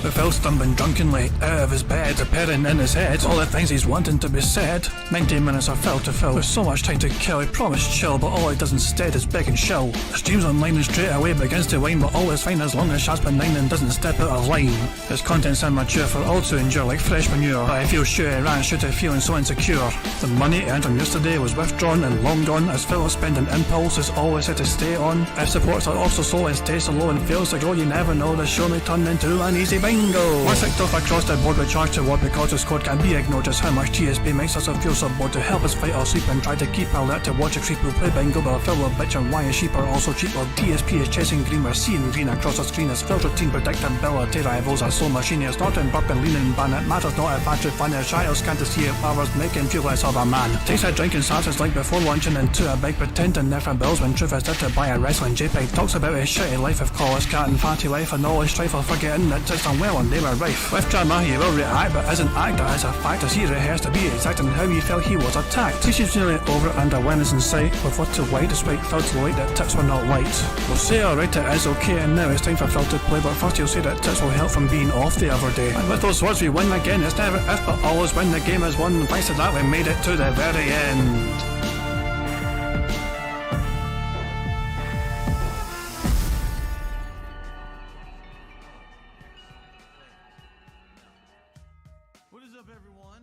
With Phil stumbling drunkenly out of his bed, appearing in his head all the things he's wanting to be said. 19 minutes of Phil to Phil, with so much time to kill. He promised chill, but all he does instead is beg and show. The stream's online and straight away begins to whine, but all is fine as long as Shad's benign and doesn't step out of line. His content's immature for all to endure like fresh manure, but I feel sure he ran straight to feeling so insecure. The money he earned from yesterday was withdrawn and long gone, as Phil's spending impulse is always had to stay on. If supports are also slow and stays so low and fails to grow, you never know, the show may turn into an easy bingo. Once kicked off across the board with charge to what because his code can be ignored. Just how much DSP makes us feel so bored to help us fight or sleep and try to keep alert to watch a creep who play bingo, but Phil will bitch and why his sheep are also cheap. While DSP is chasing green, we're seeing green across the screen as Phil's routine predictability rivals are so machine. It's not in burp and leaning ban, it matters not if battery fun is shy or scan to see if powers making feel less of a man. Takes a drink and starts his like before launching into a bike pretending they're for bills when truth is there to buy a wrestling JPEG. Talks about his shitty life of college cat and fatty life and all his strife while forgetting that it's done well and they were rife. With drama he will react but isn't actor as a fact as he rehearsed to be exact in how he felt he was attacked. He's nearly over and awareness in sight with what to white despite Phil to light that tips were not white. We'll say alright it is okay and now it's time for Phil to play, but first he'll say that tips will help from being off the other day. And with those words we win again, it's never if but always when the game is won. Thanks to that we made it to the very end.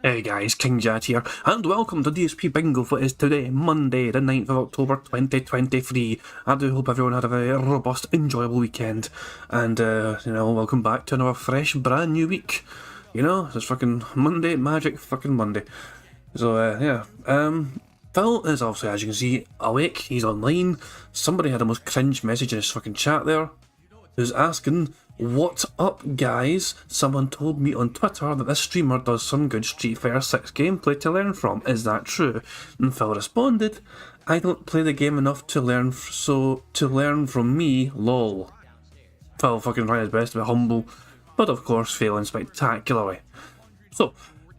Hey guys, King Jad here, and welcome to DSP Bingo for is today, Monday, the 9th of October 2023. I do hope everyone had a very robust, enjoyable weekend, and, welcome back to another fresh, brand new week. You know, it's fucking Monday, magic fucking Monday. So, Phil is obviously, as you can see, awake, he's online. Somebody had the most cringe message in his fucking chat there, who's asking, "What up, guys? Someone told me on Twitter that this streamer does some good Street Fighter 6 gameplay to learn from. Is that true?" And Phil responded, "I don't play the game enough to learn, so to learn from me, lol." Phil fucking tried his best to be humble, but of course failing spectacularly. So,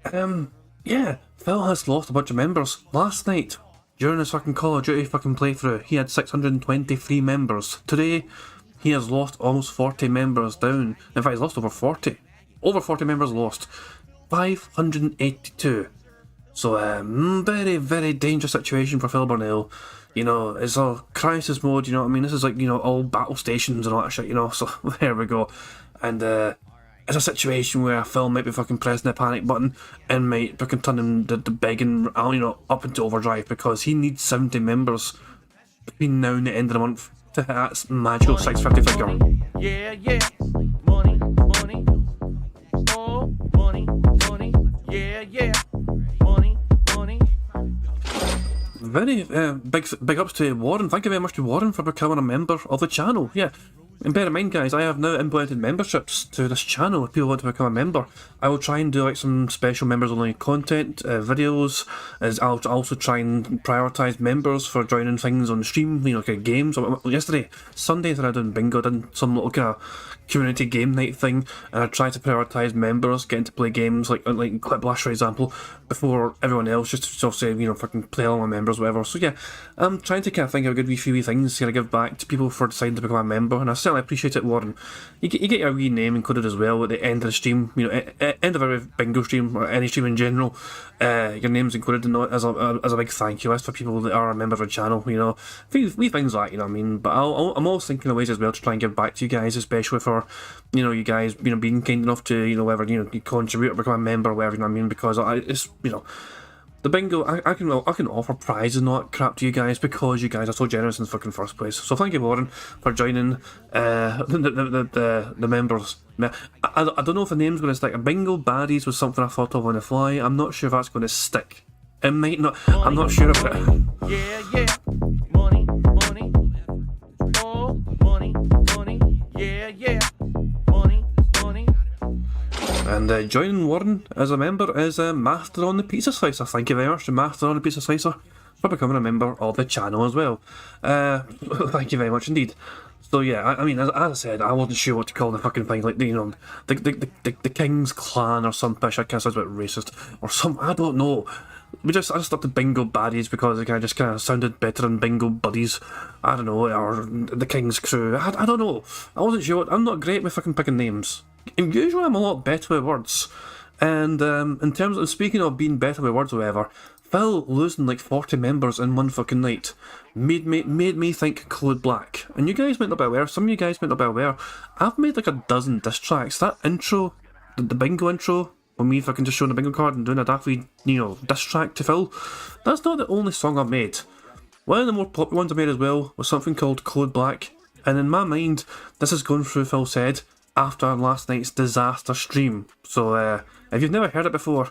Phil has lost a bunch of members. Last night, during his fucking Call of Duty fucking playthrough, he had 623 members. Today, he has lost almost 40 members down. In fact, he's lost over 40. Over 40 members lost. 582. So, very, very dangerous situation for Phil Burnell. You know, it's a crisis mode, you know what I mean? This is like, you know, all battle stations and all that shit, you know, so there we go. And, it's a situation where Phil might be fucking pressing the panic button and might fucking turn him the begging, you know, up into overdrive because he needs 70 members between now and the end of the month to hit that magical 650 figure. Yeah, money, money, oh, money, money, yeah, money, money. Very big ups to Warren. Thank you very much to Warren for becoming a member of the channel. Yeah. And bear in mind, guys, I have now implemented memberships to this channel. If people want to become a member, I will try and do like some special members-only content, videos. As I'll also try and prioritise members for joining things on stream. You know, like games. Yesterday, Sunday, I did bingo, did some little kind of community game night thing, and I tried to prioritise members getting to play games like Clip Blast, for example, before everyone else, just to sort of say, you know, fucking play along with members, whatever. So yeah, I'm trying to kind of think of a good wee things to kind of give back to people for deciding to become a member, and I certainly appreciate it, Warren. You get your wee name included as well at the end of the stream. You know, end of every bingo stream or any stream in general. Your name's included in as a big thank you list for people that are a member of the channel. You know, wee things like, you know what I mean. But I'm always thinking of ways as well to try and give back to you guys, especially for, you know, you guys, you know, being kind enough to, you know, whether, you know, you contribute or become a member or whatever, you know what I mean. Because it's, you know, the bingo, I can offer prizes and all that crap to you guys because you guys are so generous in the fucking first place. So thank you, Warren, for joining the members. I don't know if the name's going to stick. Bingo Baddies was something I thought of on the fly. I'm not sure if that's going to stick. It might not. Money, I'm not sure if it. Yeah, money, money, oh, money, money, yeah, money, money. And joining Warren as a member is Master on the Pizza Slicer. Thank you very much to Master on the Pizza Slicer for becoming a member of the channel as well. Thank you very much indeed. So yeah, I mean, as I said, I wasn't sure what to call the fucking thing, like, you know, the King's Clan or some fish. I kind of sounds a bit racist or some. I don't know. I just thought the Bingo Baddies because it kind of sounded better than Bingo Buddies. I don't know, or the King's Crew. I don't know. I wasn't sure. I'm not great with fucking picking names. usually I'm a lot better with words. And in terms of speaking of being better with words or whatever, Phil losing like 40 members in one fucking night made me think Code Black. And you guys might not be aware, some of you guys might not be aware, I've made like a dozen diss tracks. That intro, the bingo intro, when me fucking just showing the bingo card and doing a daffy, diss track to Phil, that's not the only song I've made. One of the more popular ones I made as well was something called Code Black. And in my mind, this is going through Phil said after last night's disaster stream. So if you've never heard it before,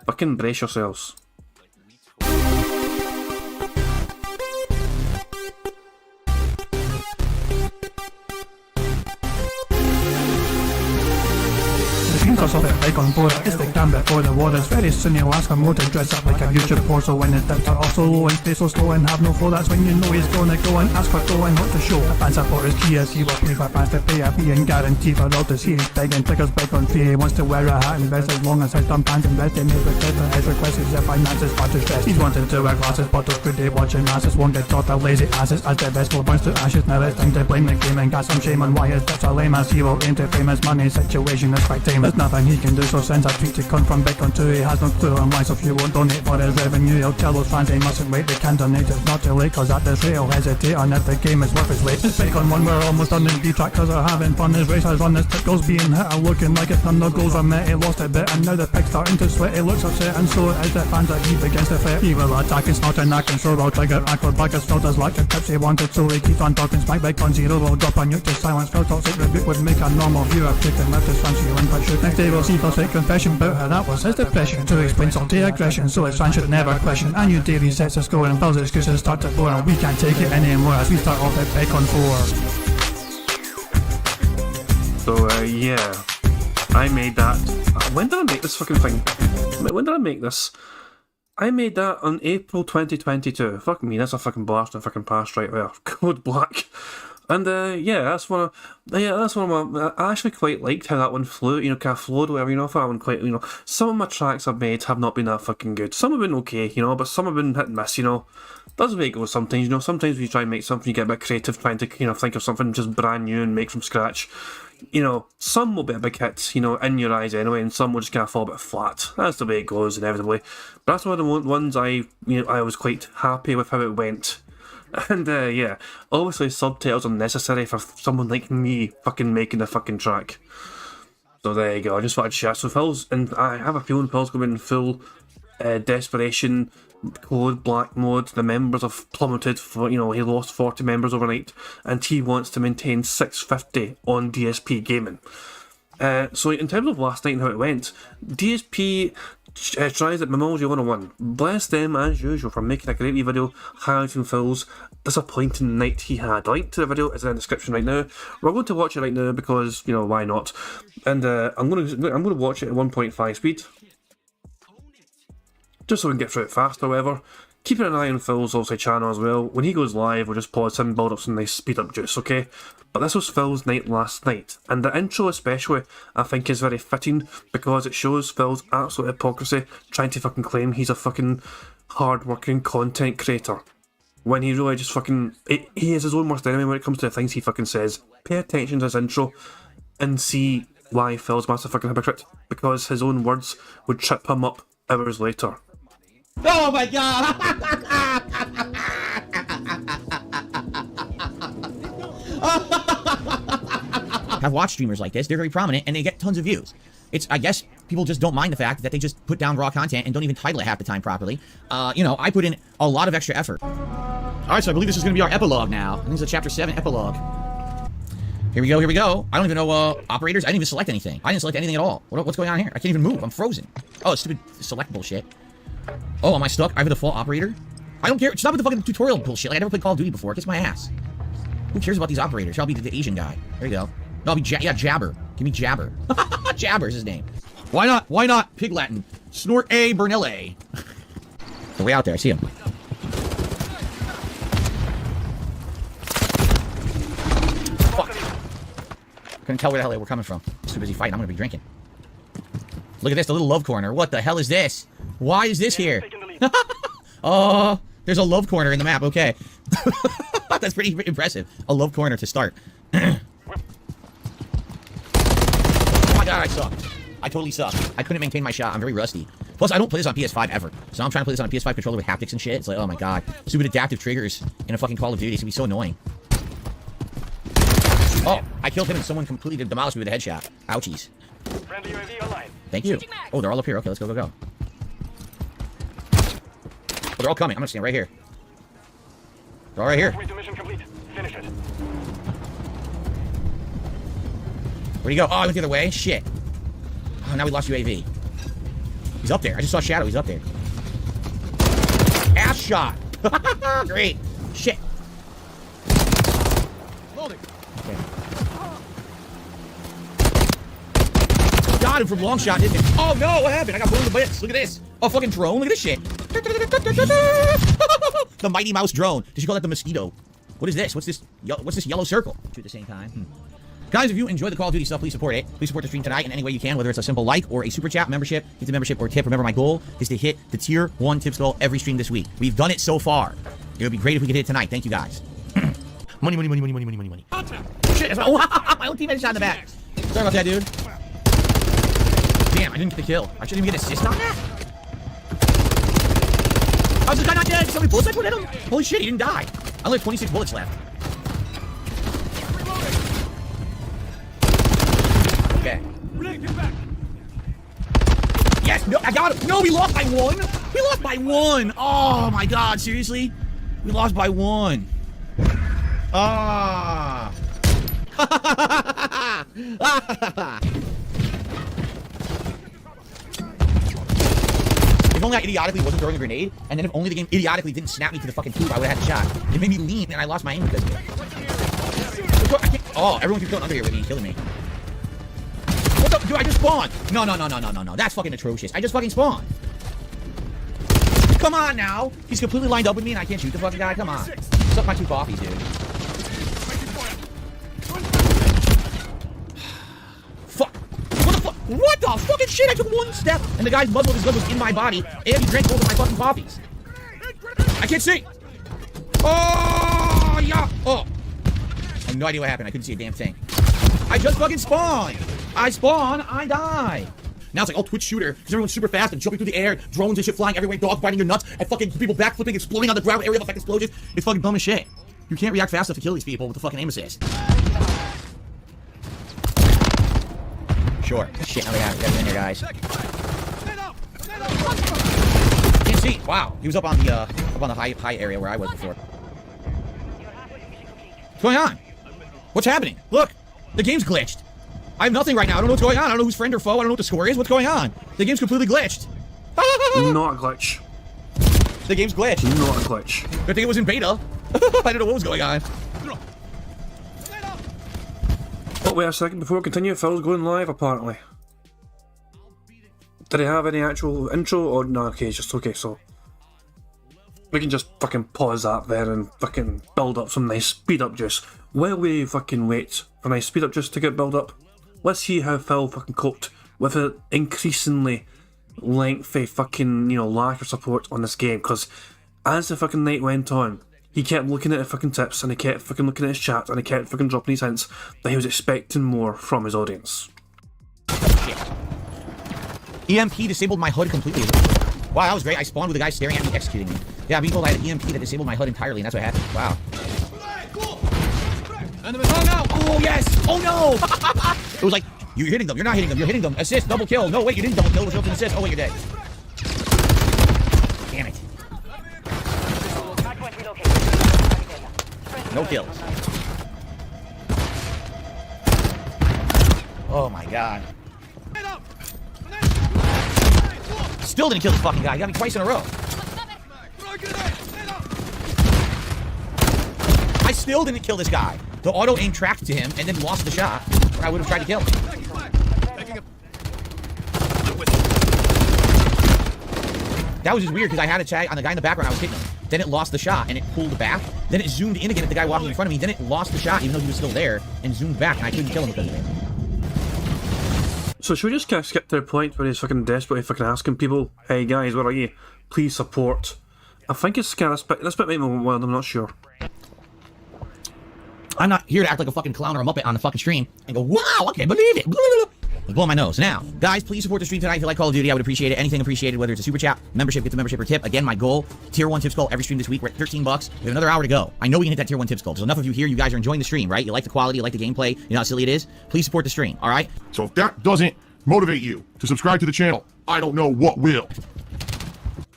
fucking brace yourselves. Cause of it like on board, it's the cam before the waters. Very soon you'll ask him more to dress up like a YouTube pour. So when the dips are also low and stay so slow and have no flow, that's when you know he's gonna go and ask for dough and not to show. The fan supporters cheers, he will pay for fans to pay a fee and guarantee for all to see. He's begging tickets back on free. He wants to wear a hat and vest as long as his dumb pants and vest. They made with better. His request is if finances far too stressed. He's wanting to wear glasses, bottles, good day watching masses. Won't get taught the lazy asses as the best will burns to ashes. Now it's time to blame the game and got some shame on why his dips are lame. As he will aim to fame his money situation is quite tame. There's nothing he can do, so sends a tweet to come from Bitcoin too. He has no clue on why, so if you won't donate for his revenue, he'll tell those fans they mustn't wait. They can donate, it's not too late, cause at this rate he'll hesitate on if the game is worth his weight. It's Bitcoin 1, we're almost done in B-track cause we're having fun. His race has run, his tip goals being hit and looking like it's none. The goals are met, he lost a bit and now the pig's starting to sweat. He looks upset and so is the fans that he begins to fret. He will attack and snort and knock and throw, will trigger accord back as Phil does lack the tips he wanted, so he keeps on talking smack. Bitcoin 0 will drop a nuke to silence. Phil talks like rebuke would make a normal viewer take and left his fancy feeling but shoot. Next day we'll see Phil's fake confession about how that was his depression to explain salty aggression, so his fans should never question. A new day resets the score and Phil's excuses start to pour and we can't take it anymore as we start off at Bitcoin 4. So yeah, I made that. When did I make this fucking thing? When did I make this? I made that on April 2022. Fuck me, that's a fucking blast and fucking past right there. Code Black. And that's one of my. I actually quite liked how that one flew. Kind of flowed, whatever. I thought that one quite. Some of my tracks I've made have not been that fucking good. Some have been okay, but some have been hit and miss. That's the way it goes sometimes. Sometimes when you try and make something, you get a bit creative, trying to think of something just brand new and make from scratch. Some will be a big hit, in your eyes anyway, and some will just kind of fall a bit flat. That's the way it goes, inevitably. But that's one of the ones I was quite happy with how it went. And obviously subtitles are necessary for someone like me fucking making a fucking track. So there you go, I just wanted to share. So Phil's, and I have a feeling Phil's going in full desperation, Code Black mode. The members have plummeted, he lost 40 members overnight, and he wants to maintain 650 on DSP Gaming. So in terms of last night and how it went, DSP tries at Memology 101. Bless them as usual for making a great wee video highlighting Phil's disappointing night he had. The link to the video is in the description right now. We're going to watch it right now because why not? And I'm going to watch it at 1.5 speed, just so we can get through it fast. However, keeping an eye on Phil's obviously channel as well. When he goes live, we'll just pause him, build up some nice speed up juice, okay? But this was Phil's night last night, and the intro especially I think is very fitting because it shows Phil's absolute hypocrisy trying to fucking claim he's a fucking hard-working content creator when he really just fucking he is his own worst enemy when it comes to the things he fucking says. Pay attention to his intro and see why Phil's massive fucking hypocrite, because his own words would trip him up hours later. Oh my god! Have watched streamers like this. They're very prominent and they get tons of views. I guess people just don't mind the fact that they just put down raw content and don't even title it half the time properly. I put in a lot of extra effort. Alright, so I believe this is going to be our epilogue now. I think it's a chapter 7 epilogue. Here we go. I don't even know operators. I didn't even select anything. I didn't select anything at all. What's going on here? I can't even move. I'm frozen. Oh, stupid select bullshit. Oh, am I stuck? I have a default operator? I don't care. Stop with the fucking tutorial bullshit. Like, I never played Call of Duty before. Kiss my ass. Who cares about these operators? I'll be the Asian guy. There you go. No, I'll be Jabber. Give me Jabber. Jabber's his name. Why not? Why not? Pig Latin. Snort A. Bernille. They're way out there. I see him. Fuck. Couldn't tell where the hell they were coming from. I'm too busy fighting. I'm gonna be drinking. Look at this. The little love corner. What the hell is this? Why is this here? Oh, there's a love corner in the map. Okay. That's pretty impressive. A love corner to start. God, I suck. I totally suck. I couldn't maintain my shot. I'm very rusty. Plus, I don't play this on PS5 ever. So I'm trying to play this on a PS5 controller with haptics and shit. It's like, oh my god. Stupid adaptive triggers in a fucking Call of Duty. It's gonna be so annoying. Oh, I killed him and someone completely demolished me with a headshot. Ouchies. Friendly UAV online. Thank you. Oh, they're all up here. Okay, let's go. Oh, they're all coming. I'm gonna stand right here. They're all right here. Halfway to mission complete. Finish it. Where'd he go? Oh, I went the other way? Shit. Oh, now we lost UAV. He's up there. I just saw Shadow. He's up there. Ass shot. Great. Shit. Loading. Okay. Got him from long shot, didn't he? Oh no, what happened? I got blown in the bits. Look at this. Oh, fucking drone. Look at this shit. The Mighty Mouse drone. Did you call that the mosquito? What is this? What's this yellow circle? Two at the same time. Guys, if you enjoy the Call of Duty stuff, please support it. Please support the stream tonight in any way you can, whether it's a simple like or a super chat, membership, hit the membership or tip. Remember, my goal is to hit the tier 1 tips goal every stream this week. We've done it so far. It would be great if we could hit it tonight. Thank you, guys. Money. Shit, that's my own teammate shot in the back. Sorry about that, dude. Damn, I didn't get the kill. I shouldn't even get an assist on that. How's this guy not dead? So many bullets I put in him? Holy shit, he didn't die. I only have 26 bullets left. Okay. Yes, no, I got him. No, we lost by 1. We lost by 1. Oh my god, seriously? We lost by 1. Ah. If only I idiotically wasn't throwing a grenade, and then if only the game idiotically didn't snap me to the fucking tube, I would have had the shot. It made me lean, and I lost my aim because of it. Oh, everyone keeps going under here with me, killing me. What the? Dude, I just spawned. No. That's fucking atrocious. I just fucking spawned. Come on now. He's completely lined up with me, and I can't shoot the fucking guy. Come on. Suck my 2 coffees, dude. Fuck. What the fucking shit? I took 1 step, and the guy's muzzle of his gun was in my body, and he drank both of my fucking coffees. I can't see. Oh, yeah. Oh. I have no idea what happened. I couldn't see a damn thing. I just fucking spawned. I spawn, I die. Now it's like, oh, Twitch shooter, because everyone's super fast and jumping through the air, drones and shit flying everywhere, dogs biting your nuts, and fucking people backflipping, exploding on the ground, aerial effect explosions. It's fucking dumb as shit. You can't react fast enough to kill these people with the fucking aim assist. Sure. Shit, now we have it in here, guys. Can't see. Wow. He was up on the high area where I was before. What's going on? What's happening? Look, the game's glitched. I have nothing right now. I don't know what's going on. I don't know who's friend or foe. I don't know what the score is. What's going on? The game's completely glitched. Not a glitch. The game's glitched. Not a glitch. Good thing it was in beta. I didn't know what was going on. Oh, wait a second. Before we continue, Phil's going live, apparently. Did he have any actual intro? Or no, okay, it's just okay, so... We can just fucking pause that there and fucking build up some nice speed up juice. While we fucking wait for nice speed up juice to get built up, let's see how Phil fucking coped with an increasingly lengthy fucking, lack of support on this game, because as the fucking night went on, he kept looking at the fucking tips, and he kept fucking looking at his chat, and he kept fucking dropping his hints that he was expecting more from his audience. Shit. EMP disabled my HUD completely. Wow, that was great. I spawned with a guy staring at me, executing me. Yeah, being told I had an EMP that disabled my HUD entirely, and that's what happened. Wow. Oh no! Oh yes! Oh no! It was like, you're hitting them, you're not hitting them, you're hitting them. Assist, double kill. No, wait, you didn't double kill, it was an assist. Oh wait, you're dead. Damn it. No kills. Oh my god. Still didn't kill this fucking guy. He got me twice in a row. I still didn't kill this guy. The auto aim tracked to him and then lost the shot, or I would have tried to kill him. That was just weird because I had a tag on the guy in the background. I was hitting him. Then it lost the shot and it pulled back. Then it zoomed in again at the guy walking in front of me. Then it lost the shot even though he was still there and zoomed back and I couldn't kill him because of it. So should we just kind of skip to the point where he's fucking desperately fucking asking people, hey guys, where are you? Please support. I think it's kind of this bit might be wild, I'm not sure. I'm not here to act like a fucking clown or a muppet on the fucking stream and go, wow, I can't believe it. Blow my nose. Now, guys, please support the stream tonight. If you like Call of Duty, I would appreciate it. Anything appreciated, whether it's a super chat, membership, get the membership or tip. Again, my goal, tier 1 tip skull every stream this week. We're at 13 bucks. We have another hour to go. I know we can hit that tier 1 tip skull. There's enough of you here. You guys are enjoying the stream, right? You like the quality, you like the gameplay. You know how silly it is? Please support the stream, all right? So if that doesn't motivate you to subscribe to the channel, I don't know what will.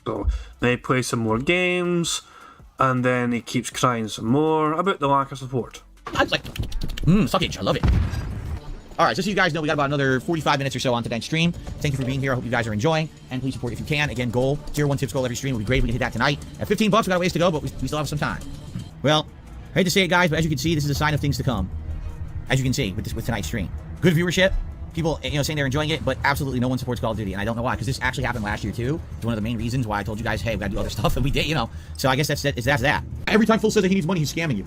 So they play some more games, and then he keeps crying some more about the lack of support. I like, suckage. I love it. All right, just so you guys know, we got about another 45 minutes or so on tonight's stream. Thank you for being here. I hope you guys are enjoying, and please support if you can. Again, goal, tier 1 tip skull every stream. It would be great if we could hit that tonight. At 15 bucks, we got a ways to go, but we still have some time. Well, I hate to say it, guys, but as you can see, this is a sign of things to come. As you can see with tonight's stream. Good viewership. People, saying they're enjoying it, but absolutely no one supports Call of Duty, and I don't know why, because this actually happened last year, too. It's one of the main reasons why I told you guys, hey, we got to do other stuff, and we did, So I guess that's that. Every time Phil says that he needs money, he's scamming you.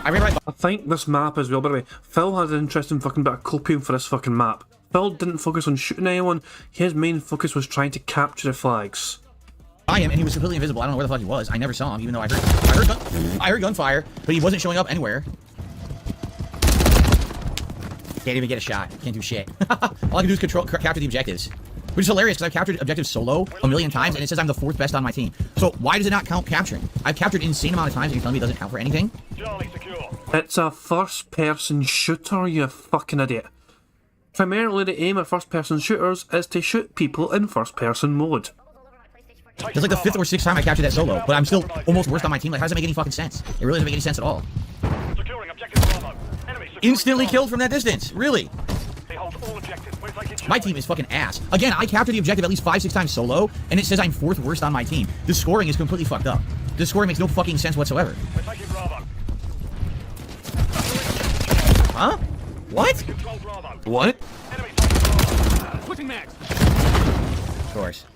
I think this map as well, by the way, Phil had an interesting fucking bit of copium for this fucking map. Phil didn't focus on shooting anyone, his main focus was trying to capture the flags. I am, and he was completely invisible. I don't know where the fuck he was. I never saw him, even though I heard gunfire, but he wasn't showing up anywhere. Can't even get a shot. Can't do shit. All I can do is capture the objectives. Which is hilarious, because I've captured objectives solo a million times, and it says I'm the 4th best on my team. So why does it not count capturing? I've captured an insane amount of times, and you're telling me it doesn't count for anything? Charlie secure. It's a first-person shooter, you fucking idiot. Primarily the aim of first-person shooters is to shoot people in first-person mode. It's like the 5th or 6th time I captured that solo, but I'm still almost worst on my team. Like, how does that make any fucking sense? It really doesn't make any sense at all. Securing objective Bravo. Enemy securing Instantly Bravo. killed from that distance. Really? They hold all objectives. We're taking My team is fucking ass. Again, I captured the objective at least 5-6 times solo, and it says I'm 4th worst on my team. The scoring is completely fucked up. The scoring makes no fucking sense whatsoever. We're taking Bravo. Huh? What? Control Bravo. What? Enemy taking Bravo. Switching max. Of course.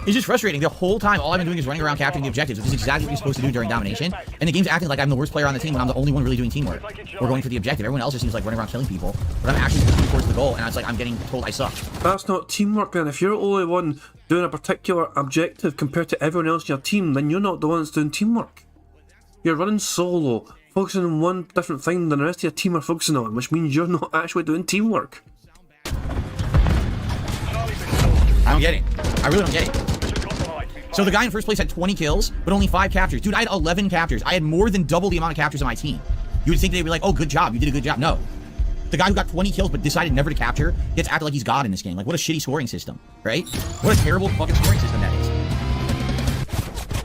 It's just frustrating. The whole time, all I've been doing is running around capturing the objectives, which is exactly what you're supposed to do during domination. And the game's acting like I'm the worst player on the team when I'm the only one really doing teamwork. Or going for the objective. Everyone else just seems like running around killing people. But I'm actually pushing towards the goal, and it's like I'm getting told I suck. That's not teamwork then. If you're the only one doing a particular objective compared to everyone else in your team, then you're not the one that's doing teamwork. You're running solo, focusing on one different thing than the rest of your team are focusing on, which means you're not actually doing teamwork. I don't get it. I really don't get it. So the guy in first place had 20 kills, but only 5 captures. Dude, I had 11 captures. I had more than double the amount of captures on my team. You would think they'd be like, oh, good job. You did a good job. No. The guy who got 20 kills but decided never to capture gets acted like he's God in this game. Like, what a shitty scoring system, right? What a terrible fucking scoring system that is.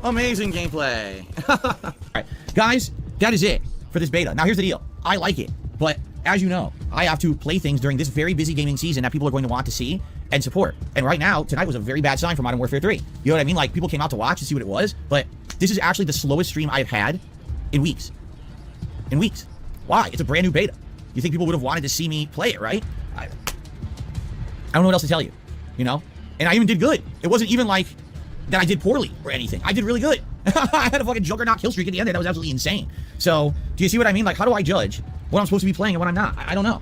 Amazing gameplay. All right, guys, that is it for this beta. Now, here's the deal. I like it, but as you know, I have to play things during this very busy gaming season that people are going to want to see and support. And right now, tonight was a very bad sign for Modern Warfare 3. You know what I mean? Like, people came out to watch to see what it was, but this is actually the slowest stream I've had in weeks. In weeks. Why? It's a brand new beta. You think people would have wanted to see me play it, right? I don't know what else to tell you, And I even did good. It wasn't even like that I did poorly or anything. I did really good. I had a fucking juggernaut kill streak at the end there. That was absolutely insane. So, do you see what I mean? Like, how do I judge what I'm supposed to be playing and what I'm not? I don't know.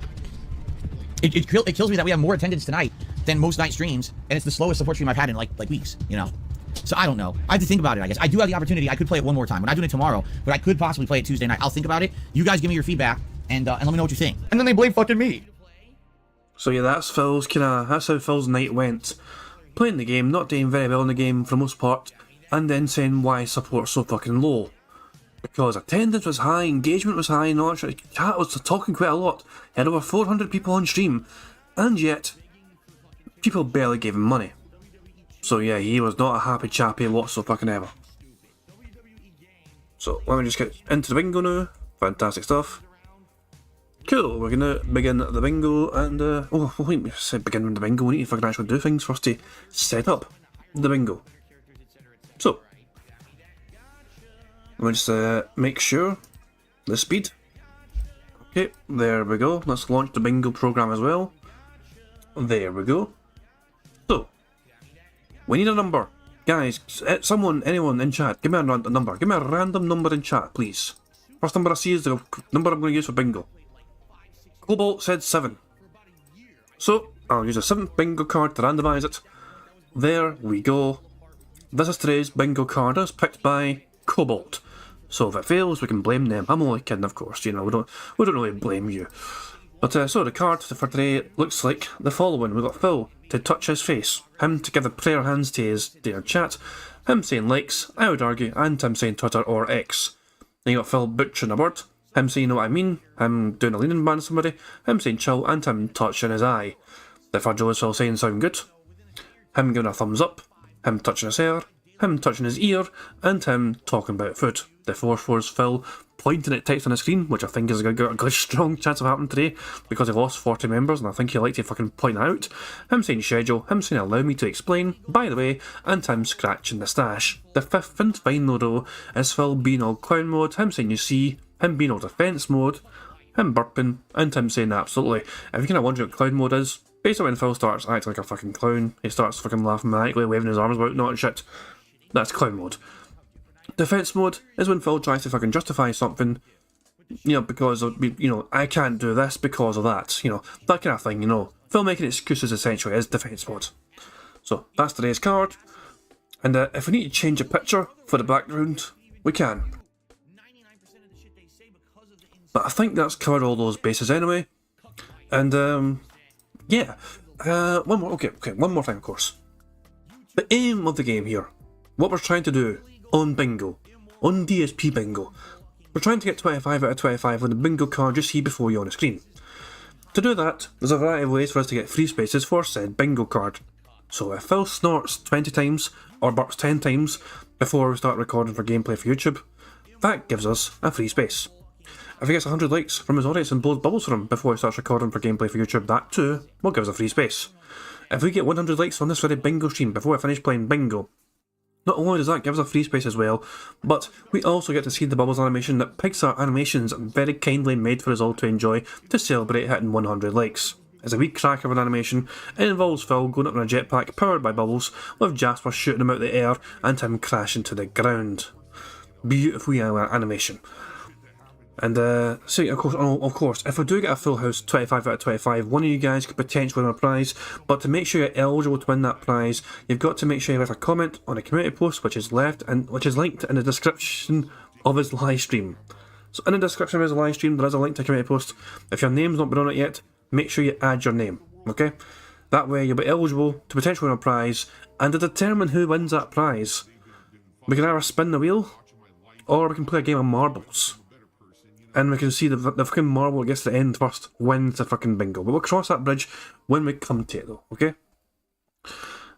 It kills me that we have more attendance tonight than most night streams, and it's the slowest support stream I've had in like weeks, So I don't know. I have to think about it, I guess. I do have the opportunity. I could play it one more time. We're not doing it tomorrow, but I could possibly play it Tuesday night. I'll think about it. You guys give me your feedback, and let me know what you think. And then they blame fucking me. So yeah, that's how Phil's night went. Playing the game, not doing very well in the game for the most part, and then saying why support's so fucking low. Because attendance was high, engagement was high, and all that shit. Chat was talking quite a lot. He had over 400 people on stream, and yet people barely gave him money. So yeah, he was not a happy chappy whatsoever. So let me just get into the bingo now. Fantastic stuff. Cool, we're gonna begin the bingo and wait, we said begin with the bingo, we need to fucking actually do things first to set up the bingo. So let me just make sure the speed. Okay, there we go. Let's launch the bingo program as well. There we go. So we need a number. Guys, anyone in chat, give me a random number. Give me a random number in chat, please. First number I see is the number I'm going to use for bingo. Cobalt said 7. So, I'll use a 7th bingo card to randomise it. There we go. This is today's bingo card as picked by Cobalt. So if it fails, we can blame them. I'm only kidding, of course. You know, we don't really blame you. But so the card for today looks like the following. We've got Phil to touch his face, him to give the prayer hands to his dear chat, him saying likes, I would argue, and him saying Twitter or X. Then you got Phil butchering a word, him saying you know what I mean, him doing a leaning man to somebody, him saying chill, and him touching his eye. The Virgil is Phil saying sound good, him giving a thumbs up, him touching his hair, him touching his ear, and him talking about food. The 4-4 is Phil pointing at text on the screen, which I think is a good strong chance of happening today because he lost 40 members, and I think he'd like to fucking point that out. Him saying schedule, him saying allow me to explain, by the way, and him scratching the stash. The 5th and final though is Phil being all clown mode, him saying you see, him being all defence mode, him burping, and him saying absolutely. If you're kind of wondering what clown mode is, basically when Phil starts acting like a fucking clown, he starts fucking laughing maniacally, waving his arms about, not and shit. That's clown mode. Defense mode is when Phil tries to fucking justify something, you know, because of, you know, I can't do this because of that, you know, that kind of thing, you know. Phil making excuses essentially is defense mode. So that's today's card, and if we need to change a picture for the background, we can. But I think that's covered all those bases anyway, and yeah, one more thing, of course. The aim of the game here, what we're trying to do on Bingo, on DSP Bingo, we're trying to get 25 out of 25 on the bingo card you see before you on the screen. To do that, there's a variety of ways for us to get free spaces for said bingo card. So if Phil snorts 20 times, or burps 10 times, before we start recording for gameplay for YouTube, that gives us a free space. If he gets 100 likes from his audience and blows bubbles for him before he starts recording for gameplay for YouTube, that too will give us a free space. If we get 100 likes on this very bingo stream before I finish playing bingo, not only does that give us a free space as well, but we also get to see the bubbles animation that Pixar Animations very kindly made for us all to enjoy to celebrate hitting 100 likes. It's a wee crack of an animation. It involves Phil going up in a jetpack powered by bubbles, with Jasper shooting him out the air and him crashing to the ground. Beautiful animation. And so of course, if we do get a full house 25 out of 25, one of you guys could potentially win a prize, but to make sure you're eligible to win that prize, you've got to make sure you leave a comment on a community post which is linked in the description of his live stream. So in the description of his live stream there is a link to a community post. If your name's not been on it yet, make sure you add your name, okay? That way you'll be eligible to potentially win a prize, and to determine who wins that prize, we can either spin the wheel, or we can play a game of marbles. And we can see the fucking marble that gets to the end first wins the fucking bingo. But we'll cross that bridge when we come to it though, okay?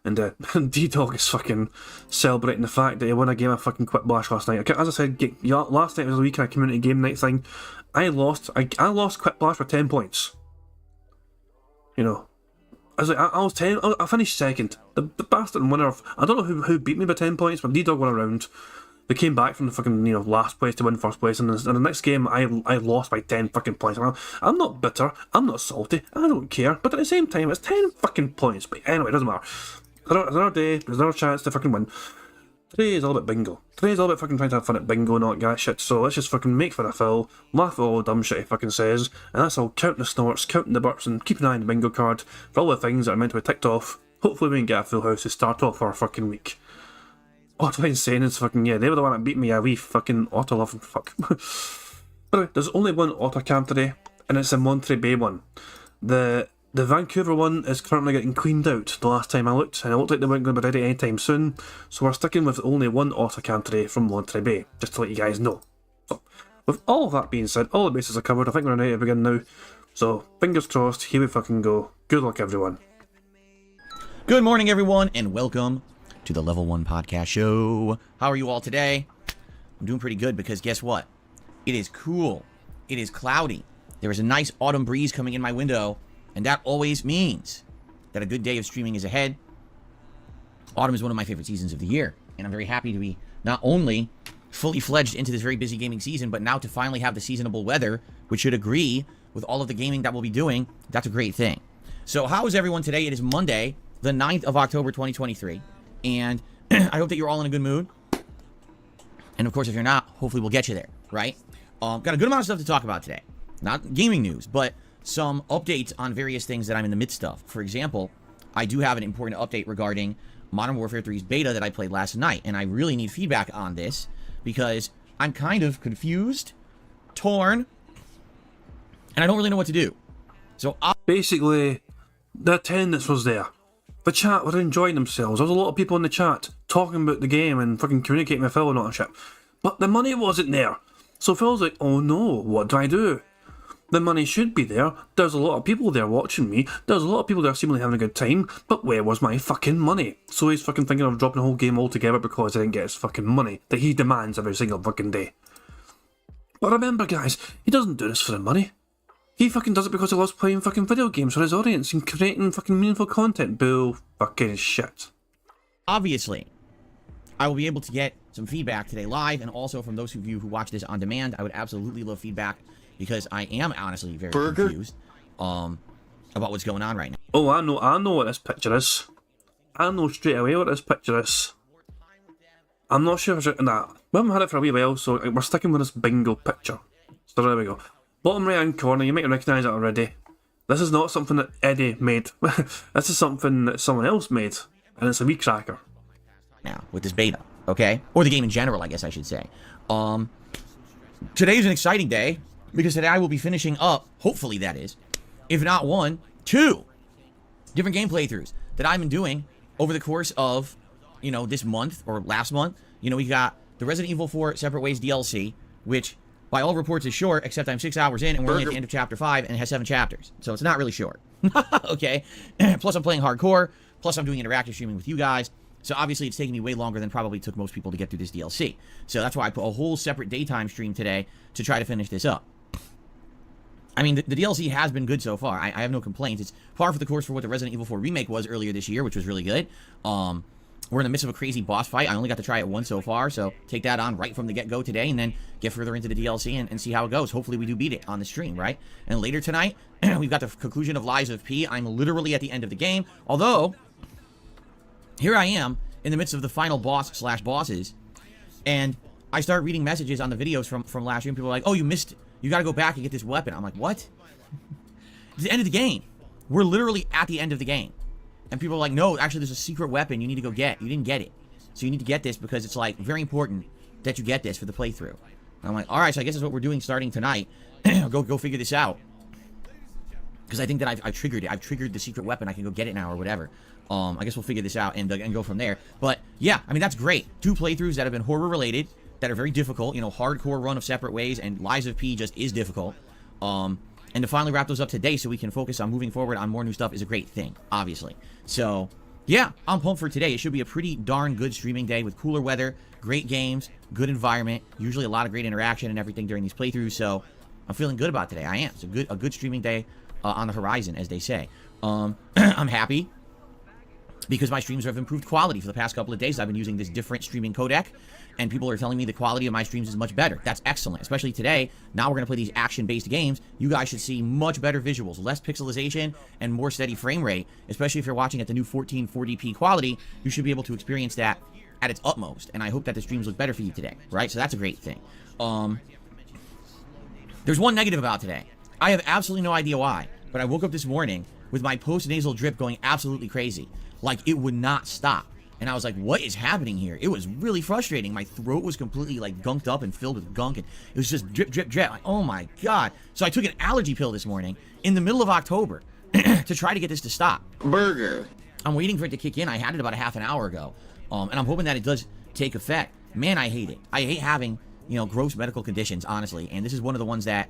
And D-Dog is fucking celebrating the fact that he won a game of fucking Quick Blash last night. As I said, last night was a week of a community game night thing. I lost Quick Blash for 10 points. You know. I finished second. The bastard winner of, I don't know who beat me by 10 points, but D-Dog won a round. They came back from the fucking, you know, last place to win first place, and in the next game I lost by 10 fucking points. I'm not bitter, I'm not salty, I don't care, but at the same time it's 10 fucking points. But anyway, it doesn't matter. There's another day, there's another chance to fucking win. Today is all about bingo. Today is all about fucking trying to have fun at bingo and all that shit, so let's just fucking make fun of Phil, laugh at all the dumb shit he fucking says, and that's all counting the snorts, counting the burps, and keep an eye on the bingo card for all the things that are meant to be ticked off. Hopefully we can get a full house to start off our fucking week. What am I saying is fucking, yeah, they were the one that beat me, a wee fucking auto loving fuck. By the way, there's only one auto cam today, and it's the Monterey Bay one. The Vancouver one is currently getting cleaned out the last time I looked, and it looked like they weren't going to be ready anytime soon, so we're sticking with only one auto cam today from Monterey Bay, just to let you guys know. So, with all of that being said, all the bases are covered, I think we're ready to begin now. So, fingers crossed, here we fucking go. Good luck everyone. Good morning, everyone, and welcome to the Level 1 Podcast Show. How are you all today? I'm doing pretty good because guess what? It is cool. It is cloudy. There is a nice autumn breeze coming in my window, and that always means that a good day of streaming is ahead. Autumn is one of my favorite seasons of the year, and I'm very happy to be not only fully fledged into this very busy gaming season, but now to finally have the seasonable weather, which should agree with all of the gaming that we'll be doing. That's a great thing. So how is everyone today? It is Monday, the 9th of October, 2023. And I hope that you're all in a good mood. And of course, if you're not, hopefully we'll get you there, right? Got a good amount of stuff to talk about today. Not gaming news, but some updates on various things that I'm in the midst of. For example, I do have an important update regarding Modern Warfare 3's beta that I played last night. And I really need feedback on this because I'm kind of confused, torn, and I don't really know what to do. So Basically, the attendance was there. The chat were enjoying themselves. There was a lot of people in the chat talking about the game and fucking communicating with Phil and all that shit. But the money wasn't there. So Phil's like, oh no, what do I do? The money should be there. There's a lot of people there watching me. There's a lot of people there seemingly having a good time. But where was my fucking money? So he's fucking thinking of dropping the whole game altogether because he didn't get his fucking money that he demands every single fucking day. But remember, guys, he doesn't do this for the money. He fucking does it because he loves playing fucking video games for his audience and creating fucking meaningful content. Bull fucking shit. obviously, I will be able to get some feedback today live, and also from those of you who watch this on demand, I would absolutely love feedback because I am honestly very confused about what's going on right now. Oh, I know what this picture is. I know straight away what this picture is. I'm not sure if it's... Nah, we haven't had it for a wee while, so we're sticking with this bingo picture. So there we go. Bottom right hand corner, you might recognise it already. This is not something that Eddie made. This is something that someone else made, and it's a wee cracker. Now, with this beta, okay? Or the game in general, I guess I should say. Today is an exciting day, because today I will be finishing up, hopefully that is, if not one, two different game playthroughs that I've been doing over the course of, you know, this month, or last month. You know, we got the Resident Evil 4 Separate Ways DLC, which, by all reports, is short, except I'm 6 hours in, and we're only at the end of Chapter 5, and it has 7 chapters. So it's not really short. Okay? Plus, I'm playing hardcore. Plus, I'm doing interactive streaming with you guys. So obviously, it's taking me way longer than probably took most people to get through this DLC. So that's why I put a whole separate daytime stream today to try to finish this up. I mean, the DLC has been good so far. I have no complaints. It's par for the course for what the Resident Evil 4 remake was earlier this year, which was really good. We're in the midst of a crazy boss fight. I only got to try it once so far, so take that on right from the get-go today, and then get further into the DLC and see how it goes. Hopefully we do beat it on the stream, right? And later tonight, we've got the conclusion of Lies of P. I'm literally at the end of the game, although, here I am, in the midst of the final boss/bosses, and I start reading messages on the videos from last stream. People are like, oh, you missed it. You gotta go back and get this weapon. I'm like, what? It's the end of the game. We're literally at the end of the game. And people are like, no, actually there's a secret weapon you need to go get. You didn't get it. So you need to get this because it's like very important that you get this for the playthrough. And I'm like, alright, so I guess that's what we're doing starting tonight. go figure this out. Because I think that I've triggered it. I've triggered the secret weapon. I can go get it now or whatever. I guess we'll figure this out and go from there. But yeah, I mean, that's great. 2 playthroughs that have been horror related, that are very difficult. You know, hardcore run of Separate Ways, and Lies of P just is difficult. And to finally wrap those up today so we can focus on moving forward on more new stuff is a great thing, obviously. So, yeah, I'm pumped for today. It should be a pretty darn good streaming day with cooler weather, great games, good environment, usually a lot of great interaction and everything during these playthroughs, so I'm feeling good about today. I am. It's a good streaming day on the horizon, as they say. I'm happy because my streams have improved quality for the past couple of days. I've been using this different streaming codec, and people are telling me the quality of my streams is much better. That's excellent, especially today. Now we're going to play these action-based games. You guys should see much better visuals, less pixelization, and more steady frame rate, especially if you're watching at the new 1440p quality. You should be able to experience that at its utmost, and I hope that the streams look better for you today, right? So that's a great thing. There's one negative about today. I have absolutely no idea why, but I woke up this morning with my post-nasal drip going absolutely crazy. Like, it would not stop. And I was like, what is happening here? It was really frustrating. My throat was completely, like, gunked up and filled with gunk. And it was just drip, drip, drip. Like, oh, my God. So I took an allergy pill this morning in the middle of October to try to get this to stop. Burger. I'm waiting for it to kick in. I had it about a half an hour ago. And I'm hoping that it does take effect. Man, I hate it. I hate having, you know, gross medical conditions, honestly. And this is one of the ones that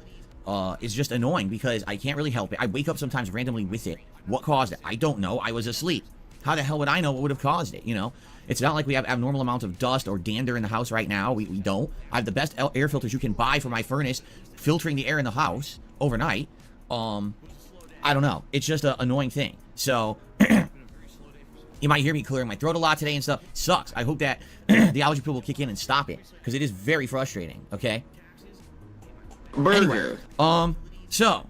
is just annoying because I can't really help it. I wake up sometimes randomly with it. What caused it? I don't know. I was asleep. How the hell would I know what would have caused it, you know? It's not like we have abnormal amounts of dust or dander in the house right now. We don't. I have the best air filters you can buy for my furnace, filtering the air in the house overnight. I don't know. It's just an annoying thing. So, you might hear me clearing my throat a lot today and stuff. It sucks. I hope that the allergy pill will kick in and stop it, because it is very frustrating, okay? Burger. Anyway, so,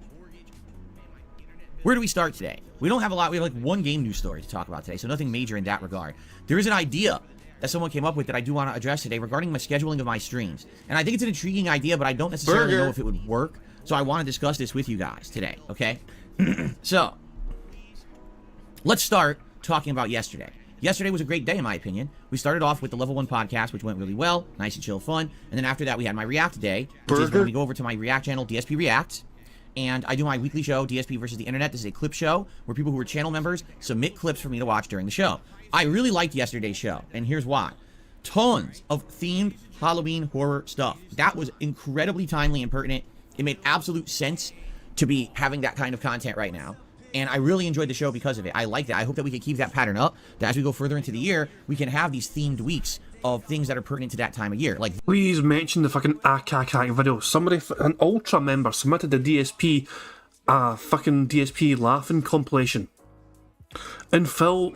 where do we start today? We don't have a lot. We have like one game news story to talk about today, so nothing major in that regard. There is an idea that someone came up with that I do want to address today regarding my scheduling of my streams. And I think it's an intriguing idea, but I don't necessarily know if it would work. So I want to discuss this with you guys today, okay? So, let's start talking about yesterday. yesterday was a great day in my opinion. We started off with the Level 1 podcast, which went really well, nice and chill fun. And then after that, we had my React day, which is when we go over to my React channel, DSP Reacts. And I do my weekly show, DSP versus the Internet. This is a clip show where people who are channel members submit clips for me to watch during the show. I really liked yesterday's show, and here's why. Tons of themed Halloween horror stuff. That was incredibly timely and pertinent. It made absolute sense to be having that kind of content right now. And I really enjoyed the show because of it. I like that. I hope that we can keep that pattern up, that as we go further into the year, we can have these themed weeks of things that are pertinent to that time of year. Like, please mention the fucking ACAC video. Somebody, an Ultra member, submitted the DSP, fucking DSP laughing compilation. And Phil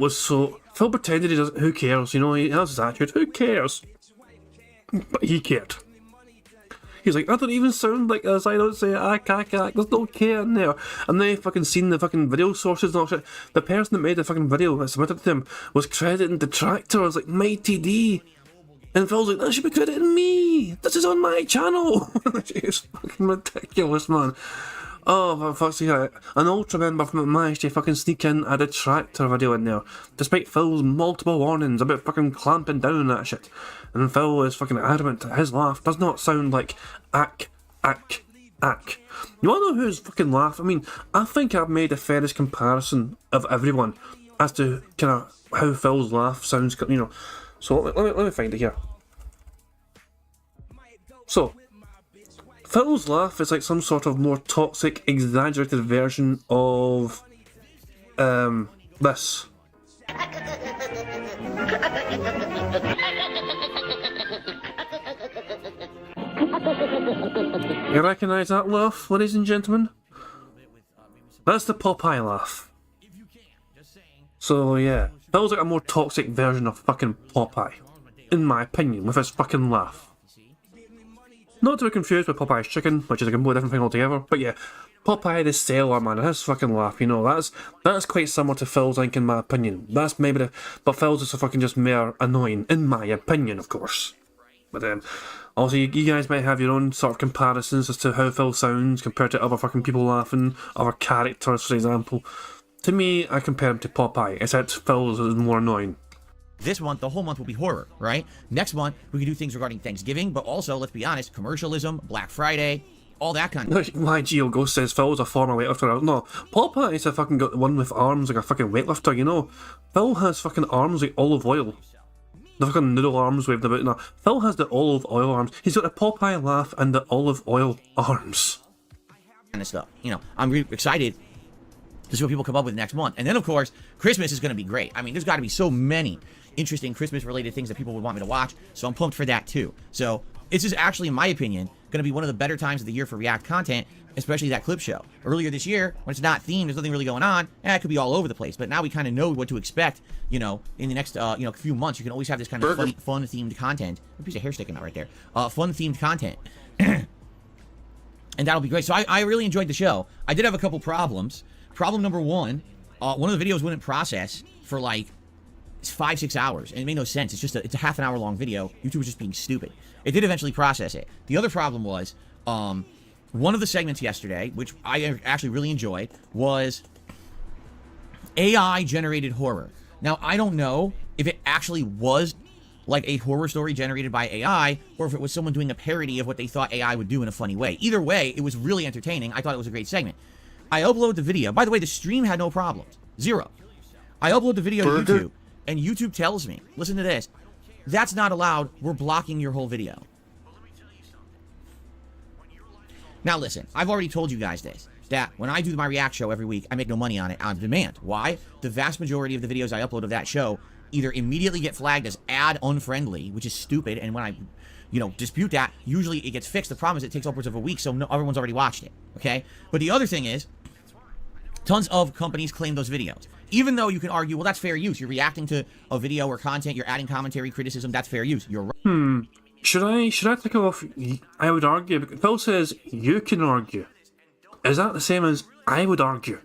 pretended he doesn't, who cares, you know, he has his attitude, who cares? But he cared. He's like, I don't even sound like this, I don't say ACAC, there's no care in there. And then he fucking seen the fucking video sources and all shit. The person that made the fucking video that submitted to him was crediting Detractor as like Mighty D. And Phil's like, that should be crediting me! This is on my channel! It's fucking ridiculous, man. Oh, for fuck's sake, an Ultra member managed to fucking sneak in a Detractor video in there, despite Phil's multiple warnings about fucking clamping down on that shit. And Phil is fucking adamant that his laugh does not sound like ack. You wanna know whose fucking laugh? I mean, I think I've made the fairest comparison of everyone as to kind of how Phil's laugh sounds, you know. So let me find it here. So, Phil's laugh is like some sort of more toxic, exaggerated version of this. You recognise that laugh, ladies and gentlemen? That's the Popeye laugh. So yeah, Phil's like a more toxic version of fucking Popeye, in my opinion, with his fucking laugh. Not to be confused with Popeye's chicken, which is a completely different thing altogether, but yeah, Popeye the sailor, man, his fucking laugh, you know, that's quite similar to Phil's, I think, in my opinion. That's maybe but Phil's is fucking just more annoying, in my opinion, of course. But also, you guys might have your own sort of comparisons as to how Phil sounds compared to other fucking people laughing, other characters, for example. To me, I compare him to Popeye, except Phil's is more annoying. this month, the whole month will be horror, right? Next month, we can do things regarding Thanksgiving, but also, let's be honest, commercialism, Black Friday, all that kind of... My Geo Ghost says Phil's a former weightlifter. No, Popeye's a fucking got one with arms like a fucking weightlifter, you know? Phil has fucking arms like olive oil. The fucking noodle arms waved about. No, Phil has the olive oil arms. He's got the Popeye laugh and the olive oil arms. Kind of stuff. You know, I'm really excited to see what people come up with next month. And then, of course, Christmas is going to be great. I mean, there's got to be so many interesting Christmas-related things that people would want me to watch, so I'm pumped for that, too. So, this is actually, in my opinion, going to be one of the better times of the year for React content, especially that clip show. Earlier this year, when it's not themed, there's nothing really going on, it could be all over the place. But now we kind of know what to expect, you know, in the next, few months. You can always have this kind of fun-themed content. A piece of hair sticking out right there. Fun-themed content. And that'll be great. So I really enjoyed the show. I did have a couple problems. Problem number one of the videos wouldn't process for like 5-6 hours, and it made no sense. It's a half an hour long video. YouTube was just being stupid. It did eventually process it. The other problem was one of the segments yesterday, which I actually really enjoyed, was AI generated horror. Now I don't know if it actually was like a horror story generated by AI, or if it was someone doing a parody of what they thought AI would do in a funny way. Either way, it was really entertaining. I thought it was a great segment. I upload the video. By the way, the stream had no problems. 0. I upload the video to YouTube, and YouTube tells me, listen to this, that's not allowed, we're blocking your whole video. Now listen, I've already told you guys this, that when I do my React show every week, I make no money on it on demand. Why? The vast majority of the videos I upload of that show either immediately get flagged as ad unfriendly, which is stupid, and when I dispute that, usually it gets fixed. The problem is it takes upwards of a week, so everyone's already watched it, okay? But the other thing is, tons of companies claim those videos. Even though you can argue, well, that's fair use. You're reacting to a video or content, you're adding commentary, criticism, that's fair use. You're right. Should I take off? I would argue. Because Phil says you can argue. Is that the same as I would argue?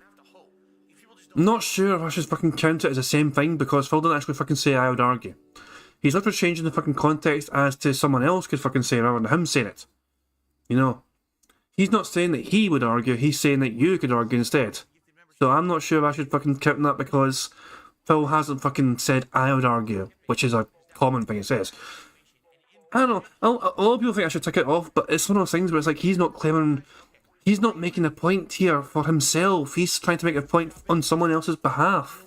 I'm not sure if I should fucking count it as the same thing, because Phil didn't actually fucking say I would argue. He's literally changing the fucking context as to someone else could fucking say rather than him saying it. You know? He's not saying that he would argue, he's saying that you could argue instead. So I'm not sure if I should fucking count that, because Phil hasn't fucking said I would argue, which is a common thing he says. I don't know. A lot of people think I should take it off, but it's one of those things where it's like he's not claiming, he's not making a point here for himself. He's trying to make a point on someone else's behalf.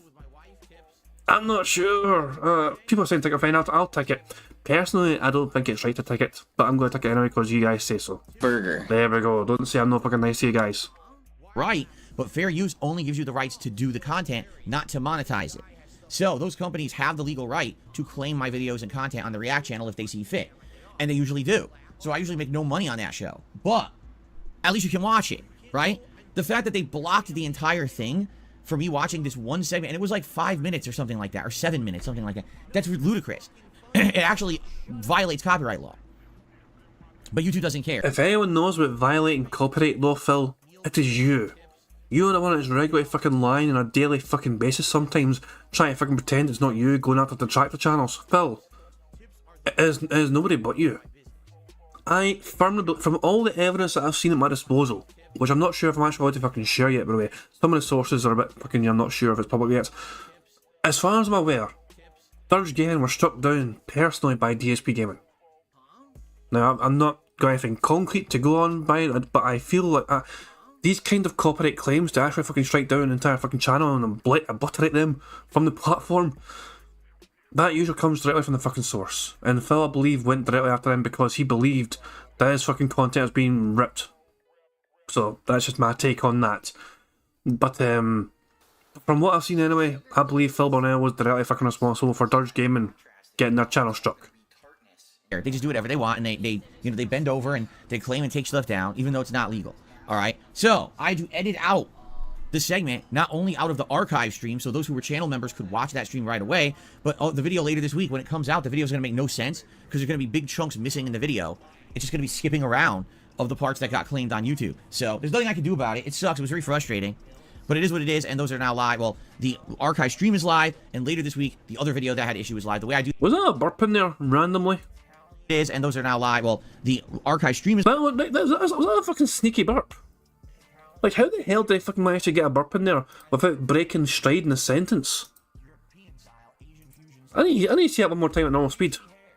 I'm not sure. People are saying take it, fine. I'll take it. Personally, I don't think it's right to take it, but I'm going to take it anyway because you guys say so. Burger. There we go. Don't say I'm not fucking nice to you guys. Right, but fair use only gives you the rights to do the content, not to monetize it. So those companies have the legal right to claim my videos and content on the React channel if they see fit. And they usually do. So I usually make no money on that show. But at least you can watch it, right? The fact that they blocked the entire thing for me watching this one segment, and it was like 5 minutes or something like that, or 7 minutes, something like that. That's ludicrous. It actually violates copyright law. But YouTube doesn't care. If anyone knows what violating copyright law, Phil, it is you. You're the one that's regularly fucking lying on a daily fucking basis sometimes, trying to fucking pretend it's not you going after the tractor channels. Phil, it is nobody but you. I firmly believe, from all the evidence that I've seen at my disposal, which I'm not sure if I'm actually allowed to fucking share yet, by the way, some of the sources are a bit fucking, I'm not sure if it's public yet. As far as I'm aware, Thirds Gaming were struck down personally by DSP Gaming. Now, I'm not got anything concrete to go on by it, but I feel like these kind of copyright claims to actually fucking strike down an entire fucking channel and obliterate them from the platform, that usually comes directly from the fucking source. And Phil, I believe, went directly after him because he believed that his fucking content was being ripped. So that's just my take on that. But from what I've seen anyway, I believe Phil Burnell was directly fucking responsible for Dirge Gaming getting their channel struck. They just do whatever they want, and they bend over and they claim and take stuff down, even though it's not legal. All right. So I had to edit out the segment, not only out of the archive stream, so those who were channel members could watch that stream right away, but the video later this week, when it comes out, the video is going to make no sense because there's going to be big chunks missing in the video. It's just going to be skipping around of the parts that got claimed on YouTube. So there's nothing I can do about it. It sucks. It was very frustrating. But it is what it is, and those are now live. Well, the archive stream is live, and later this week, the other video that had issue is live. The way I do Was that a burp in there randomly? is, and those are now live. Well, the archive stream is Was that a fucking sneaky burp? Like, how the hell did I fucking manage to get a burp in there without breaking stride in the sentence? I need to see that one more time at normal speed.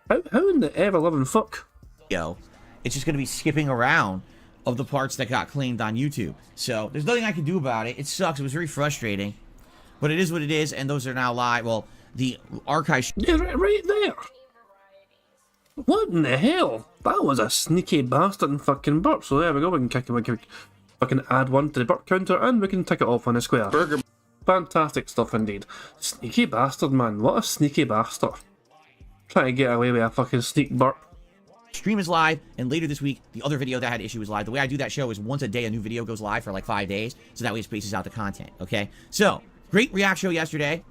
How in the ever-loving fuck? video. It's just going to be skipping around of the parts that got claimed on YouTube. So there's nothing I can do about it. It sucks. It was very frustrating. But it is what it is, and those are now live. Well, the archive... Yeah, right there. What in the hell? That was a sneaky bastard and fucking burp. So there we go. We can kick him. We can fucking add one to the burp counter, and we can tick it off on the square. Burger. Fantastic stuff indeed. Sneaky bastard, man. What a sneaky bastard. Trying to get away with a fucking sneak burp. Stream is live, and later this week, the other video that had issue is live. The way I do that show is once a day, a new video goes live for like 5 days, so that way it spaces out the content, okay? So, great React show yesterday.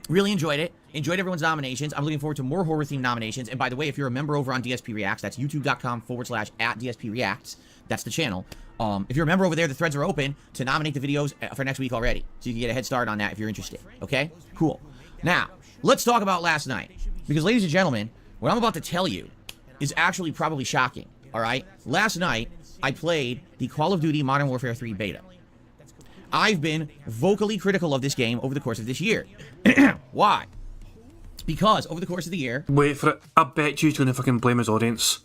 Really enjoyed it. Enjoyed everyone's nominations. I'm looking forward to more horror-themed nominations. And by the way, if you're a member over on DSP Reacts, that's youtube.com/@DSP Reacts. That's the channel. If you're a member over there, the threads are open to nominate the videos for next week already. So you can get a head start on that if you're interested, okay? Cool. Now, let's talk about last night. Because, ladies and gentlemen, what I'm about to tell you is actually probably shocking, all right? Last night, I played the Call of Duty Modern Warfare 3 beta. I've been vocally critical of this game over the course of this year. Why? Because over the course of the year... Wait for it. I bet you he's going to fucking blame his audience.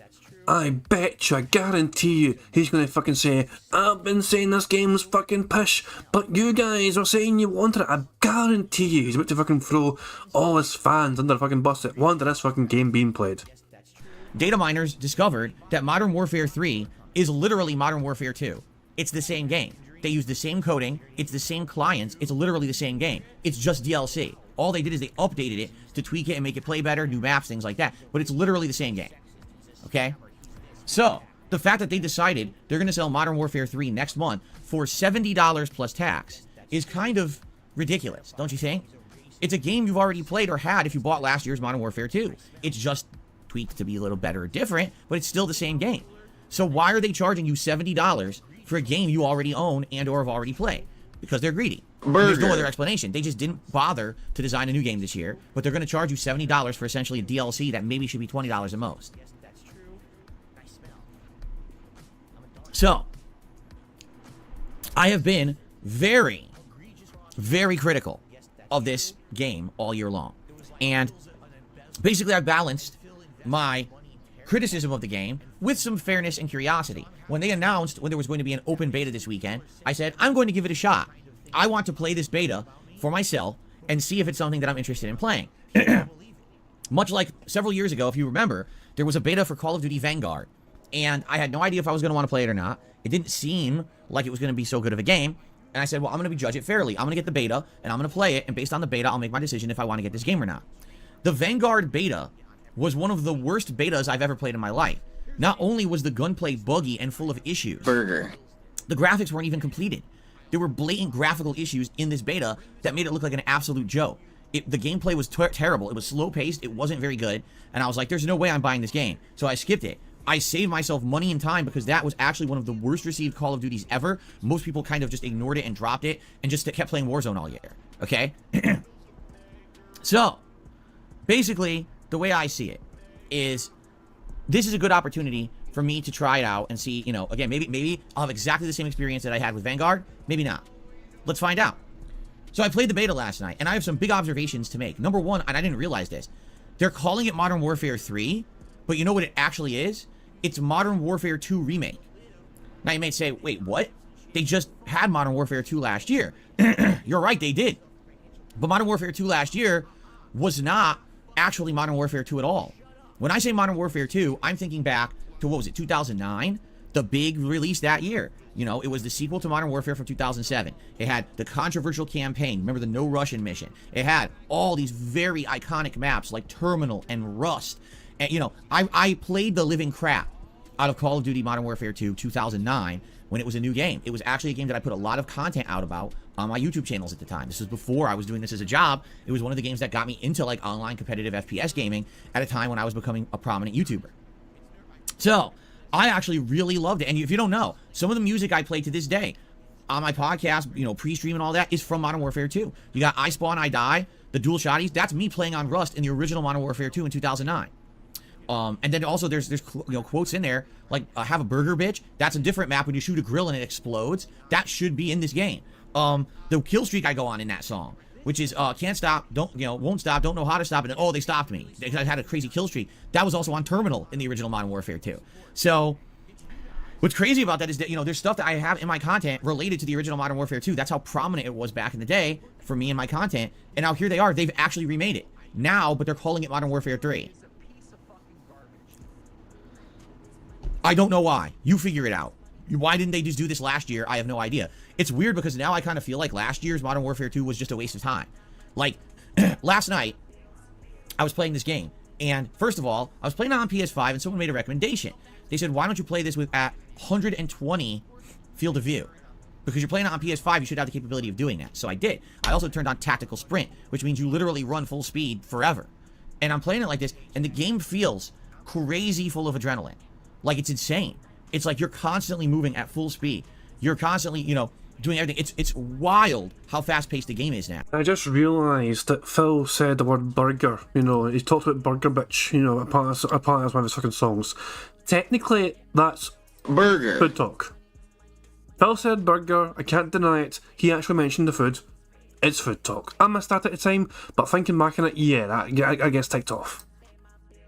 I bet you, I guarantee you, he's going to fucking say, I've been saying this game's fucking pish, but you guys are saying you wanted it. I guarantee you, he's about to fucking throw all his fans under the fucking bus that wanted this fucking game being played. Data miners discovered that Modern Warfare 3 is literally Modern Warfare 2. It's the same game. They use the same coding, it's the same clients, it's literally the same game. It's just DLC. All they did is they updated it to tweak it and make it play better, new maps, things like that. But it's literally the same game. Okay? So, the fact that they decided they're going to sell Modern Warfare 3 next month for $70 plus tax is kind of ridiculous, don't you think? It's a game you've already played or had if you bought last year's Modern Warfare 2. It's just tweaked to be a little better or different, but it's still the same game. So why are they charging you $70 for a game you already own and or have already played? Because they're greedy. There's no other explanation. They just didn't bother to design a new game this year, but they're going to charge you $70 for essentially a DLC that maybe should be $20 at most. So, I have been very, very critical of this game all year long. And basically, I balanced my criticism of the game with some fairness and curiosity. When they announced when there was going to be an open beta this weekend, I said, I'm going to give it a shot. I want to play this beta for myself and see if it's something that I'm interested in playing. Much like several years ago, if you remember, there was a beta for Call of Duty Vanguard, and I had no idea if I was going to want to play it or not. It didn't seem like it was going to be so good of a game, and I said, well, I'm going to judge it fairly. I'm going to get the beta, and I'm going to play it, and based on the beta, I'll make my decision if I want to get this game or not. The Vanguard beta was one of the worst betas I've ever played in my life. Not only was the gunplay buggy and full of issues, the graphics weren't even completed. There were blatant graphical issues in this beta that made it look like an absolute joke. The gameplay was terrible. It was slow-paced. It wasn't very good. And I was like, there's no way I'm buying this game. So I skipped it. I saved myself money and time because that was actually one of the worst received Call of Duties ever. Most people kind of just ignored it and dropped it and just kept playing Warzone all year. Okay? So, basically, the way I see it is this is a good opportunity for me to try it out and see, again, maybe I'll have exactly the same experience that I had with Vanguard. Maybe not. Let's find out. So I played the beta last night, and I have some big observations to make. Number one, and I didn't realize this, they're calling it Modern Warfare 3, but you know what it actually is? It's Modern Warfare 2 Remake. Now you may say, wait, what? They just had Modern Warfare 2 last year. You're right, they did. But Modern Warfare 2 last year was not actually Modern Warfare 2 at all. When I say Modern Warfare 2, I'm thinking back to, 2009? The big release that year. It was the sequel to Modern Warfare from 2007. It had the controversial campaign. Remember the No Russian mission? It had all these very iconic maps like Terminal and Rust. And, I played the living crap out of Call of Duty Modern Warfare 2 2009 when it was a new game. It was actually a game that I put a lot of content out about on my YouTube channels at the time. This was before I was doing this as a job. It was one of the games that got me into online competitive FPS gaming at a time when I was becoming a prominent YouTuber. So, I actually really loved it. And if you don't know, some of the music I play to this day on my podcast, pre-stream and all that, is from Modern Warfare 2. You got I Spawn, I Die, the dual shotties. That's me playing on Rust in the original Modern Warfare 2 in 2009. And then also there's quotes in there like have a burger bitch. That's a different map when you shoot a grill and it explodes. That should be in this game. The kill streak I go on in that song, which is can't stop, won't stop, don't know how to stop, and then they stopped me because I had a crazy kill streak. That was also on Terminal in the original Modern Warfare 2. So what's crazy about that is that there's stuff that I have in my content related to the original Modern Warfare 2. That's how prominent it was back in the day for me and my content. And now here they are. They've actually remade it now, but they're calling it Modern Warfare 3. I don't know why. You figure it out. Why didn't they just do this last year? I have no idea. It's weird because now I kind of feel like last year's Modern Warfare 2 was just a waste of time. Like, last night, I was playing this game. And first of all, I was playing it on PS5 and someone made a recommendation. They said, why don't you play this at 120 field of view? Because you're playing it on PS5, you should have the capability of doing that. So I did. I also turned on Tactical Sprint, which means you literally run full speed forever. And I'm playing it like this, and the game feels crazy full of adrenaline. Like, it's insane. It's like you're constantly moving at full speed. You're constantly, doing everything. It's wild how fast-paced the game is now. I just realised that Phil said the word burger. He talked about burger bitch, apparently that's one of his fucking songs. Technically, that's burger food talk. Phil said burger, I can't deny it. He actually mentioned the food. It's food talk. I missed that at the time, but thinking back on it, yeah, I guess ticked off.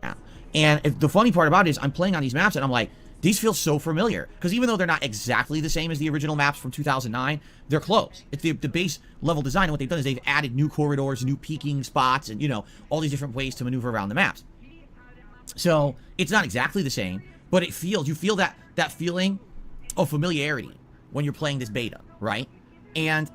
Yeah. And the funny part about it is I'm playing on these maps and I'm like, these feel so familiar. Because even though they're not exactly the same as the original maps from 2009, they're close. It's the base level design, and what they've done is they've added new corridors, new peeking spots, and, all these different ways to maneuver around the maps. So, it's not exactly the same, but you feel that feeling of familiarity when you're playing this beta, right? And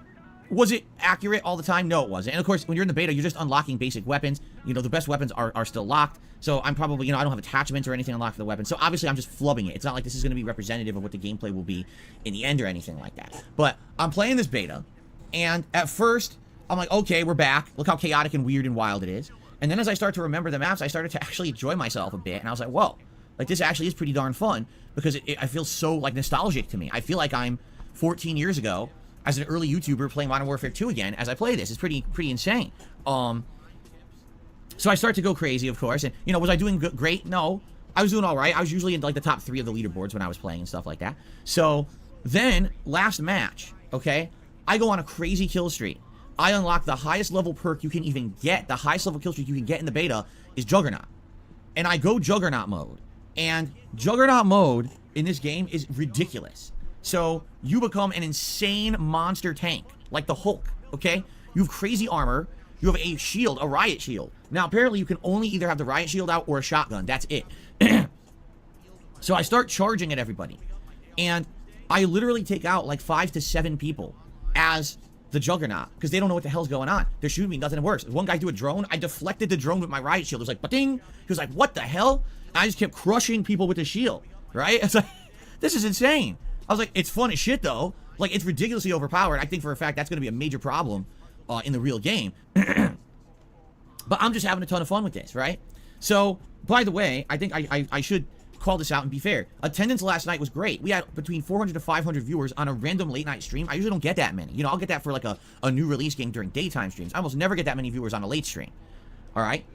was it accurate all the time? No, it wasn't. And of course, when you're in the beta, you're just unlocking basic weapons. The best weapons are still locked. So I'm probably, I don't have attachments or anything unlocked for the weapon. So obviously I'm just flubbing it. It's not like this is going to be representative of what the gameplay will be in the end or anything like that. But I'm playing this beta, and at first, I'm like, okay, we're back. Look how chaotic and weird and wild it is. And then as I start to remember the maps, I started to actually enjoy myself a bit. And I was like, whoa, like this actually is pretty darn fun because I feel so like nostalgic to me. I feel like I'm 14 years ago as an early YouTuber playing Modern Warfare 2 again as I play this. It's pretty insane. So I start to go crazy, of course. And, was I doing great? No. I was doing all right. I was usually in, the top 3 of the leaderboards when I was playing and stuff like that. So then, last match, okay, I go on a crazy kill streak. I unlocked the highest level perk you can even get. The highest level kill streak you can get in the beta is Juggernaut. And I go Juggernaut mode. And Juggernaut mode in this game is ridiculous. So you become an insane monster tank, like the Hulk, okay? You have crazy armor. You have a shield, a riot shield. Now, apparently you can only either have the riot shield out or a shotgun. That's it. So I start charging at everybody. And I literally take out like 5 to 7 people as the Juggernaut because they don't know what the hell's going on. They're shooting me, nothing works. One guy threw a drone. I deflected the drone with my riot shield. It was like, ba-ding. He was like, what the hell? And I just kept crushing people with the shield, right? It's like, this is insane. I was like, it's fun as shit though. Like, it's ridiculously overpowered. I think for a fact that's going to be a major problem in the real game. But I'm just having a ton of fun with this, right? So, by the way, I think I should call this out and be fair. Attendance last night was great. We had between 400 to 500 viewers on a random late night stream. I usually don't get that many. You know, I'll get that for like a new release game during daytime streams. I almost never get that many viewers on a late stream. All right?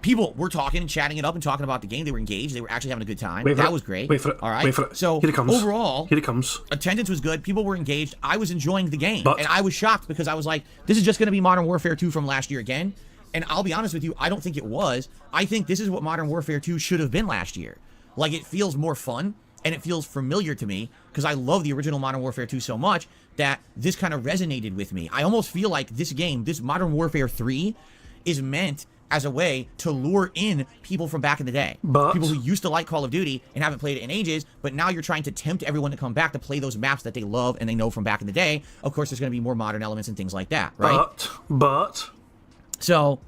People were talking and chatting it up and talking about the game. They were engaged. They were actually having a good time. That was great. Wait for it. All right? Wait for it. So, here it comes. Overall, here it comes. Attendance was good. People were engaged. I was enjoying the game. But, and I was shocked because I was like, this is just going to be Modern Warfare 2 from last year again. And I'll be honest with you, I don't think it was. I think this is what Modern Warfare 2 should have been last year. Like, it feels more fun, and it feels familiar to me, because I love the original Modern Warfare 2 so much that this kind of resonated with me. I almost feel like this game, this Modern Warfare 3, is meant as a way to lure in people from back in the day. People who used to like Call of Duty and haven't played it in ages, but now you're trying to tempt everyone to come back to play those maps that they love and they know from back in the day. Of course, there's going to be more modern elements and things like that, right? But... So,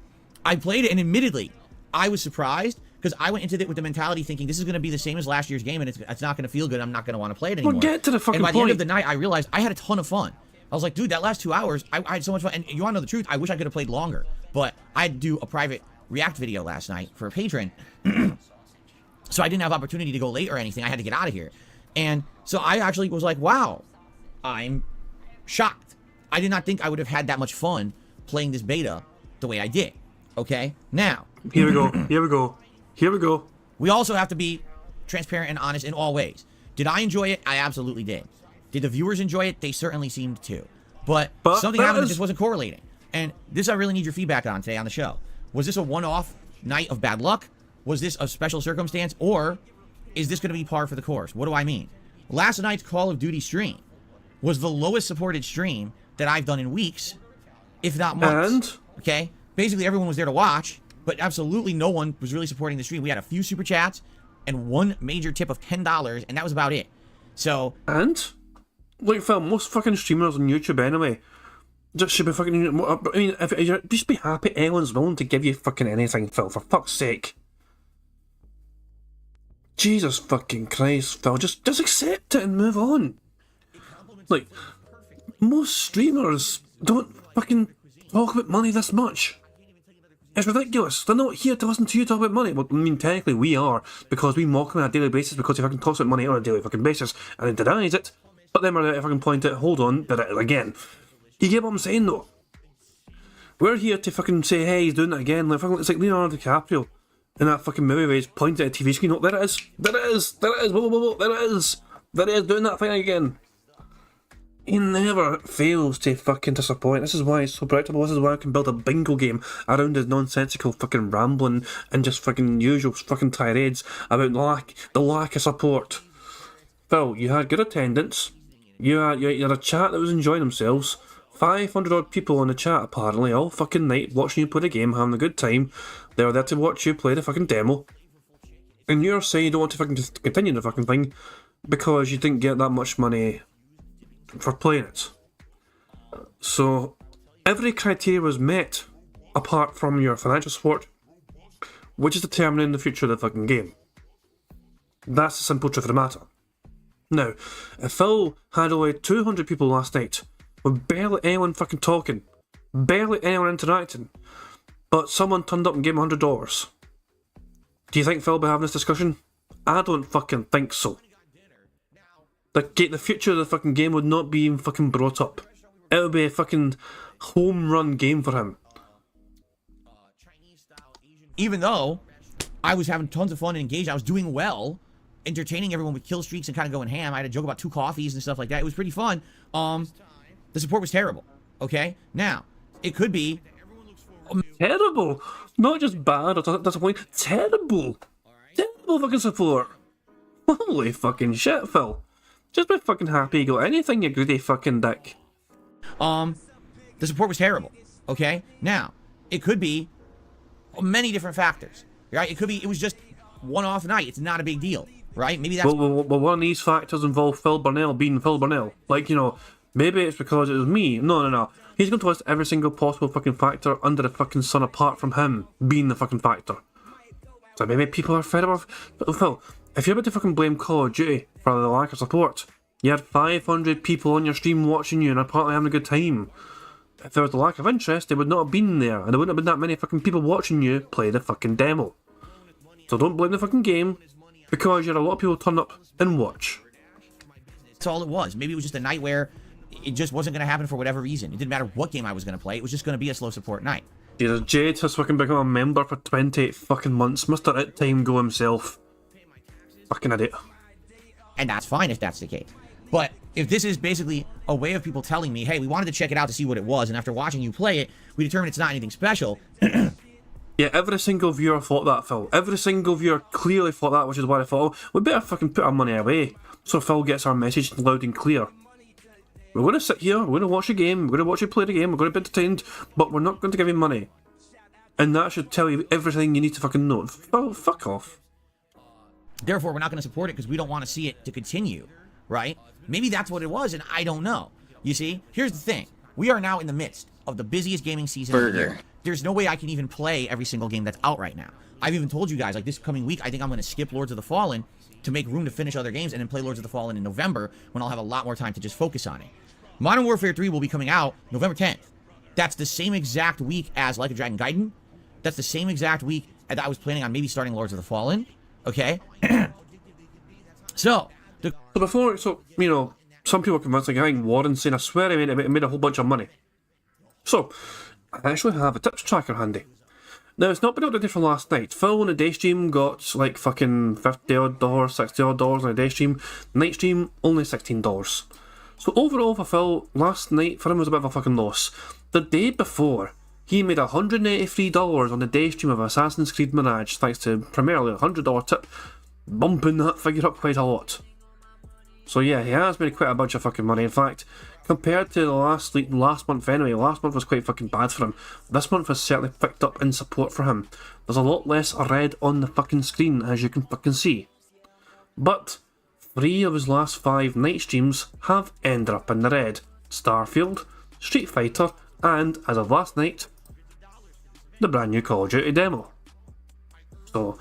I played it, and admittedly, I was surprised, because I went into it with the mentality thinking this is going to be the same as last year's game, and it's not going to feel good. I'm not going to want to play it anymore. Well, get to the fucking point. And by the end of point. the night, I realized I had a ton of fun. I was like, dude, that last 2 hours, I had so much fun. And you want to know the truth? I wish I could have played longer. But I had to do a private React video last night for a patron. So I didn't have opportunity to go late or anything. I had to get out of here. And so I actually was like, wow, I'm shocked. I did not think I would have had that much fun playing this beta the way I did. Okay? Now. Here we go. Here we go. Here we go. We also have to be transparent and honest in all ways. Did I enjoy it? I absolutely did. Did the viewers enjoy it? They certainly seemed to. But something happened that just wasn't correlating. And this I really need your feedback on today on the show. Was this a one-off night of bad luck? Was this a special circumstance? Or is this going to be par for the course? What do I mean? Last night's Call of Duty stream was the lowest supported stream that I've done in weeks, if not months. And? Okay? Basically, everyone was there to watch. But absolutely no one was really supporting the stream. We had a few super chats and one major tip of $10, and that was about it. So... And? Like, Phil, most fucking streamers on YouTube anyway just should be fucking... I mean, if you just be happy anyone's willing to give you fucking anything, Phil, for fuck's sake. Jesus fucking Christ, Phil, just accept it and move on. Like, most streamers don't fucking talk about money this much. It's ridiculous. They're not here to listen to you talk about money. Well, I mean, technically we are, because we mock him on a daily basis because he fucking talks about money on a daily fucking basis, and he denies it. But then we're there to fucking point out, hold on, did it again. You get what I'm saying, though? We're here to fucking say, hey, he's doing it again. Like, fucking, it's like Leonardo DiCaprio in that fucking movie where he's pointing at a TV screen. Oh, there it is. There it is. There it is. Whoa, whoa, whoa, there it is. There it is, doing that thing again. He never fails to fucking disappoint. This is why he's so predictable. This is why I can build a bingo game around his nonsensical fucking rambling and just fucking usual fucking tirades about the lack of support. Phil, you had good attendance. You had a chat that was enjoying themselves. 500 odd people on the chat apparently all fucking night watching you play the game, having a good time. They were there to watch you play the fucking demo. And you're saying you don't want to fucking just continue the fucking thing because you didn't get that much money for playing it. So every criteria was met apart from your financial support, which is determining the future of the fucking game. That's the simple truth of the matter. Now, if Phil had only 200 people last night with barely anyone fucking talking, barely anyone interacting, but someone turned up and gave him $100, do you think Phil will be having this discussion? I don't fucking think so. The future of the fucking game would not be even fucking brought up. It would be a fucking home run game for him. Even though I was having tons of fun and engaged, I was doing well, entertaining everyone with kill streaks and kind of going ham. I had a joke about 2 coffees and stuff like that. It was pretty fun. The support was terrible. Okay? Now, it could be Terrible. Not just bad or disappointing. Terrible. Terrible fucking support. Holy fucking shit, Phil. Just be fucking happy you got anything, you greedy fucking dick. the support was terrible. Okay? Now, it could be many different factors. Right? It could be it was just one-off night. It's not a big deal. Right? Maybe that's Well, one of these factors involve Phil Burnell being Phil Burnell. Like, you know, maybe it's because it was me. No. He's going to list every single possible fucking factor under the fucking sun apart from him being the fucking factor. So maybe people are fed up of... But Phil, if you're about to fucking blame Call of Duty for the lack of support, you had 500 people on your stream watching you and apparently having a good time. If there was a lack of interest, they would not have been there, and there wouldn't have been that many fucking people watching you play the fucking demo. So don't blame the fucking game, because you had a lot of people turn up and watch. That's all it was. Maybe it was just a night where it just wasn't going to happen for whatever reason. It didn't matter what game I was going to play. It was just going to be a slow support night. Jesus, Jade has fucking become a member for 28 fucking months. Mr. It Time Go himself. Fucking idiot. And that's fine if that's the case. But if this is basically a way of people telling me, hey, we wanted to check it out to see what it was, and after watching you play it, we determined it's not anything special. Yeah, every single viewer thought that, Phil. Every single viewer clearly thought that, which is why I thought, oh, we better fucking put our money away so Phil gets our message loud and clear. We're going to sit here, we're going to watch a game, we're going to watch you play the game, we're going to be entertained, but we're not going to give you money. And that should tell you everything you need to fucking know. Phil, fuck off. Therefore, we're not going to support it because we don't want to see it to continue, right? Maybe that's what it was, and I don't know. You see, here's the thing. We are now in the midst of the busiest gaming season of the year. There's no way I can even play every single game that's out right now. I've even told you guys, like, this coming week, I think I'm going to skip Lords of the Fallen to make room to finish other games and then play Lords of the Fallen in November when I'll have a lot more time to just focus on it. Modern Warfare 3 will be coming out November 10th. That's the same exact week as Like a Dragon Gaiden. That's the same exact week that I was planning on maybe starting Lords of the Fallen. Okay? So before, you know, some people convinced like, hang Warren saying, I swear he made a whole bunch of money. So, I actually have a tips tracker handy. Now, it's not been updated from last night. Phil on a day stream got like fucking $50 odd, $60 odd on a day stream. Night stream, only $16. So overall for Phil, last night for him was a bit of a fucking loss. The day before, he made $183 on the day stream of Assassin's Creed Mirage, thanks to primarily a $100 tip, bumping that figure up quite a lot. So yeah, he has made quite a bunch of fucking money. In fact, compared to the last month anyway, last month was quite fucking bad for him. This month has certainly picked up in support for him. There's a lot less red on the fucking screen, as you can fucking see. But 3 of his last 5 night streams have ended up in the red. Starfield, Street Fighter, and, as of last night, the brand new Call of Duty demo. So,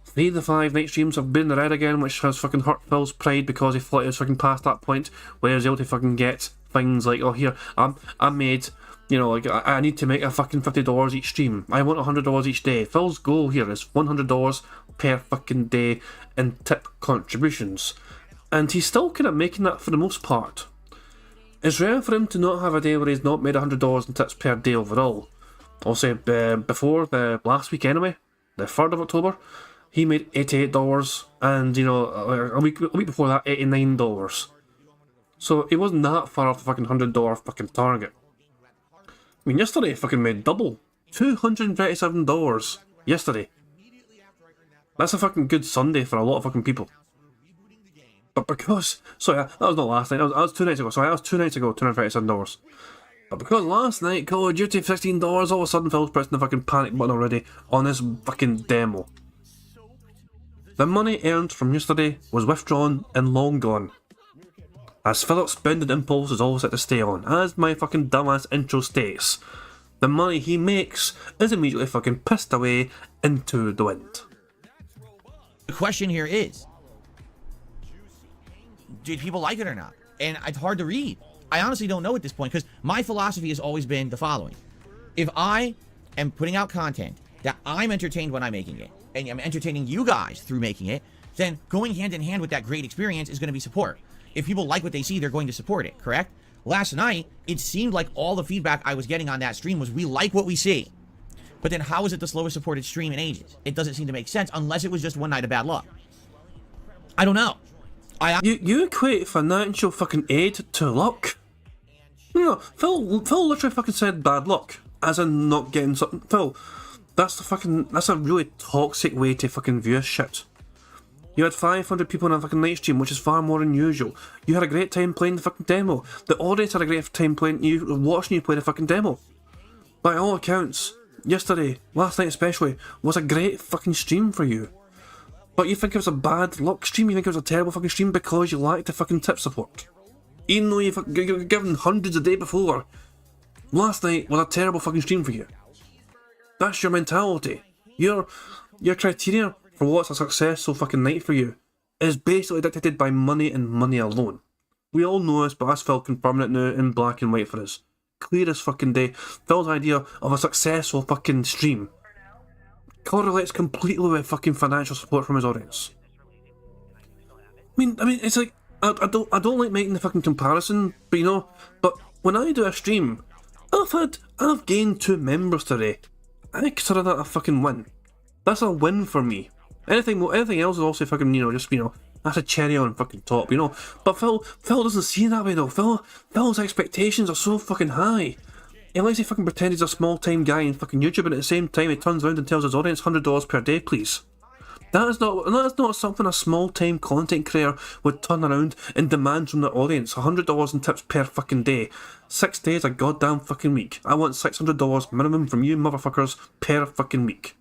3 of the 5 night streams have been in the red again, which has fucking hurt Phil's pride because he thought he was fucking past that point where he was able to fucking get things like, oh here, I made, you know, like, I need to make a fucking $50 each stream. I want $100 each day. Phil's goal here is $100 per fucking day in tip contributions. And he's still kind of making that for the most part. It's rare for him to not have a day where he's not made $100 in tips per day overall. I'll say before the last week anyway, the 3rd of October, he made $88, and you know, a week before that, $89. So he wasn't that far off the fucking $100 fucking target. I mean, yesterday he fucking made double. $237 yesterday. That's a fucking good Sunday for a lot of fucking people. But because, sorry, that was not last night, that was 2 nights ago, sorry, that was 2 nights ago, $237. But because last night, Call of Duty $16, all of a sudden Phil's pressing the fucking panic button already on this fucking demo. The money earned from yesterday was withdrawn and long gone. As Philip's spending impulse is all set to stay on, as my fucking dumbass intro states, the money he makes is immediately fucking pissed away into the wind. the question here is, did people like it or not? And it's hard to read. I honestly don't know at this point, because my philosophy has always been the following. If I am putting out content that I'm entertained when I'm making it, and I'm entertaining you guys through making it, then going hand in hand with that great experience is going to be support. If people like what they see, they're going to support it, correct? Last night, it seemed like all the feedback I was getting on that stream was, we like what we see. But then how is it the slowest supported stream in ages? It doesn't seem to make sense unless it was just one night of bad luck. I don't know. You equate financial fucking aid to luck? No, Phil literally fucking said bad luck. as in not getting something. Phil, that's a really toxic way to fucking view shit. You had 500 people in a fucking live stream, which is far more unusual. You had a great time playing the fucking demo. The audience had a great time playing you, watching you play the fucking demo. By all accounts, yesterday, last night especially, was a great fucking stream for you. But you think it was a bad luck stream, you think it was a terrible fucking stream because you lacked the fucking tip support. Even though you've given hundreds a day before, last night was a terrible fucking stream for you. That's your mentality. Your criteria for what's a successful fucking night for you is basically dictated by money and money alone. We all know this, but that's Phil confirming it now in black and white for us. Clear as fucking day. Phil's idea of a successful fucking stream correlates completely with fucking financial support from his audience. I mean, it's like, I don't like making the fucking comparison, but you know, but when I do a stream, I've gained 2 members today. I consider that a fucking win. That's a win for me. Anything else is also fucking, you know, just, you know, that's a cherry on fucking top, you know. But Phil doesn't see it that way though. Phil's expectations are so fucking high. He likes to fucking pretend he's a small time guy in fucking YouTube, and at the same time he turns around and tells his audience $100 per day, please. That is not something a small time content creator would turn around and demand from their audience. $100 in tips per fucking day. 6 days a goddamn fucking week. I want $600 minimum from you motherfuckers per fucking week.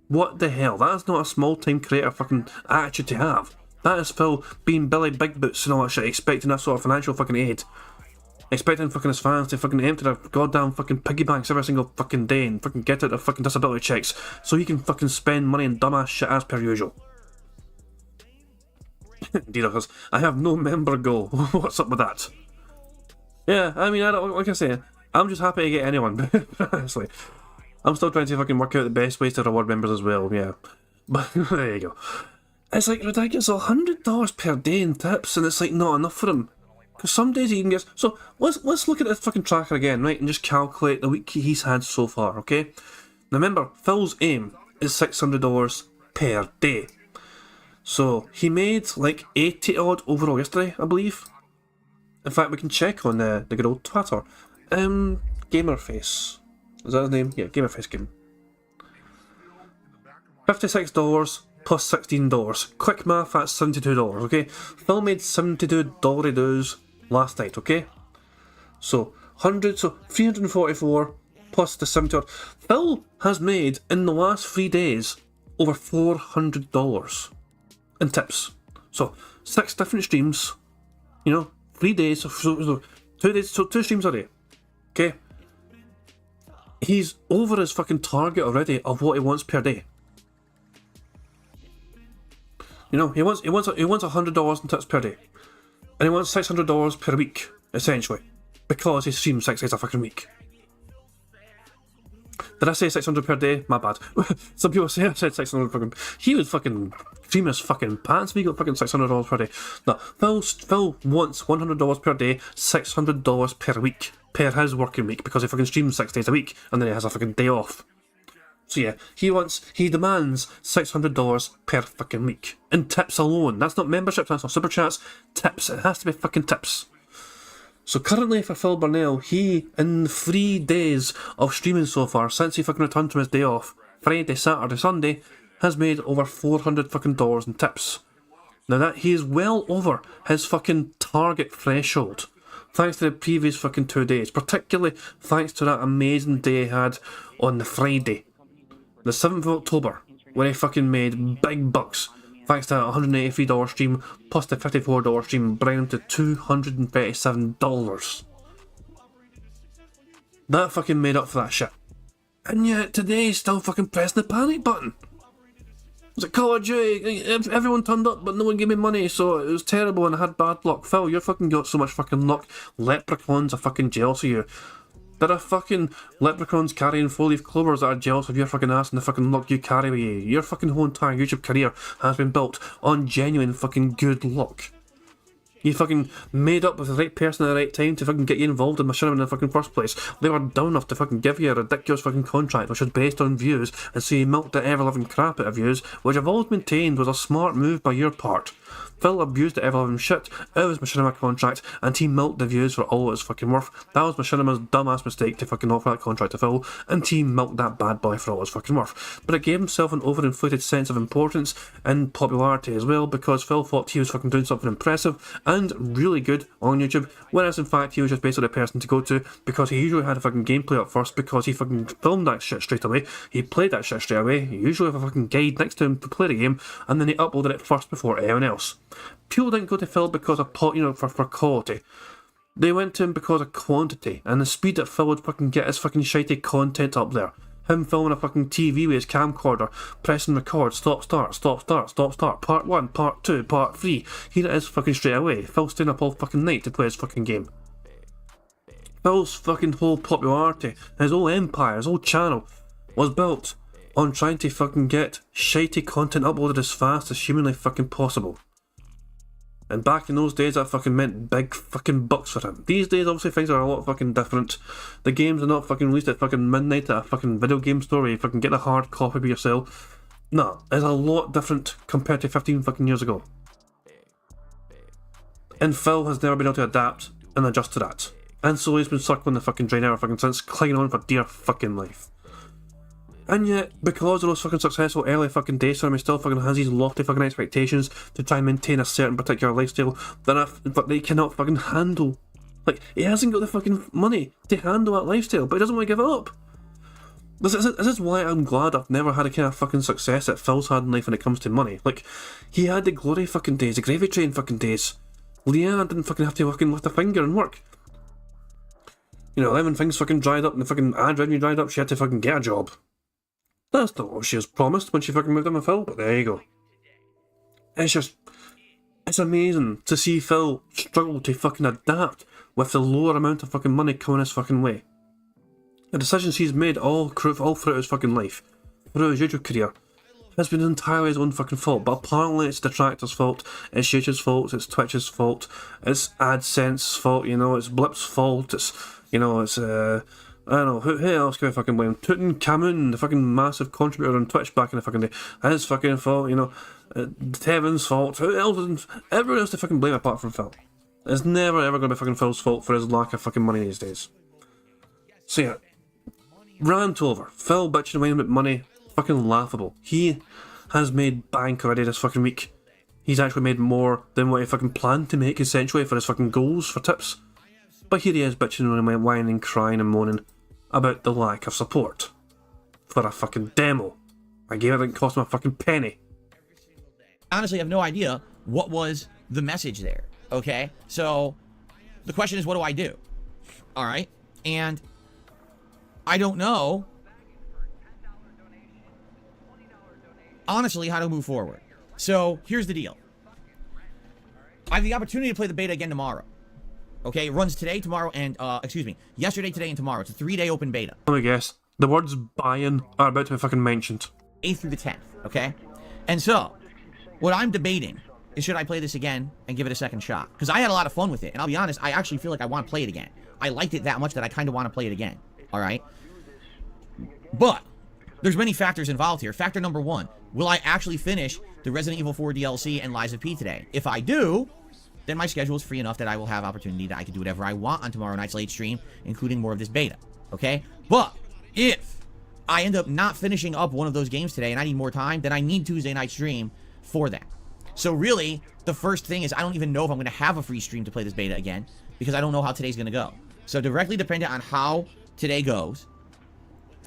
What the hell? That is not a small time creator fucking attitude to have. That is Phil being Billy Big Boots and all that shit, expecting that sort of financial fucking aid. Expecting fucking his fans to fucking empty their goddamn fucking piggy banks every single fucking day and fucking get out their fucking disability checks so he can fucking spend money on dumbass shit as per usual. Dira, I have no member goal. What's up with that? Yeah, I mean, like I say, I'm just happy to get anyone, honestly. I'm still trying to fucking work out the best ways to reward members as well, yeah. But there you go. It's like ridiculous, $100 per day in tips, and it's like not enough for him. Because some days he can get... So, let's look at this fucking tracker again, right, and just calculate the week he's had so far, okay? Now remember, Phil's aim is $600 per day. So, he made like 80 odd overall yesterday, I believe. In fact, we can check on the good old Twitter. Gamerface. Is that his name? Yeah, Gamerface game. $56 plus $16. Quick math, that's $72, okay? Phil made $72 last night, okay? So, 344 plus the $70. Phil has made, in the last 3 days, over $400 in tips. So, 6 different streams, you know, 3 days, so 2 days, so 2 streams a day, okay? He's over his fucking target already of what he wants per day. You know, he wants $100 in tips per day, and he wants $600 per week, essentially, because he streams 6 days a fucking week. Did I say 600 per day? My bad. Some people say I said 600 fucking. He was fucking streaming his fucking pants. We got fucking $600 per day. No, Phil wants $100 per day, $600 per week, per his working week, because he fucking streams 6 days a week, and then he has a fucking day off. So yeah, he demands $600 per fucking week. In tips alone. That's not memberships, that's not super chats, tips. It has to be fucking tips. So currently for Phil Burnell, he, in 3 days of streaming so far, since he fucking returned from his day off, Friday, Saturday, Sunday, has made over $400 fucking dollars in tips. Now that he is well over his fucking target threshold, thanks to the previous fucking 2 days, particularly thanks to that amazing day he had on the Friday, the 7th of October, where he fucking made big bucks, thanks to that $183 stream, plus the $54 stream, bringing him to $237. That fucking made up for that shit. And yet today he's still fucking pressing the panic button. It's like Call of Duty, everyone turned up but no one gave me money, so it was terrible and I had bad luck. Phil, you fucking got so much fucking luck, leprechauns are fucking jealous of you. There are fucking leprechauns carrying 4-leaf clovers that are jealous of your fucking ass and the fucking luck you carry with you. Your fucking whole entire YouTube career has been built on genuine fucking good luck. You fucking made up with the right person at the right time to fucking get you involved in Machinima in the fucking first place. They were dumb enough to fucking give you a ridiculous fucking contract which was based on views, and so you milked the ever-living crap out of views, which I've always maintained was a smart move by your part. Phil abused the ever-loving shit out of his machinima contract, and he milked the views for all it was fucking worth. That was Machinima's dumbass mistake to fucking offer that contract to Phil, and he milked that bad boy for all it was fucking worth. But it gave himself an overinflated sense of importance and popularity as well, because Phil thought he was fucking doing something impressive and really good on YouTube, whereas in fact he was just basically a person to go to, because he usually had a fucking gameplay up first, because he fucking filmed that shit straight away, he played that shit straight away, he usually have a fucking guide next to him to play the game, and then he uploaded it first before anyone else. People didn't go to Phil because of for quality. They went to him because of quantity, and the speed that Phil would fucking get his fucking shitey content up there. Him filming a fucking TV with his camcorder, pressing record, stop, start, stop, start, stop, start, part 1, part 2, part 3. Here it is fucking straight away. Phil staying up all fucking night to play his fucking game. Phil's fucking whole popularity, his whole empire, his whole channel, was built on trying to fucking get shitey content uploaded as fast as humanly fucking possible. And back in those days, that fucking meant big fucking bucks for him. These days, obviously, things are a lot fucking different. The games are not fucking released at fucking midnight at a fucking video game store where you fucking get a hard copy by yourself. No, it's a lot different compared to 15 fucking years ago. And Phil has never been able to adapt and adjust to that. And so he's been circling the fucking drain ever fucking since, clinging on for dear fucking life. And yet, because of those fucking successful early fucking days for him, he still fucking has these lofty fucking expectations to try and maintain a certain particular lifestyle that they cannot fucking handle. Like, he hasn't got the fucking money to handle that lifestyle, but he doesn't want to give it up. This is why I'm glad I've never had a kind of fucking success that Phil's had in life when it comes to money. Like, he had the glory fucking days, the gravy train fucking days. Leanne didn't fucking have to fucking lift a finger and work. You know, then when things fucking dried up and the fucking ad revenue dried up, she had to fucking get a job. That's not what she was promised when she fucking moved in with Phil, but there you go. It's amazing to see Phil struggle to fucking adapt with the lower amount of fucking money coming his fucking way. The decisions he's made all throughout his fucking life, throughout his YouTube career, has been entirely his own fucking fault. But apparently it's Detractor's fault, it's YouTube's fault, it's Twitch's fault, it's AdSense's fault, you know, it's Blip's fault, it's, you know, it's, I don't know, who else can I fucking blame? Tutankhamun, the fucking massive contributor on Twitch back in the fucking day. His fucking fault, you know. Tevin's fault. Who else? Everyone else to fucking blame apart from Phil. It's never ever going to be fucking Phil's fault for his lack of fucking money these days. So yeah. Rant over. Phil bitching away about money. Fucking laughable. He has made bank already this fucking week. He's actually made more than what he fucking planned to make essentially for his fucking goals, for tips. But here he is bitching and whining, crying and moaning about the lack of support for a fucking demo. I gave it, didn't cost him a fucking penny. Honestly, I have no idea what was the message there, okay? So, the question is, what do I do? Alright? And I don't know, honestly, how to move forward. So, here's the deal. I have the opportunity to play the beta again tomorrow. Okay, it runs today, tomorrow, and, yesterday, today, and tomorrow. It's a 3-day open beta. Let me guess. The words buy-in are about to be fucking mentioned. 8th through the 10th, okay? And so, what I'm debating is, should I play this again and give it a second shot? Because I had a lot of fun with it, and I'll be honest, I actually feel like I want to play it again. I liked it that much that I kind of want to play it again, alright? But, there's many factors involved here. Factor number 1, will I actually finish the Resident Evil 4 DLC and Lies of P today? If I do, then my schedule is free enough that I will have opportunity that I can do whatever I want on tomorrow night's late stream, including more of this beta, okay? But, if I end up not finishing up one of those games today and I need more time, then I need Tuesday night stream for that. So really, the first thing is I don't even know if I'm going to have a free stream to play this beta again, because I don't know how today's going to go. So directly dependent on how today goes,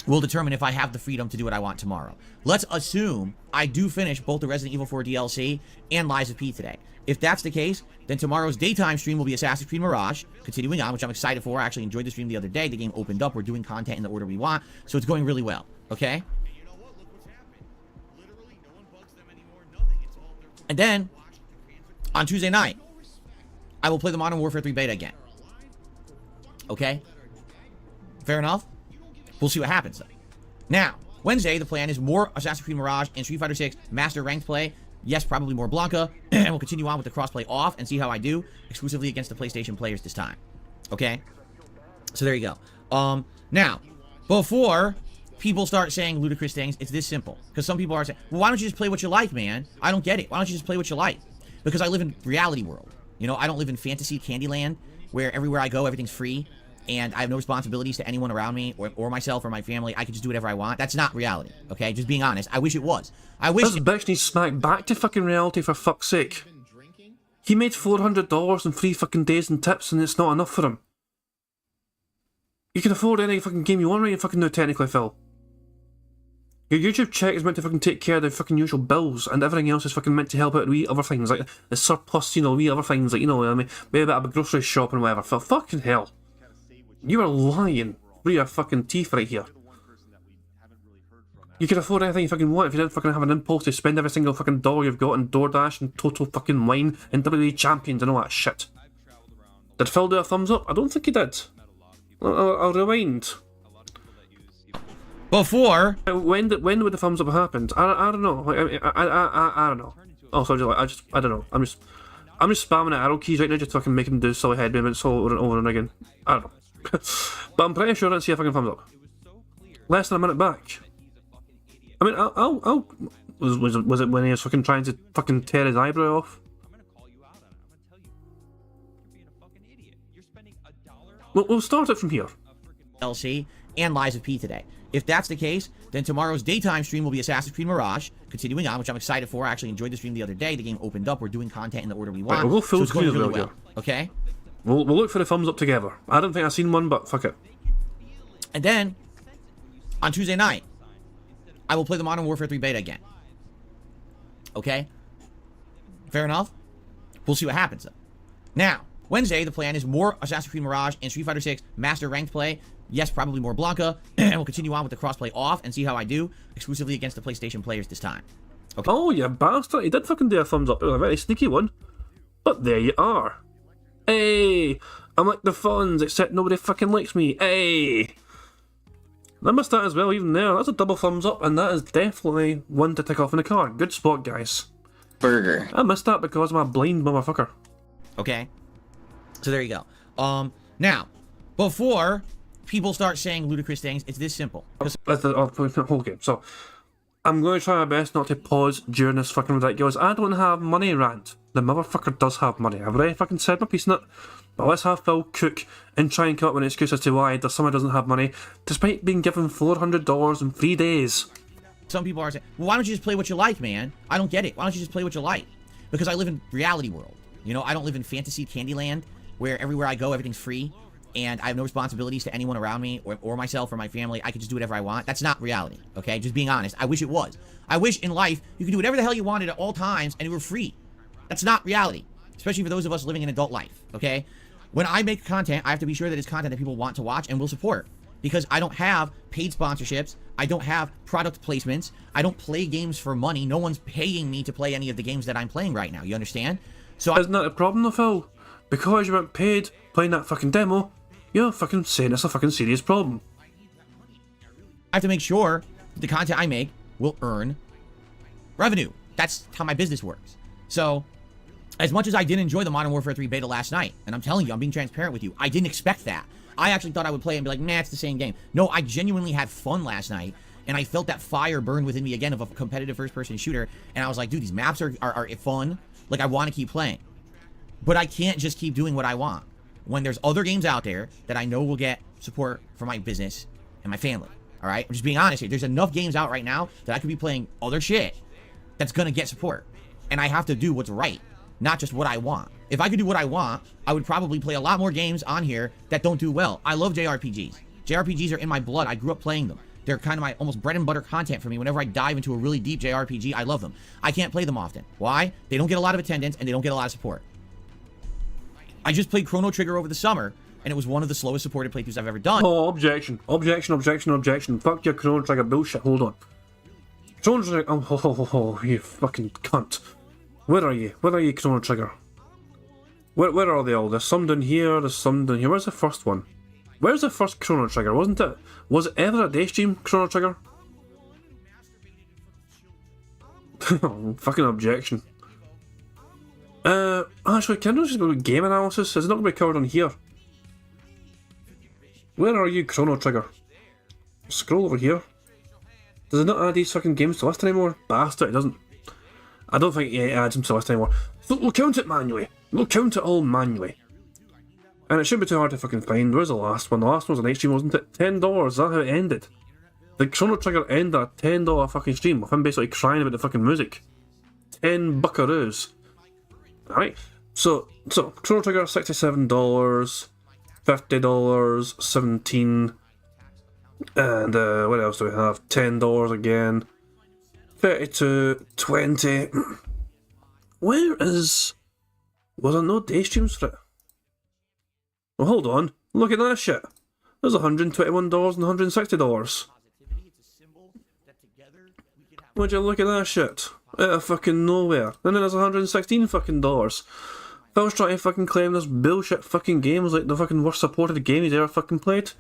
will determine if I have the freedom to do what I want tomorrow. Let's assume I do finish both the Resident Evil 4 DLC and Lies of P today. If that's the case, then tomorrow's daytime stream will be Assassin's Creed Mirage, continuing on, which I'm excited for. I actually enjoyed the stream the other day. The game opened up. We're doing content in the order we want, so it's going really well, okay? And then, on Tuesday night, I will play the Modern Warfare 3 beta again. Okay? Fair enough? We'll see what happens, though. Now, Wednesday, the plan is more Assassin's Creed Mirage and Street Fighter 6 Master Ranked play. Yes, probably more Blanca, and we'll continue on with the crossplay off and see how I do, exclusively against the PlayStation players this time. Okay? So there you go. Now, before people start saying ludicrous things, it's this simple. Because some people are saying, well, why don't you just play what you like, man? I don't get it. Why don't you just play what you like? because I live in reality world. You know, I don't live in fantasy Candyland where everywhere I go, everything's free and I have no responsibilities to anyone around me or myself or my family. I can just do whatever I want. That's not reality, okay? Just being honest. I wish it was. I wish... This bitch needs smacked back to fucking reality, for fuck's sake. He made $400 in 3 fucking days and tips and it's not enough for him. You can afford any fucking game you want right fucking now, technically, Phil. Your YouTube check is meant to fucking take care of the fucking usual bills, and everything else is fucking meant to help out wee other things, like the surplus, you know, wee other things, like, you know, I mean, maybe a bit of a grocery shop and whatever. Phil, fucking hell. You are lying through your fucking teeth right here. You could afford anything you fucking want if you didn't fucking have an impulse to spend every single fucking dollar you've got on DoorDash and Total fucking Wine and WWE Champions and all that shit. Did Phil do a thumbs up? I don't think he did. I'll rewind. Before... When would the thumbs up have happened? I don't know. Like, I don't know. Oh, sorry, I don't know. I'm just spamming the arrow keys right now just to fucking make him do silly head movements over and over and again. I don't know. But I'm pretty sure I didn't see a fucking thumbs up. Less than a minute back. I mean, was it when he was fucking trying to fucking tear his eyebrow off? We'll start it from here. LC and Lies of P today. If that's the case, then tomorrow's daytime stream will be Assassin's Creed Mirage, continuing on, which I'm excited for. I actually enjoyed the stream the other day. The game opened up. We're doing content in the order we want. Right, we'll go full so it's going screen really well, well. Okay? We'll look for the thumbs up together. I don't think I've seen one, but fuck it. And then, on Tuesday night, I will play the Modern Warfare 3 beta again. Okay? Fair enough? We'll see what happens, though. Now, Wednesday, the plan is more Assassin's Creed Mirage and Street Fighter 6 Master Ranked play. Yes, probably more Blanca. And we'll continue on with the crossplay off and see how I do, exclusively against the PlayStation players this time. Okay? Oh, you bastard. He did fucking do a thumbs up. It was a very sneaky one. But there you are. Hey! I'm like the funds, except nobody fucking likes me. Hey! I missed that as well, even there. That's a double thumbs up, and that is definitely one to tick off in the card. Good spot, guys. Burger. I missed that because I'm a blind motherfucker. Okay? So there you go. Now, before people start saying ludicrous things, it's this simple. That's the whole game. So, I'm going to try my best not to pause during this fucking ridiculous I don't have money rant. The motherfucker does have money. I've already fucking said my piece in it. But let's have Phil cook and try and come up with an excuse as to why someone doesn't have money, despite being given $400 in 3 days. Some people are saying, well, why don't you just play what you like, man? I don't get it. Why don't you just play what you like? Because I live in reality world. You know, I don't live in fantasy Candyland where everywhere I go, everything's free and I have no responsibilities to anyone around me or myself or my family. I can just do whatever I want. That's not reality, okay? Just being honest. I wish it was. I wish in life you could do whatever the hell you wanted at all times and you were free. That's not reality, especially for those of us living an adult life, okay? When I make content, I have to be sure that it's content that people want to watch and will support. Because I don't have paid sponsorships, I don't have product placements, I don't play games for money, no one's paying me to play any of the games that I'm playing right now, you understand? So Isn't that a problem though, Phil? Because you weren't paid playing that fucking demo, you're fucking saying it's a fucking serious problem. I have to make sure that the content I make will earn revenue. That's how my business works. So, as much as I did enjoy the Modern Warfare 3 beta last night, and I'm telling you, I'm being transparent with you, I didn't expect that. I actually thought I would play and be like, nah, it's the same game. No, I genuinely had fun last night, and I felt that fire burn within me again of a competitive first-person shooter, and I was like, dude, these maps are fun. Like, I want to keep playing. But I can't just keep doing what I want when there's other games out there that I know will get support for my business and my family, all right? I'm just being honest here. There's enough games out right now that I could be playing other shit that's going to get support, and I have to do what's right, not just what I want. If I could do what I want, I would probably play a lot more games on here that don't do well. I love JRPGs. JRPGs are in my blood. I grew up playing them. They're kind of my almost bread and butter content for me. Whenever I dive into a really deep JRPG, I love them. I can't play them often. Why? They don't get a lot of attendance and they don't get a lot of support. I just played Chrono Trigger over the summer, and it was one of the slowest supported playthroughs I've ever done. Oh, objection. Objection. Fuck your Chrono Trigger bullshit. Hold on. Chrono Trigger. Oh, you fucking cunt. Where are you? Where are you, Chrono Trigger? Where are they all? There's some down here, there's some down here. Where's the first one? Where's the first Chrono Trigger? Wasn't it? Was it ever a Daystream Chrono Trigger? Fucking objection. Actually, can I just go with game analysis? Is it not going to be covered on here? Where are you, Chrono Trigger? Scroll over here. Does it not add these fucking games to list anymore? Bastard, it doesn't. I don't think it adds them to the list anymore. So we'll count it manually. We'll count it all manually. And it shouldn't be too hard to fucking find. Where's the last one? The last one was an night stream, wasn't it? $10. Is that how it ended? The Chrono Trigger ended a $10 fucking stream with him basically crying about the fucking music. 10 buckaroos. Alright. So Chrono Trigger $67, $50, 17, and what else do we have? $10 again. 32, 20. Where is... Was there no day streams for it? Well, hold on. Look at that shit. There's $121 and $160. Would you look at that shit? Out of fucking nowhere. And then there's $116 fucking dollars. Phil's trying to fucking claim this bullshit fucking game was like the fucking worst supported game he's ever fucking played.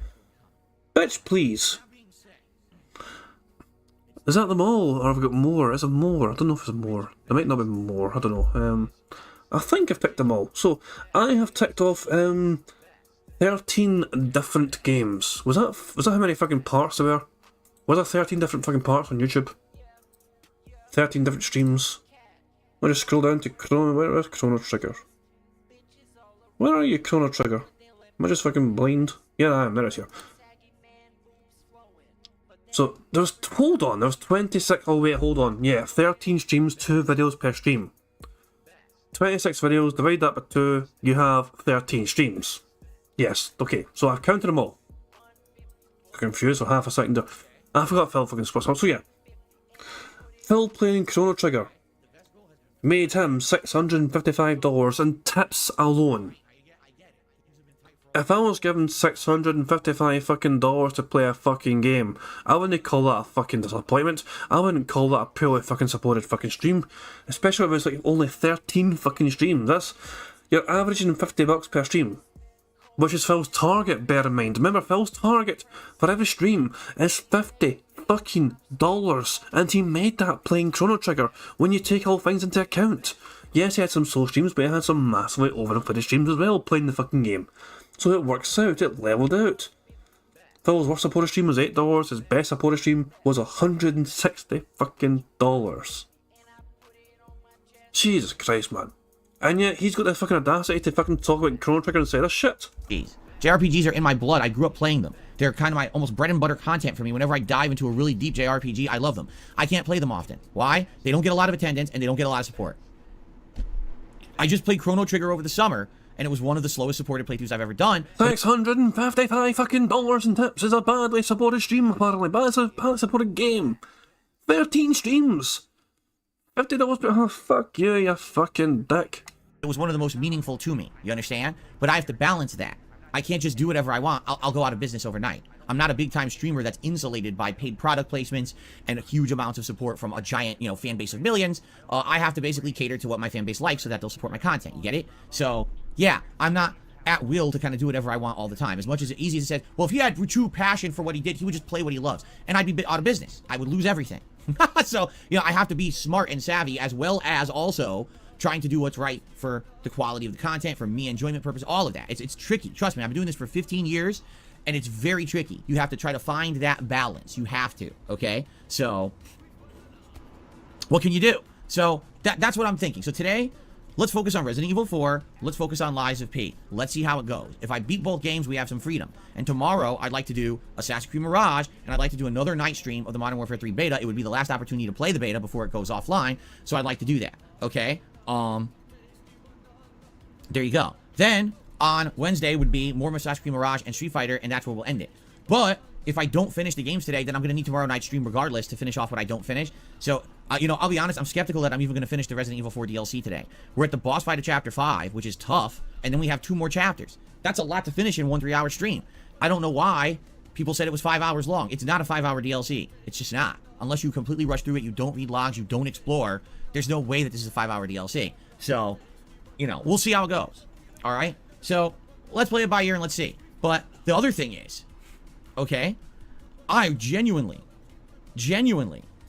Bitch, please. Is that them all, or have I got more? Is there more? I don't know if there's more. There might not be more, I don't know. I think I've ticked them all. So, I have ticked off 13 different games. Was that how many fucking parts there were? Was there 13 different fucking parts on YouTube? 13 different streams. I'll just scroll down to where's Chrono Trigger? Where are you, Chrono Trigger? Am I just fucking blind? Yeah, I am, there it is here. So, there was 26, oh wait, hold on, yeah, 13 streams, 2 videos per stream. 26 videos, divide that by 2, you have 13 streams. Yes, okay, so I've counted them all. Confused for half a second there. I forgot Phil fucking splits up, so yeah. Phil playing Chrono Trigger made him $655 in tips alone. If I was given $655 fucking dollars to play a fucking game, I wouldn't call that a fucking disappointment. I wouldn't call that a purely fucking supported fucking stream. Especially if it's like only 13 fucking streams. You're averaging $50 per stream. Which is Phil's target, bear in mind. Remember, Phil's target for every stream is $50 fucking dollars. And he made that playing Chrono Trigger when you take all things into account. Yes, he had some slow streams, but he had some massively overinflated streams as well playing the fucking game. So it works out, it leveled out. Phil's worst supported stream was $8, his best supported stream was $160 fucking dollars. Jesus Christ, man. And yet he's got the fucking audacity to fucking talk about Chrono Trigger and say this shit. JRPGs are in my blood. I grew up playing them. They're kind of my almost bread and butter content for me. Whenever I dive into a really deep JRPG, I love them. I can't play them often. Why? They don't get a lot of attendance and they don't get a lot of support. I just played Chrono Trigger over the summer, and it was one of the slowest supported playthroughs I've ever done. $655 fucking dollars in tips is a badly supported stream, apparently. Badly supported game. 13 streams. $50 per... Oh, fuck you, you fucking dick. It was one of the most meaningful to me. You understand? But I have to balance that. I can't just do whatever I want. I'll go out of business overnight. I'm not a big-time streamer that's insulated by paid product placements and huge amounts of support from a giant, fan base of millions. I have to basically cater to what my fan base likes so that they'll support my content. You get it? So, yeah, I'm not at will to kind of do whatever I want all the time. As much as it's easy as it said, well, if he had true passion for what he did, he would just play what he loves. And I'd be out of business. I would lose everything. So, I have to be smart and savvy as well as also trying to do what's right for the quality of the content, for me, enjoyment purpose, all of that. It's tricky. Trust me, I've been doing this for 15 years, and it's very tricky. You have to try to find that balance. You have to, okay? So, what can you do? So, that's what I'm thinking. So today, let's focus on Resident Evil 4. Let's focus on Lies of P. Let's see how it goes. If I beat both games, we have some freedom. And tomorrow, I'd like to do Assassin's Creed Mirage, and I'd like to do another night stream of the Modern Warfare 3 beta. It would be the last opportunity to play the beta before it goes offline, so I'd like to do that, okay? There you go. Then, on Wednesday would be more Assassin's Creed Mirage and Street Fighter, and that's where we'll end it. But, if I don't finish the games today, then I'm going to need tomorrow night's stream regardless to finish off what I don't finish. So, I'll be honest, I'm skeptical that I'm even going to finish the Resident Evil 4 DLC today. We're at the boss fight of Chapter 5, which is tough, and then we have 2 more chapters. That's a lot to finish in one 3-hour stream. I don't know why people said it was 5 hours long. It's not a 5-hour DLC. It's just not. Unless you completely rush through it, you don't read logs, you don't explore, there's no way that this is a 5-hour DLC. So, we'll see how it goes. Alright? So, let's play it by ear and let's see. But the other thing is, okay, I genuinely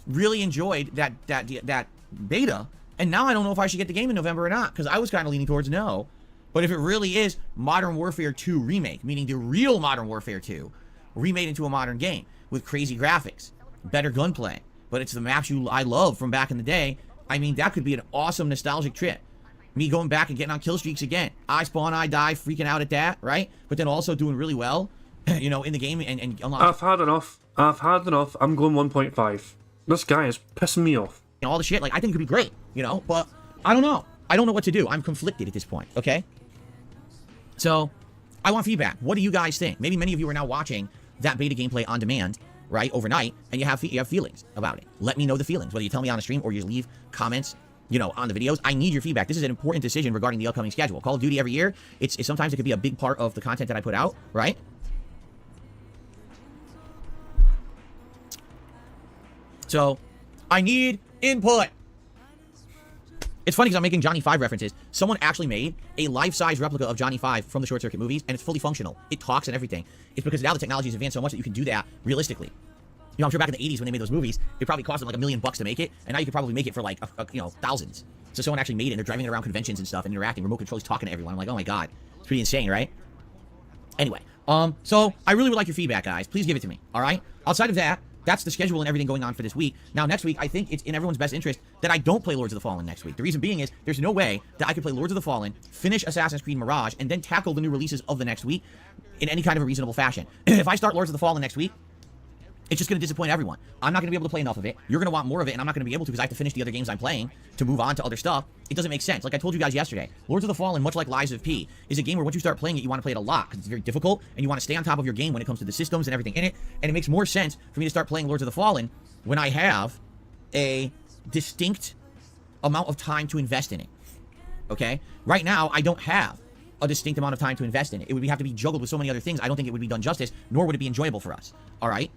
really enjoyed that beta, and now I don't know if I should get the game in November or not, because I was kind of leaning towards no. But if it really is Modern Warfare 2 remake, meaning the real Modern Warfare 2, remade into a modern game with crazy graphics, better gunplay, but it's the maps I love from back in the day, I mean, that could be an awesome nostalgic trip. Me going back and getting on kill streaks again. I spawn, I die, freaking out at that, right? But then also doing really well, you know, in the game and unlock. I've had enough. I'm going 1.5. This guy is pissing me off. And all the shit. Like, I think it could be great, you know? But I don't know. I don't know what to do. I'm conflicted at this point, okay? So, I want feedback. What do you guys think? Maybe many of you are now watching that beta gameplay on demand, right, overnight, and you have feelings about it. Let me know the feelings, whether you tell me on the stream or you leave comments, you know, on the videos. I need your feedback. This is an important decision regarding the upcoming schedule. Call of Duty every year, it's sometimes it could be a big part of the content that I put out, right? So, I need input. It's funny because I'm making Johnny 5 references. Someone actually made a life-size replica of Johnny 5 from the Short Circuit movies, and it's fully functional. It talks and everything. It's because now the technology has advanced so much that you can do that realistically. You know, I'm sure back in the 80s when they made those movies, it probably cost them like $1 million to make it, and now you could probably make it for like, you know, thousands. So someone actually made it, and they're driving it around conventions and stuff, and interacting, remote controls, talking to everyone. I'm like, oh my god. It's pretty insane, right? Anyway, so I really would like your feedback, guys. Please give it to me, all right? Outside of that, that's the schedule and everything going on for this week. Now, next week, I think it's in everyone's best interest that I don't play Lords of the Fallen next week. The reason being is there's no way that I could play Lords of the Fallen, finish Assassin's Creed Mirage, and then tackle the new releases of the next week in any kind of a reasonable fashion. If I start Lords of the Fallen next week, it's just going to disappoint everyone. I'm not going to be able to play enough of it. You're going to want more of it, and I'm not going to be able to because I have to finish the other games I'm playing to move on to other stuff. It doesn't make sense. Like I told you guys yesterday, Lords of the Fallen, much like Lies of P, is a game where once you start playing it, you want to play it a lot because it's very difficult, and you want to stay on top of your game when it comes to the systems and everything in it. And it makes more sense for me to start playing Lords of the Fallen when I have a distinct amount of time to invest in it. Okay? Right now, I don't have a distinct amount of time to invest in it. It would have to be juggled with so many other things. I don't think it would be done justice, nor would it be enjoyable for us. All right?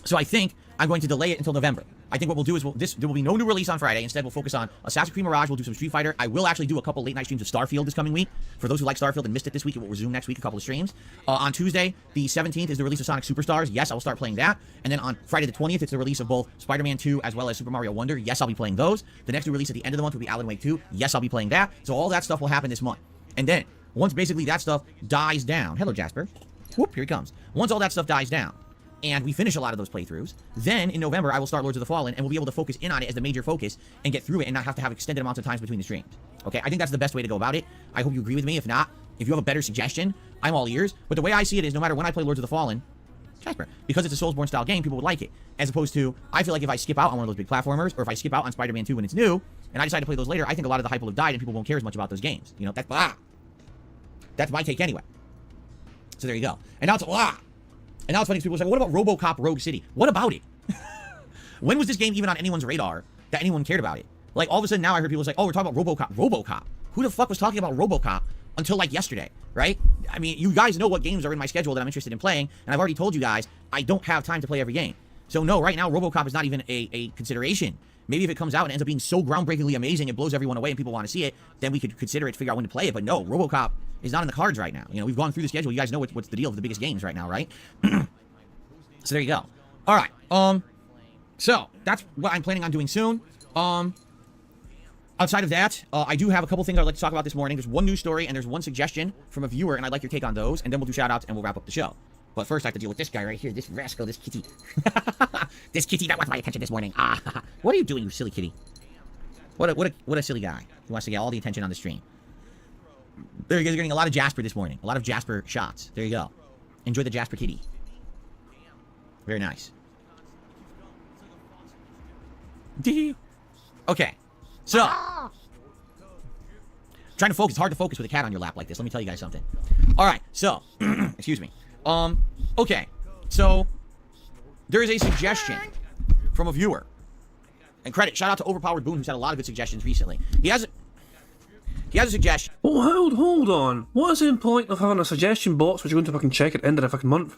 So I think I'm going to delay it until November. I think what we'll do is there will be no new release on Friday. Instead, we'll focus on Assassin's Creed Mirage. We'll do some Street Fighter. I will actually do a couple late night streams of Starfield this coming week. For those who like Starfield and missed it this week, it will resume next week, a couple of streams. On Tuesday, the 17th, is the release of Sonic Superstars. Yes, I will start playing that. And then on Friday the 20th, it's the release of both Spider-Man 2 as well as Super Mario Wonder. Yes, I'll be playing those. The next new release at the end of the month will be Alan Wake 2. Yes, I'll be playing that. So all that stuff will happen this month. And then, once basically that stuff dies down. Hello, Jasper. Whoop, here he comes. Once all that stuff dies down, and we finish a lot of those playthroughs, then in November I will start Lords of the Fallen, and we'll be able to focus in on it as the major focus and get through it and not have to have extended amounts of times between the streams. Okay, I think that's the best way to go about it. I hope you agree with me. If not, if you have a better suggestion, I'm all ears. But the way I see it is no matter when I play Lords of the Fallen, Jasper, because it's a Soulsborne style game, people would like it. As opposed to, I feel like if I skip out on one of those big platformers, or if I skip out on Spider-Man 2 when it's new, and I decide to play those later, I think a lot of the hype will have died and people won't care as much about those games. You know, that's my take anyway. So there you go. And now it's And now it's funny because people are like, what about RoboCop Rogue City? What about it? When was this game even on anyone's radar that anyone cared about it? Like, all of a sudden now I heard people say, oh, we're talking about RoboCop. RoboCop? Who the fuck was talking about RoboCop until, like, yesterday, right? I mean, you guys know what games are in my schedule that I'm interested in playing, and I've already told you guys I don't have time to play every game. So, no, right now, RoboCop is not even a consideration. Maybe if it comes out and ends up being so groundbreakingly amazing, it blows everyone away and people want to see it, then we could consider it, figure out when to play it. But no, RoboCop is not in the cards right now. You know, we've gone through the schedule. You guys know what's the deal with the biggest games right now, right? So there you go. All right. So that's what I'm planning on doing soon. Outside of that, I do have a couple things I'd like to talk about this morning. There's one news story and there's one suggestion from a viewer, and I'd like your take on those. And then we'll do shout outs and we'll wrap up the show. But first, I have to deal with this guy right here. This rascal, this kitty. This kitty that wants my attention this morning. What are you doing, you silly kitty? What a silly guy. He wants to get all the attention on the stream. There you go. You're getting a lot of Jasper this morning. A lot of Jasper shots. There you go. Enjoy the Jasper kitty. Very nice. Okay. So. Trying to focus. It's hard to focus with a cat on your lap like this. Let me tell you guys something. All right. So. Excuse me. Okay. So. There is a suggestion from a viewer. And credit. Shout out to Overpowered Boone, who's had a lot of good suggestions recently. He has a suggestion. Oh, hold on. What is the point of having a suggestion box which you're going to fucking check at the end of the fucking month?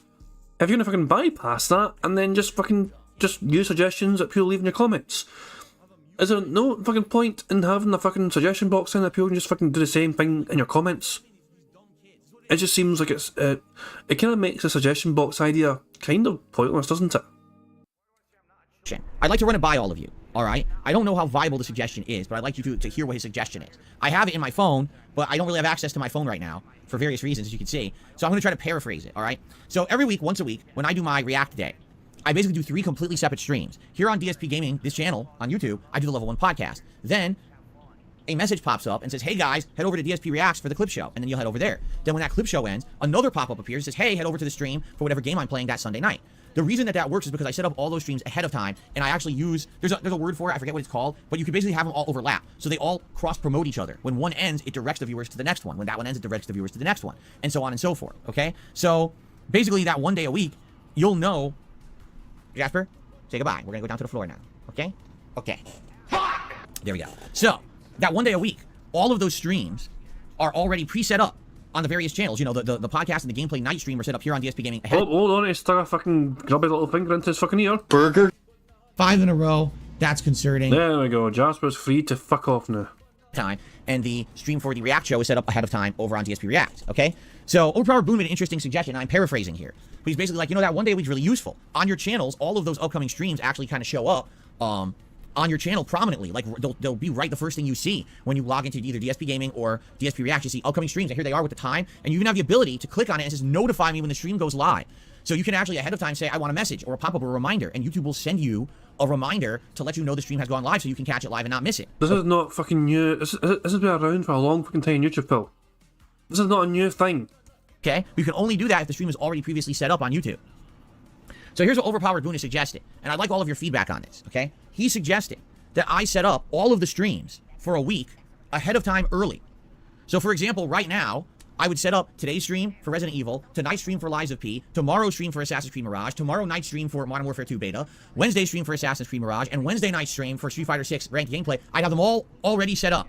If you're going to fucking bypass that and then just use suggestions that people leave in your comments, is there no fucking point in having a fucking suggestion box in that people can just fucking do the same thing in your comments? It just seems like it kind of makes the suggestion box idea kind of pointless, doesn't it? I'd like to run it by all of you, all right? I don't know how viable the suggestion is, but I'd like you to hear what his suggestion is. I have it in my phone, but I don't really have access to my phone right now for various reasons, as you can see. So I'm going to try to paraphrase it, all right? So every week, once a week, when I do my React Day, I basically do 3 completely separate streams. Here on DSP Gaming, this channel on YouTube, I do the Level 1 podcast. Then a message pops up and says, hey guys, head over to DSP Reacts for the clip show. And then you'll head over there. Then when that clip show ends, another pop-up appears and says, hey, head over to the stream for whatever game I'm playing that Sunday night. The reason that that works is because I set up all those streams ahead of time, and I actually use, there's a word for it, I forget what it's called, but you can basically have them all overlap. So they all cross-promote each other. When one ends, it directs the viewers to the next one. When that one ends, it directs the viewers to the next one, and so on and so forth, okay? So basically that one day a week, you'll know, Jasper, say goodbye. We're gonna go down to the floor now, okay? Okay. There we go. So, that one day a week, all of those streams are already pre-set up on the various channels. You know, the podcast and the gameplay night stream are set up here on DSP Gaming. Hold on, he stuck a fucking grubby little finger into his fucking ear. Burger. 5 in a row. That's concerning. There we go. Jasper's free to fuck off now. Time, and the stream for the React show is set up ahead of time over on DSP React, okay? So, Overpowered Boone made an interesting suggestion, and I'm paraphrasing here. But he's basically like, you know, that one day a week is really useful. On your channels, all of those upcoming streams actually kind of show up on your channel prominently. Like, they'll be right the first thing you see when you log into either DSP Gaming or DSP React. You see upcoming streams, and here they are with the time, and you even have the ability to click on it and it says, notify me when the stream goes live. So you can actually ahead of time say, I want a message or a pop-up or a reminder, and YouTube will send you a reminder to let you know the stream has gone live so you can catch it live and not miss it. This is not fucking new. This has been around for a long fucking time, YouTube, Phil. This is not a new thing. Okay? You can only do that if the stream is already previously set up on YouTube. So here's what Overpowered Boone is suggesting, and I'd like all of your feedback on this, okay? He suggested that I set up all of the streams for a week ahead of time early. So for example, right now, I would set up today's stream for Resident Evil, tonight's stream for Lies of P, tomorrow's stream for Assassin's Creed Mirage, tomorrow night's stream for Modern Warfare 2 Beta, Wednesday's stream for Assassin's Creed Mirage, and Wednesday night's stream for Street Fighter 6 ranked gameplay. I'd have them all already set up.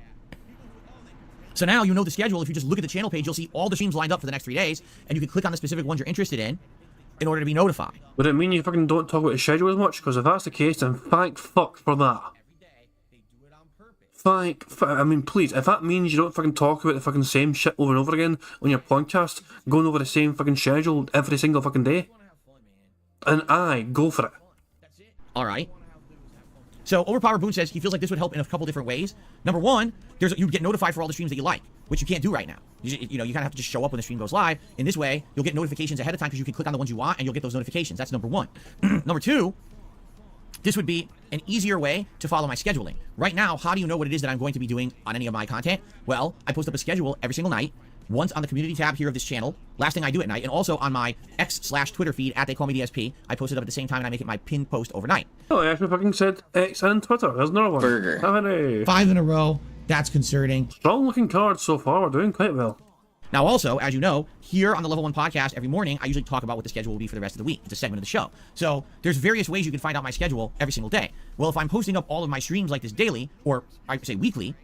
So now you know the schedule. If you just look at the channel page, you'll see all the streams lined up for the next 3 days, and you can click on the specific ones you're interested in order to be notified. Would it mean you fucking don't talk about the schedule as much? Because if that's the case, then thank fuck for that. I mean, please, if that means you don't fucking talk about the fucking same shit over and over again on your podcast, going over the same fucking schedule every single fucking day, and go for it. Alright. So, Overpowered Boone says he feels like this would help in a couple different ways. Number one, you get notified for all the streams that you like, which you can't do right now. You know, you kind of have to just show up when the stream goes live. In this way, you'll get notifications ahead of time because you can click on the ones you want and you'll get those notifications. That's number one. Number two, this would be an easier way to follow my scheduling. Right now, how do you know what it is that I'm going to be doing on any of my content? Well, I post up a schedule every single night, once on the community tab here of this channel, last thing I do at night, and also on my X/Twitter feed at TheyCallMeDSP. I post it up at the same time and I make it my pinned post overnight. Oh, I actually fucking said X and Twitter. There's another one. Burger. Hooray. 5 in a row. That's concerning. Strong looking cards so far. We're doing quite well. Now also, as you know, here on the Level 1 podcast, every morning, I usually talk about what the schedule will be for the rest of the week. It's a segment of the show. So there's various ways you can find out my schedule every single day. Well, if I'm posting up all of my streams like this daily, or I say weekly,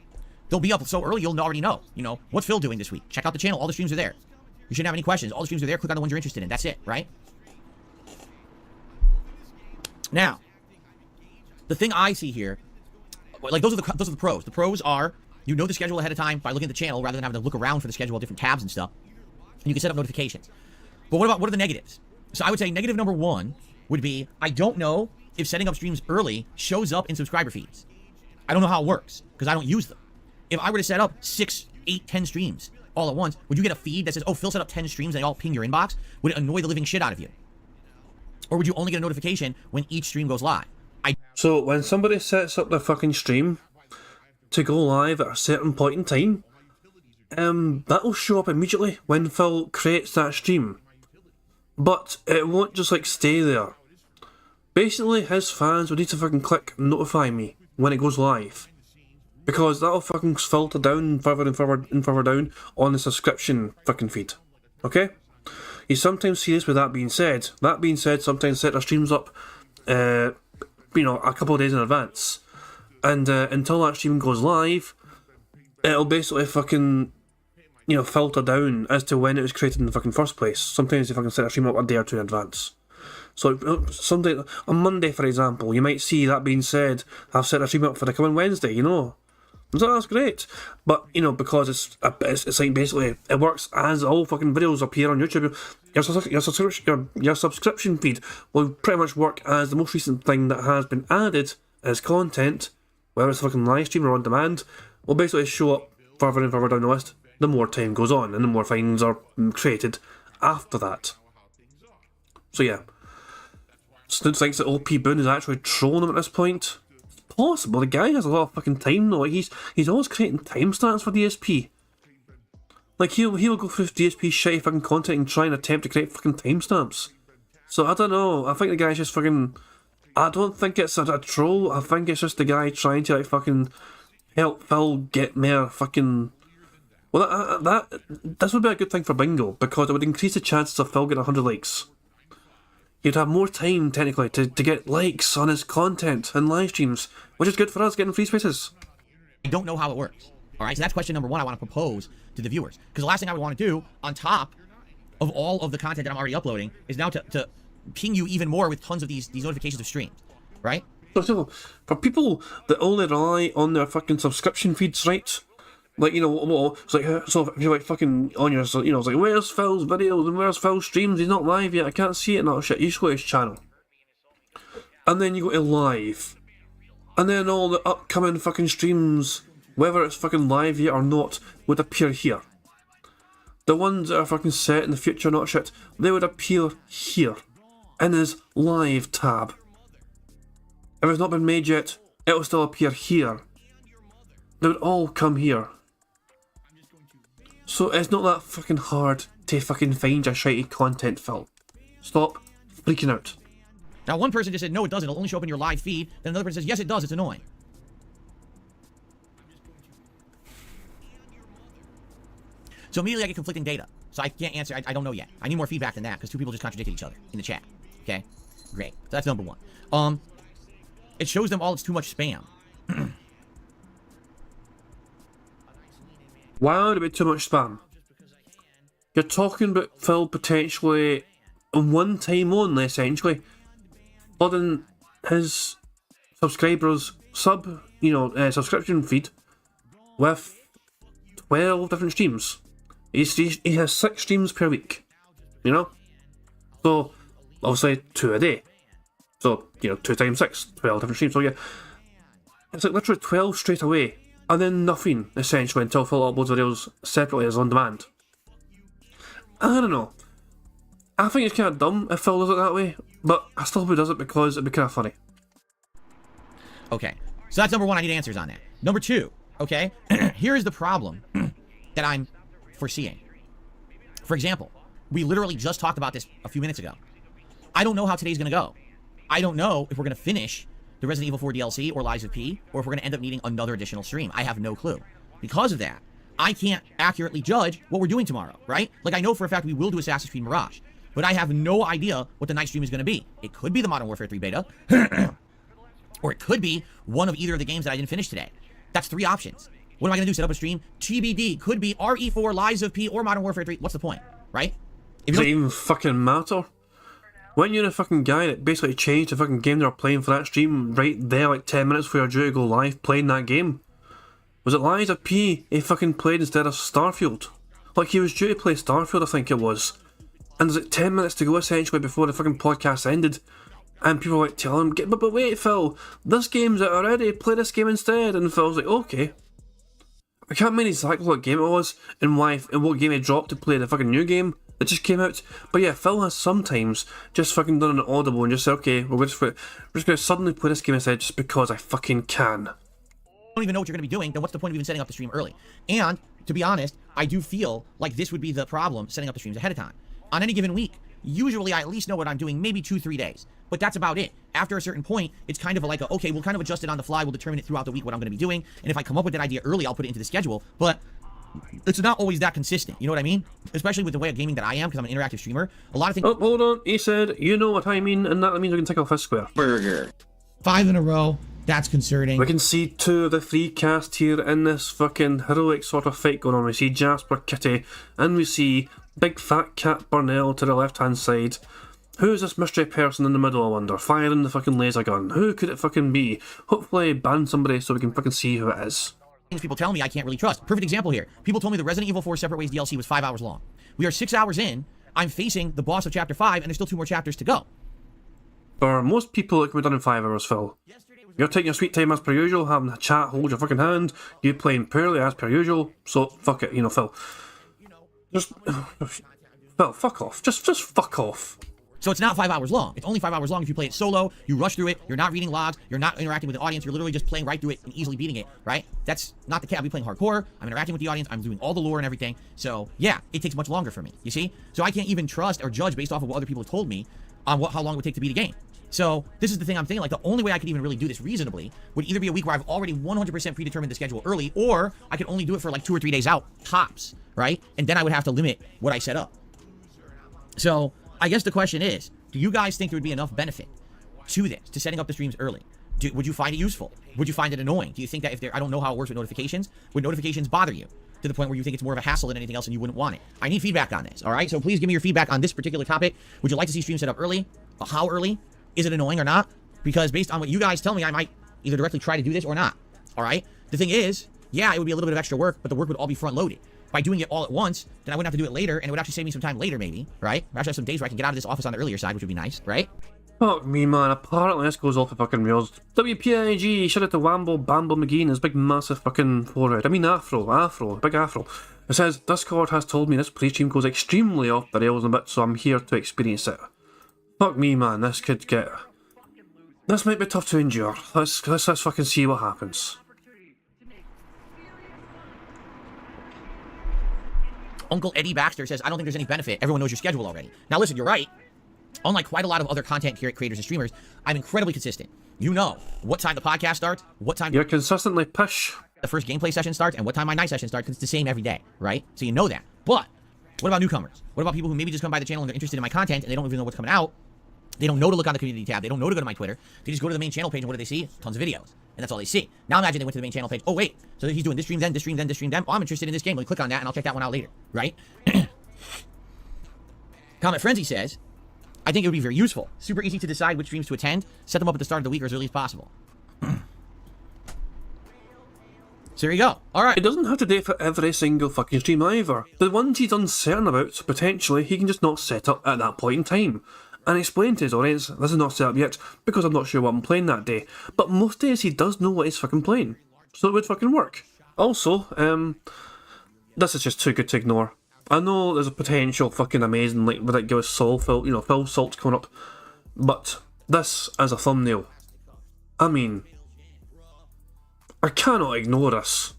they'll be up so early you'll already know. You know, what's Phil doing this week? Check out the channel. All the streams are there. You shouldn't have any questions. All the streams are there. Click on the ones you're interested in. That's it, right? Now, the thing I see here, like those are the pros. The pros are you know the schedule ahead of time by looking at the channel rather than having to look around for the schedule of different tabs and stuff. And you can set up notifications. But what are the negatives? So I would say negative number one would be I don't know if setting up streams early shows up in subscriber feeds. I don't know how it works because I don't use them. If I were to set up 6, 8, 10 streams all at once, would you get a feed that says, oh, Phil set up 10 streams and they all ping your inbox? Would it annoy the living shit out of you? Or would you only get a notification when each stream goes live? So when somebody sets up their fucking stream to go live at a certain point in time, that'll show up immediately when Phil creates that stream. But it won't just like stay there. Basically, his fans will need to fucking click notify me when it goes live. Because that'll fucking filter down further and further and further down on the subscription fucking feed. Okay? You sometimes see this with that being said. That being said, sometimes set their streams up, a couple of days in advance. And until that stream goes live, it'll basically fucking, filter down as to when it was created in the fucking first place. Sometimes you fucking set a stream up a day or two in advance. So someday, on Monday, for example, you might see that being said, I've set a stream up for the coming Wednesday, So that's great. But, because it's like basically, it works as all fucking videos appear on YouTube. Your subscription feed will pretty much work as the most recent thing that has been added as content, whether it's fucking live stream or on demand, will basically show up further and further down the list the more time goes on and the more finds are created after that. So yeah. Snood thinks that OP Boone is actually trolling him at this point. It's possible. The guy has a lot of fucking time though. Like, he's always creating timestamps for DSP. Like he'll go through DSP shitty fucking content and try and attempt to create fucking timestamps. So I don't know. I think the guy's just fucking. I don't think it's a troll. I think it's just the guy trying to like fucking help Phil get more fucking. Well, this would be a good thing for Bingo because it would increase the chances of Phil getting 100 likes. He'd have more time technically to get likes on his content and live streams, which is good for us getting free spaces. I don't know how it works. All right, so that's question number one I want to propose to the viewers. Because the last thing I would want to do, on top of all of the content that I'm already uploading, is now to ping you even more with tons of these notifications of streams, right? So for people that only rely on their fucking subscription feeds, right? Like, you know, well, it's like, so if you're like fucking on your, you know, it's like, where's Phil's videos and where's Phil's streams? He's not live yet, I can't see it and all shit. You just go to his channel. And then you go to live. And then all the upcoming fucking streams, whether it's fucking live yet or not, would appear here. The ones that are fucking set in the future, not shit, they would appear here. In his live tab. If it's not been made yet, it will still appear here. They would all come here. So it's not that fucking hard to fucking find your shitty content, Phil. Stop freaking out. Now, one person just said, no, it doesn't. It'll only show up in your live feed. Then another person says, yes, it does. It's annoying. So immediately I get conflicting data. So I can't answer. I don't know yet. I need more feedback than that because two people just contradicted each other in the chat. Okay? Great. So that's number one. It shows them all it's too much spam. Why would it be too much spam? You're talking about Phil potentially one time only, essentially, flooding his subscribers' subscription feed with 12 different streams. He has 6 streams per week, you know? So, obviously 2 a day. So, 2 times 6, 12 different streams. So yeah, it's like literally 12 straight away. And then nothing, essentially, until Phil uploads videos separately as on demand. I don't know. I think it's kind of dumb if Phil does it that way, but I still hope he does it because it'd be kind of funny. Okay, so that's number one. I need answers on that. Number two, okay, here is the problem that I'm foreseeing. For example, we literally just talked about this a few minutes ago. I don't know how today's going to go. I don't know if we're going to finish the Resident Evil 4 DLC or Lies of P, or if we're going to end up needing another additional stream. I have no clue. Because of that, I can't accurately judge what we're doing tomorrow, right? Like, I know for a fact we will do Assassin's Creed Mirage, but I have no idea what the night stream is going to be. It could be the Modern Warfare 3 beta, or it could be one of either of the games that I didn't finish today. That's 3 options. What am I going to do? Set up a stream? TBD. Could be RE4, Lies of P, or Modern Warfare 3. What's the point, right? Does it even fucking matter? When you're the fucking guy that basically changed the fucking game they were playing for that stream right there, like 10 minutes before you're due to go live playing that game. Was it Lies of P he fucking played instead of Starfield? Like, he was due to play Starfield, I think it was. And there's like 10 minutes to go essentially before the fucking podcast ended. And people were like telling him, but wait Phil, this game's out already, play this game instead. And Phil's like, okay. I can't remember exactly what game it was and why and what game he dropped to play the fucking new game that just came out. But yeah, Phil has sometimes just fucking done an audible and just said, okay, we're just going to suddenly play this game instead just because I fucking can. Don't even know what you're going to be doing, then what's the point of even setting up the stream early? And, to be honest, I do feel like this would be the problem, setting up the streams ahead of time. On any given week, usually I at least know what I'm doing, maybe 2-3 days. But that's about it. After a certain point, it's kind of like, okay, we'll kind of adjust it on the fly, we'll determine it throughout the week what I'm going to be doing, and if I come up with that idea early, I'll put it into the schedule, but it's not always that consistent, you know what I mean? Especially with the way of gaming that I am, because I'm an interactive streamer. A lot of things— Oh, hold on, he said, you know what I mean, and that means we can take off his square. Burger. 5 in a row. That's concerning. We can see 2 of the 3 cast here in this fucking heroic sort of fight going on. We see Jasper Kitty, and we see Big Fat Cat Burnell to the left-hand side. Who's this mystery person in the middle, I wonder, firing the fucking laser gun? Who could it fucking be? Hopefully ban somebody so we can fucking see who it is. Things people tell me I can't really trust. Perfect example here. People told me the Resident Evil 4 Separate Ways DLC was 5 hours long. We are 6 hours in. I'm facing the boss of Chapter 5, and there's still 2 more chapters to go. For most people, it can be done in 5 hours, Phil. You're taking your sweet time as per usual, having a chat, hold your fucking hand, you playing poorly as per usual, so fuck it, Phil. Just Phil, fuck off. Just fuck off. So it's not 5 hours long. It's only 5 hours long if you play it solo, you rush through it, you're not reading logs, you're not interacting with the audience, you're literally just playing right through it and easily beating it, right? That's not the case. I'll be playing hardcore, I'm interacting with the audience, I'm doing all the lore and everything. So yeah, it takes much longer for me, you see? So I can't even trust or judge based off of what other people have told me on how long it would take to beat a game. So this is the thing I'm thinking, like the only way I could even really do this reasonably would either be a week where I've already 100% predetermined the schedule early, or I could only do it for like 2 or 3 days out, tops, right? And then I would have to limit what I set up. So I guess the question is, do you guys think there would be enough benefit to this, to setting up the streams early? Would you find it useful? Would you find it annoying? Do you think that if there, I don't know how it works with notifications, would notifications bother you to the point where you think it's more of a hassle than anything else and you wouldn't want it? I need feedback on this, all right? So please give me your feedback on this particular topic. Would you like to see streams set up early? How early? Is it annoying or not? Because based on what you guys tell me, I might either directly try to do this or not, all right? The thing is, yeah, it would be a little bit of extra work, but the work would all be front-loaded. By doing it all at once, then I wouldn't have to do it later, and it would actually save me some time later, maybe, right? I actually have some days where I can get out of this office on the earlier side, which would be nice, right? Fuck me, man. Apparently this goes off the fucking rails. WPIG, shout out to Wambo Bambo McGee and his big massive fucking forehead. I mean afro, big afro. It says, Discord has told me this pre-stream goes extremely off the rails a bit, so I'm here to experience it. Fuck me, man. This could get... This might be tough to endure. Let's fucking see what happens. Uncle Eddie Baxter says, I don't think there's any benefit. Everyone knows your schedule already. Now listen, you're right. Unlike quite a lot of other content creators and streamers, I'm incredibly consistent. You know what time the podcast starts, what time You're consistently pish. the first gameplay session starts, and what time my night session starts, because it's the same every day, right? So you know that. But what about newcomers? What about people who maybe just come by the channel and they're interested in my content and they don't even know what's coming out? They don't know to look on the community tab. They don't know to go to my Twitter. They just go to the main channel page, and what do they see? Tons of videos. And that's all they see. Now imagine they went to the main channel page. Oh, wait. So he's doing this stream then, this stream then, this stream then. Oh, I'm interested in this game. Let me click on that, and I'll check that one out later. Right? Comment Frenzy says, I think it would be very useful. Super easy to decide which streams to attend. Set them up at the start of the week or as early as possible. So there you go. All right. It doesn't have to do it for every single fucking stream either. The ones he's uncertain about, potentially, he can just not set up at that point in time. And explain to his audience, this is not set up yet, because I'm not sure what I'm playing that day. But most days he does know what he's fucking playing. So it would fucking work. Also, this is just too good to ignore. I know there's a potential fucking amazing, like, ridiculous Phil Salt coming up. But this as a thumbnail, I mean, I cannot ignore this.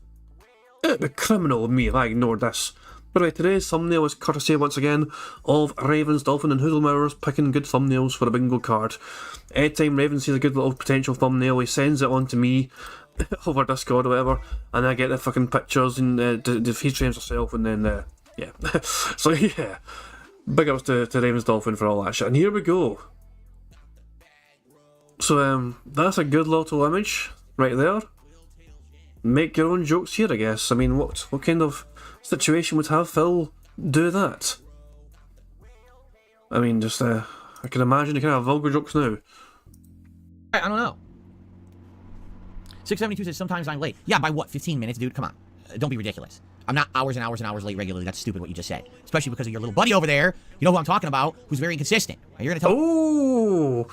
It'd be criminal of me if I ignored this. But anyway, today's thumbnail is courtesy once again of Ravens, Dolphin and Hoodlemowers picking good thumbnails for a bingo card. Anytime Raven sees a good little potential thumbnail, he sends it on to me over Discord or whatever, and I get the fucking pictures and he frames herself, and then yeah. So yeah, big ups to Ravens Dolphin for all that shit. And here we go. So that's a good little image right there. Make your own jokes here, I guess. I mean, what kind of situation would have Phil do that? I mean, just I can imagine the kind of vulgar jokes now. I don't know. 672 says, sometimes I'm late. Yeah, by what, 15 minutes, dude? Come on. Don't be ridiculous. I'm not hours and hours and hours late regularly. That's stupid what you just said. Especially because of your little buddy over there. You know who I'm talking about, who's very inconsistent. You're going to tell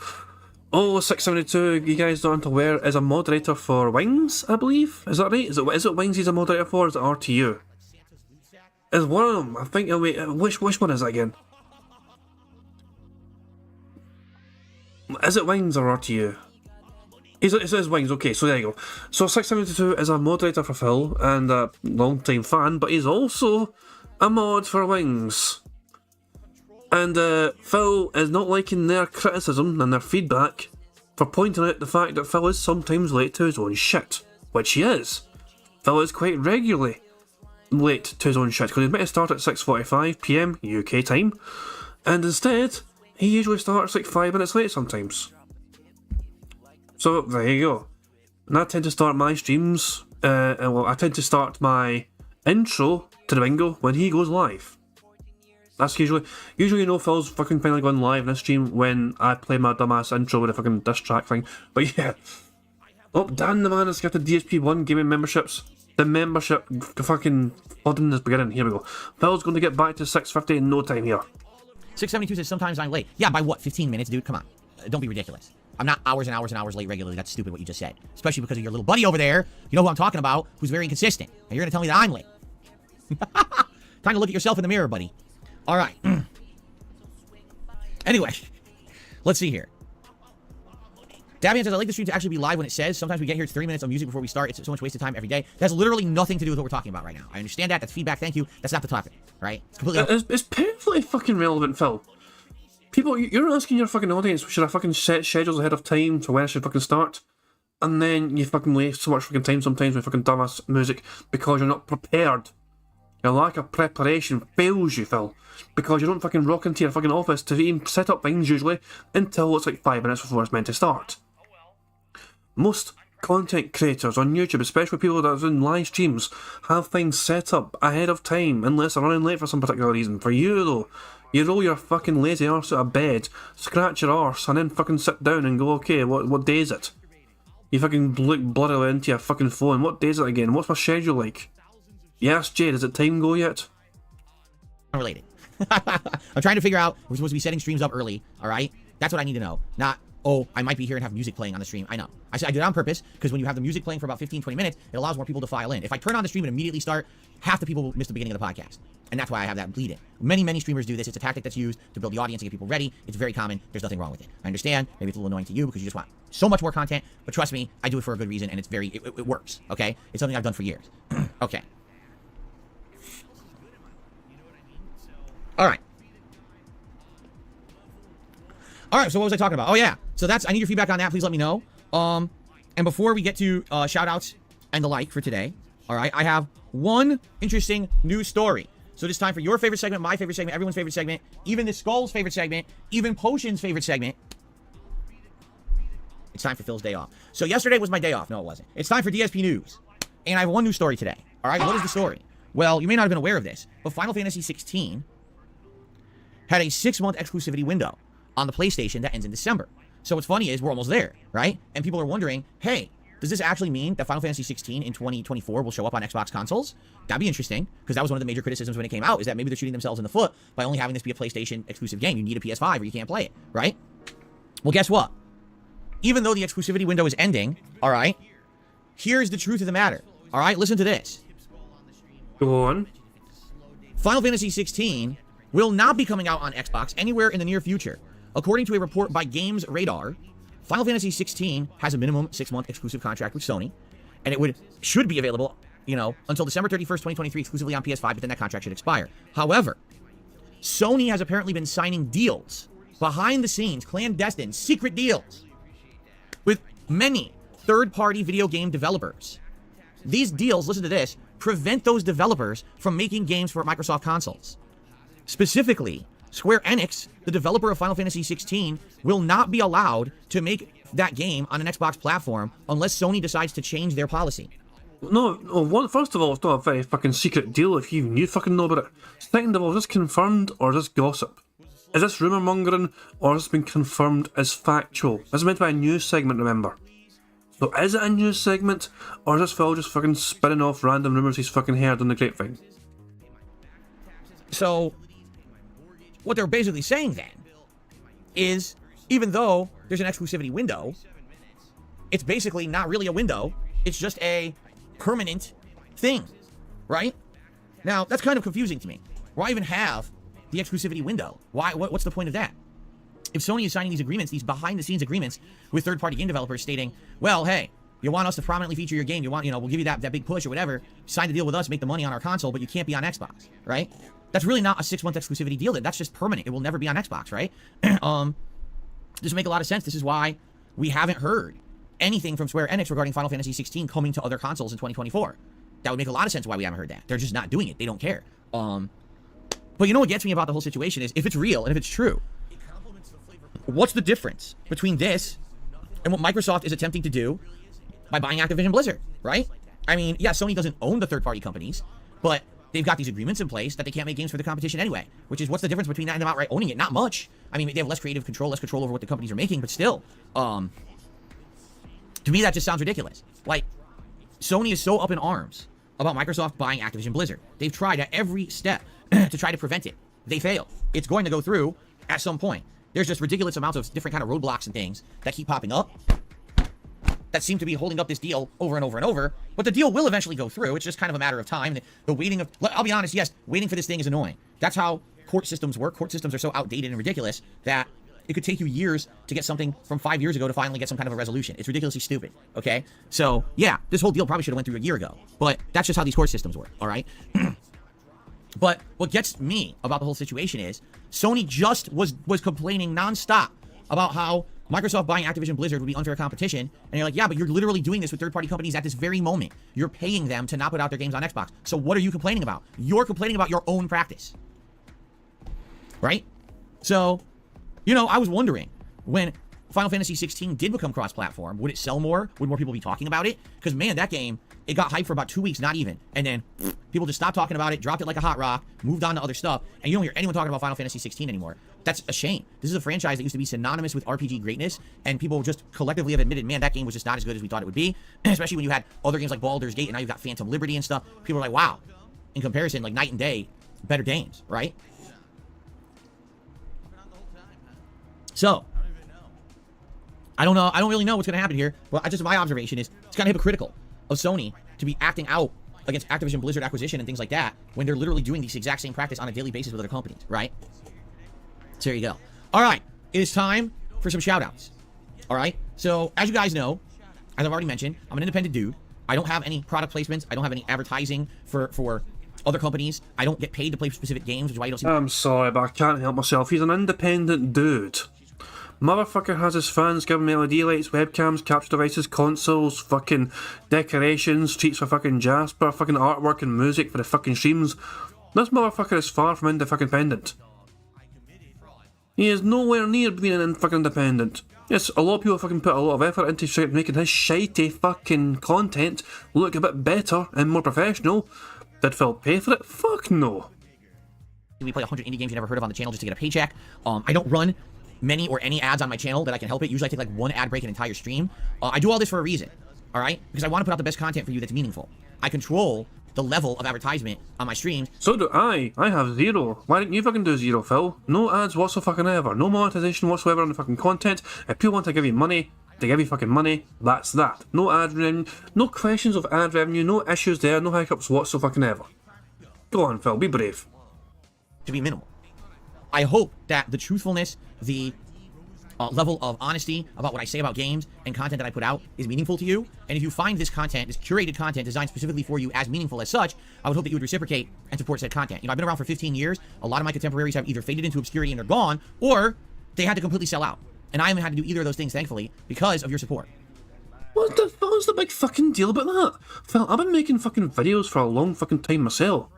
Oh, 672, you guys aren't aware, is a moderator for Wings, I believe? Is that right? Is it Wings he's a moderator for, or is it RTU? Is one of them, I think, wait, which one is that again? Is it Wings or RTU? It says Wings, okay, so there you go. So 672 is a moderator for Phil, and a long-time fan, but he's also a mod for Wings. And Phil is not liking their criticism and their feedback for pointing out the fact that Phil is sometimes late to his own shit. Which he is. Phil is quite regularly late to his own shit, because he's meant to start at 6:45 PM UK time, and instead, he usually starts like 5 minutes late sometimes. So, there you go. And I tend to start my streams, I tend to start my intro to the bingo when he goes live. That's usually you know Phil's fucking finally going live in this stream when I play my dumbass intro with a fucking diss track thing. But yeah. Oh, Dan the man has got the DSP 1 gaming memberships. The membership fucking flooding is beginning. Here we go. Phil's going to get back to 650 in no time here. 672 says, sometimes I'm late. Yeah, by what, 15 minutes, dude? Come on. Don't be ridiculous. I'm not hours and hours and hours late regularly. That's stupid what you just said. Especially because of your little buddy over there. You know who I'm talking about, who's very inconsistent. And you're going to tell me that I'm late. Time to look at yourself in the mirror, buddy. All right. Anyway, Let's see here. Dabian says, I like the stream to actually be live when it says. Sometimes we get here, it's 3 minutes of music before we start. It's so much wasted time every day. That's literally nothing to do with what we're talking about right now. I understand that. That's feedback. Thank you. That's not the topic, right? It's completely... It's painfully fucking relevant, Phil. People, you're asking your fucking audience, should I fucking set schedules ahead of time to when I should fucking start? And then you fucking waste so much fucking time sometimes with fucking dumbass music because you're not prepared. Your lack of preparation fails you, Phil. Because you don't fucking rock into your fucking office to even set up things usually until it's like 5 minutes before it's meant to start. Most content creators on YouTube, especially people that are in live streams, have things set up ahead of time unless they're running late for some particular reason. For you though, you roll your fucking lazy arse out of bed, scratch your arse, and then fucking sit down and go, okay, what day is it? You fucking look bloodily into your fucking phone. What day is it again? What's my schedule like? Yes, Jade, is it time go yet? Unrelated. I'm trying to figure out, we're supposed to be setting streams up early, alright? That's what I need to know. Not, oh, I might be here and have music playing on the stream. I know. I do it on purpose, because when you have the music playing for about 15-20 minutes, it allows more people to file in. If I turn on the stream and immediately start, half the people will miss the beginning of the podcast. And that's why I have that bleed in. Many streamers do this. It's a tactic that's used to build the audience and get people ready. It's very common. There's nothing wrong with it. I understand. Maybe it's a little annoying to you because you just want so much more content. But trust me, I do it for a good reason, and it's it works. Okay? It's something I've done for years. Okay. All right. All right, so what was I talking about? Oh, yeah. So I need your feedback on that. Please let me know. And before we get to shout-outs and the like for today, all right, I have one interesting news story. So it's time for your favorite segment, my favorite segment, everyone's favorite segment, even the Skull's favorite segment, even Potion's favorite segment. It's time for Phil's day off. So yesterday was my day off. No, it wasn't. It's time for DSP News. And I have one news story today. All right, what is the story? Well, you may not have been aware of this, but Final Fantasy 16 had a 6-month exclusivity window on the PlayStation that ends in December. So what's funny is we're almost there, right? And people are wondering, hey, does this actually mean that Final Fantasy 16 in 2024 will show up on Xbox consoles? That'd be interesting, because that was one of the major criticisms when it came out, is that maybe they're shooting themselves in the foot by only having this be a PlayStation exclusive game. You need a PS5 or you can't play it, right? Well, guess what? Even though the exclusivity window is ending, all right, here's the truth of the matter. All right, listen to this. Go on. Final Fantasy 16 will not be coming out on Xbox anywhere in the near future. According to a report by Games Radar, Final Fantasy 16 has a minimum 6-month exclusive contract with Sony, and it should be available, until December 31st, 2023, exclusively on PS5, but then that contract should expire. However, Sony has apparently been signing deals, behind the scenes, clandestine, secret deals, with many third-party video game developers. These deals, listen to this, prevent those developers from making games for Microsoft consoles. Specifically, Square Enix, the developer of Final Fantasy 16, will not be allowed to make that game on an Xbox platform unless Sony decides to change their policy. No, first of all, it's not a very fucking secret deal if you knew fucking know about it. Second of all, is this confirmed or is this gossip? Is this rumour mongering or has this been confirmed as factual? This is meant to be a news segment, remember. So is it a news segment or is this Phil just fucking spinning off random rumours he's fucking heard on the grapevine? So, what they're basically saying then is, even though there's an exclusivity window, it's basically not really a window, it's just a permanent thing, right? Now, that's kind of confusing to me. Why even have the exclusivity window? What's the point of that? If Sony is signing these agreements, these behind-the-scenes agreements with third-party game developers stating, well, hey, you want us to prominently feature your game, we'll give you that big push or whatever, sign the deal with us, make the money on our console, but you can't be on Xbox, right? That's really not a 6-month exclusivity deal. That's just permanent. It will never be on Xbox, right? This make a lot of sense. This is why we haven't heard anything from Square Enix regarding Final Fantasy 16 coming to other consoles in 2024. That would make a lot of sense why we haven't heard that. They're just not doing it. They don't care. But you know what gets me about the whole situation is, if it's real and if it's true, what's the difference between this and what Microsoft is attempting to do by buying Activision Blizzard, right? I mean, yeah, Sony doesn't own the third-party companies, but they've got these agreements in place that they can't make games for the competition anyway, which is, what's the difference between that and them outright owning it? Not much. I mean, they have less creative control, less control over what the companies are making, but still, to me, that just sounds ridiculous. Like, Sony is so up in arms about Microsoft buying Activision Blizzard. They've tried at every step to try to prevent it. They failed. It's going to go through at some point. There's just ridiculous amounts of different kind of roadblocks and things that keep popping up that seem to be holding up this deal over and over and over. But the deal will eventually go through. It's just kind of a matter of time. The waiting of, I'll be honest, yes, waiting for this thing is annoying. That's how court systems work. Court systems are so outdated and ridiculous that it could take you years to get something from 5 years ago to finally get some kind of a resolution. It's ridiculously stupid, okay? So, yeah, this whole deal probably should have went through a year ago, but that's just how these court systems work, all right? But what gets me about the whole situation is Sony just was complaining nonstop about how Microsoft buying Activision Blizzard would be unfair competition. And you're like, yeah, but you're literally doing this with third-party companies at this very moment. You're paying them to not put out their games on Xbox. So what are you complaining about? You're complaining about your own practice. Right? So, you know, I was wondering, when Final Fantasy 16 did become cross-platform, would it sell more? Would more people be talking about it? Because, man, that game, it got hyped for about 2 weeks, not even. And then people just stopped talking about it, dropped it like a hot rock, moved on to other stuff, and you don't hear anyone talking about Final Fantasy 16 anymore. That's a shame. This is a franchise that used to be synonymous with RPG greatness, and people just collectively have admitted, man, that game was just not as good as we thought it would be, especially when you had other games like Baldur's Gate, and now you've got Phantom Liberty and stuff. People are like, wow, in comparison, like night and day, better games, right? So, I don't know. I don't really know what's going to happen here. Well, just my observation is it's kind of hypocritical of Sony to be acting out against Activision Blizzard acquisition and things like that when they're literally doing this exact same practice on a daily basis with other companies, right? So there you go. All right. It is time for some shout-outs. All right? So, as you guys know, as I've already mentioned, I'm an independent dude. I don't have any product placements. I don't have any advertising for other companies. I don't get paid to play specific games, which is why you don't see... I'm sorry, but I can't help myself. He's an independent dude. Motherfucker has his fans giving me LED lights, webcams, capture devices, consoles, fucking decorations, treats for fucking Jasper, fucking artwork and music for the fucking streams. This motherfucker is far from independent. He is nowhere near being an fucking independent. Yes, a lot of people fucking put a lot of effort into making his shitey fucking content look a bit better and more professional. Did Phil pay for it? Fuck no. We play 100 indie games you never heard of on the channel just to get a paycheck. I don't run many or any ads on my channel that I can help it. Usually I take like one ad break an entire stream. I do all this for a reason, all right? Because I want to put out the best content for you that's meaningful. I control the level of advertisement on my streams. So do I. I have zero. Why didn't you fucking do zero, Phil? No ads whatsoever. No monetization whatsoever on the fucking content. If people want to give you money, they give you fucking money. That's that. No ad revenue. No questions of ad revenue. No issues there. No hiccups whatsoever. Go on, Phil. Be brave. To be minimal. I hope that the truthfulness, the level of honesty about what I say about games and content that I put out is meaningful to you. And if you find this content, this curated content designed specifically for you as meaningful as such, I would hope that you would reciprocate and support said content. You know, I've been around for 15 years. A lot of my contemporaries have either faded into obscurity and they're gone, or they had to completely sell out. And I haven't had to do either of those things, thankfully, because of your support. What the fuck's the big fucking deal about that? Phil, I've been making fucking videos for a long fucking time myself.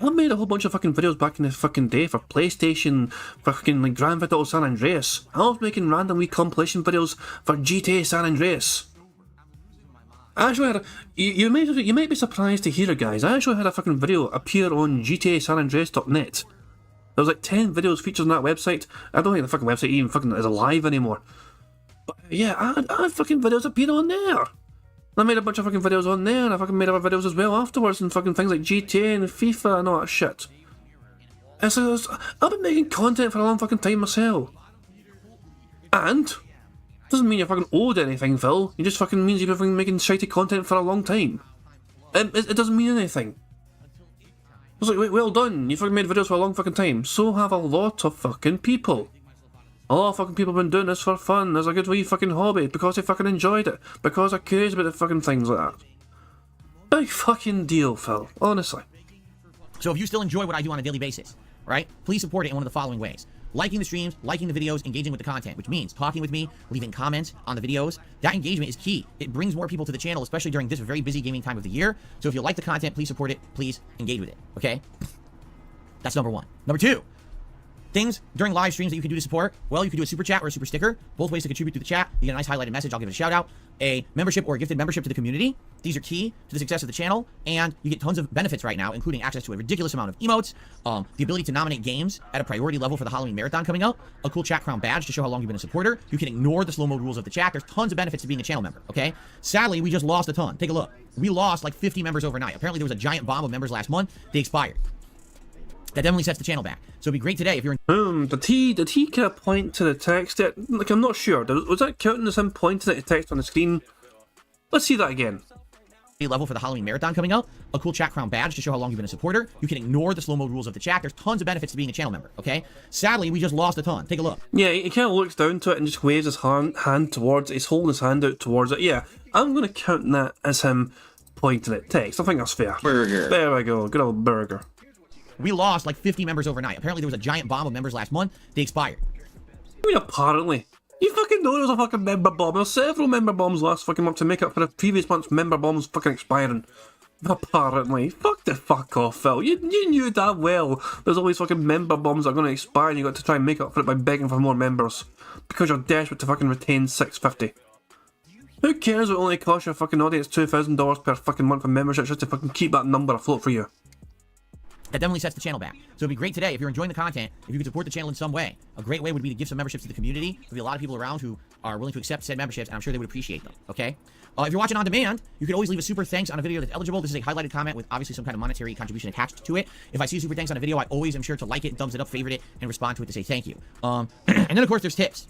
I made a whole bunch of fucking videos back in the fucking day for PlayStation, fucking like Grand Theft Auto San Andreas. I was making random wee compilation videos for GTA San Andreas. I actually had you might be surprised to hear it, guys. I actually had a fucking video appear on GTASanandreas.net. There was like 10 videos featured on that website. I don't think the fucking website even fucking is alive anymore. But yeah, I had fucking videos appear on there. I made a bunch of fucking videos on there, and I fucking made other videos as well afterwards, and fucking things like GTA and FIFA and all that shit. And so I've been making content for a long fucking time myself. And doesn't mean you're fucking owed anything, Phil. It just fucking means you've been fucking making shitty content for a long time. It doesn't mean anything. It's like, well done, you fucking made videos for a long fucking time. So have a lot of fucking people. A lot of fucking people have been doing this for fun, as a good wee fucking hobby, because they fucking enjoyed it, because they're curious about the fucking things like that. Big fucking deal, Phil, honestly. So if you still enjoy what I do on a daily basis, right, please support it in one of the following ways. Liking the streams, liking the videos, engaging with the content, which means talking with me, leaving comments on the videos. That engagement is key. It brings more people to the channel, especially during this very busy gaming time of the year. So if you like the content, please support it, please engage with it, okay? That's number one. Number two. Things during live streams that you can do to support. Well, you can do a super chat or a super sticker. Both ways to contribute to the chat. You get a nice highlighted message. I'll give it a shout out. A membership or a gifted membership to the community. These are key to the success of the channel, and you get tons of benefits right now, including access to a ridiculous amount of emotes, the ability to nominate games at a priority level for the Halloween Marathon coming up, a cool chat crown badge to show how long you've been a supporter. You can ignore the slow mode rules of the chat. There's tons of benefits to being a channel member, okay? Sadly, we just lost a ton. Take a look. We lost like 50 members overnight. Apparently, there was a giant bomb of members last month. They expired. That definitely sets the channel back. So it'd be great today if you're in... Did he kind of point to the text? Like, I'm not sure. Was that counting as him pointing at the text on the screen? Let's see that again. level for the Halloween marathon coming up, a cool chat crown badge to show how long you've been a supporter. You can ignore the slow mode rules of the chat. There's tons of benefits to being a channel member, okay? Sadly, we just lost a ton. Take a look. Yeah, he kind of looks down to it and just waves his hand towards it. He's holding his hand out towards it. Yeah, I'm going to count that as him pointing at text. I think that's fair. Burger. There we go. Good old burger. We lost like 50 members overnight. Apparently, there was a giant bomb of members last month. They expired. I mean, apparently. You fucking know there was a fucking member bomb. There were several member bombs last fucking month to make up for the previous month's member bombs fucking expiring. Apparently. Fuck the fuck off, Phil. You knew that well. There's always fucking member bombs that are going to expire and you got to try and make up for it by begging for more members. Because you're desperate to fucking retain $650. Who cares what only costs your fucking audience $2,000 per fucking month for membership just to fucking keep that number afloat for you? That definitely sets the channel back. So it'd be great today if you're enjoying the content, if you could support the channel in some way. A great way would be to give some memberships to the community. There'll be a lot of people around who are willing to accept said memberships, and I'm sure they would appreciate them, okay? If you're watching on demand, you can always leave a super thanks on a video that's eligible. This is a highlighted comment with obviously some kind of monetary contribution attached to it. If I see a super thanks on a video, I always am sure to like it, thumbs it up, favorite it, and respond to it to say thank you. And then, of course, there's tips.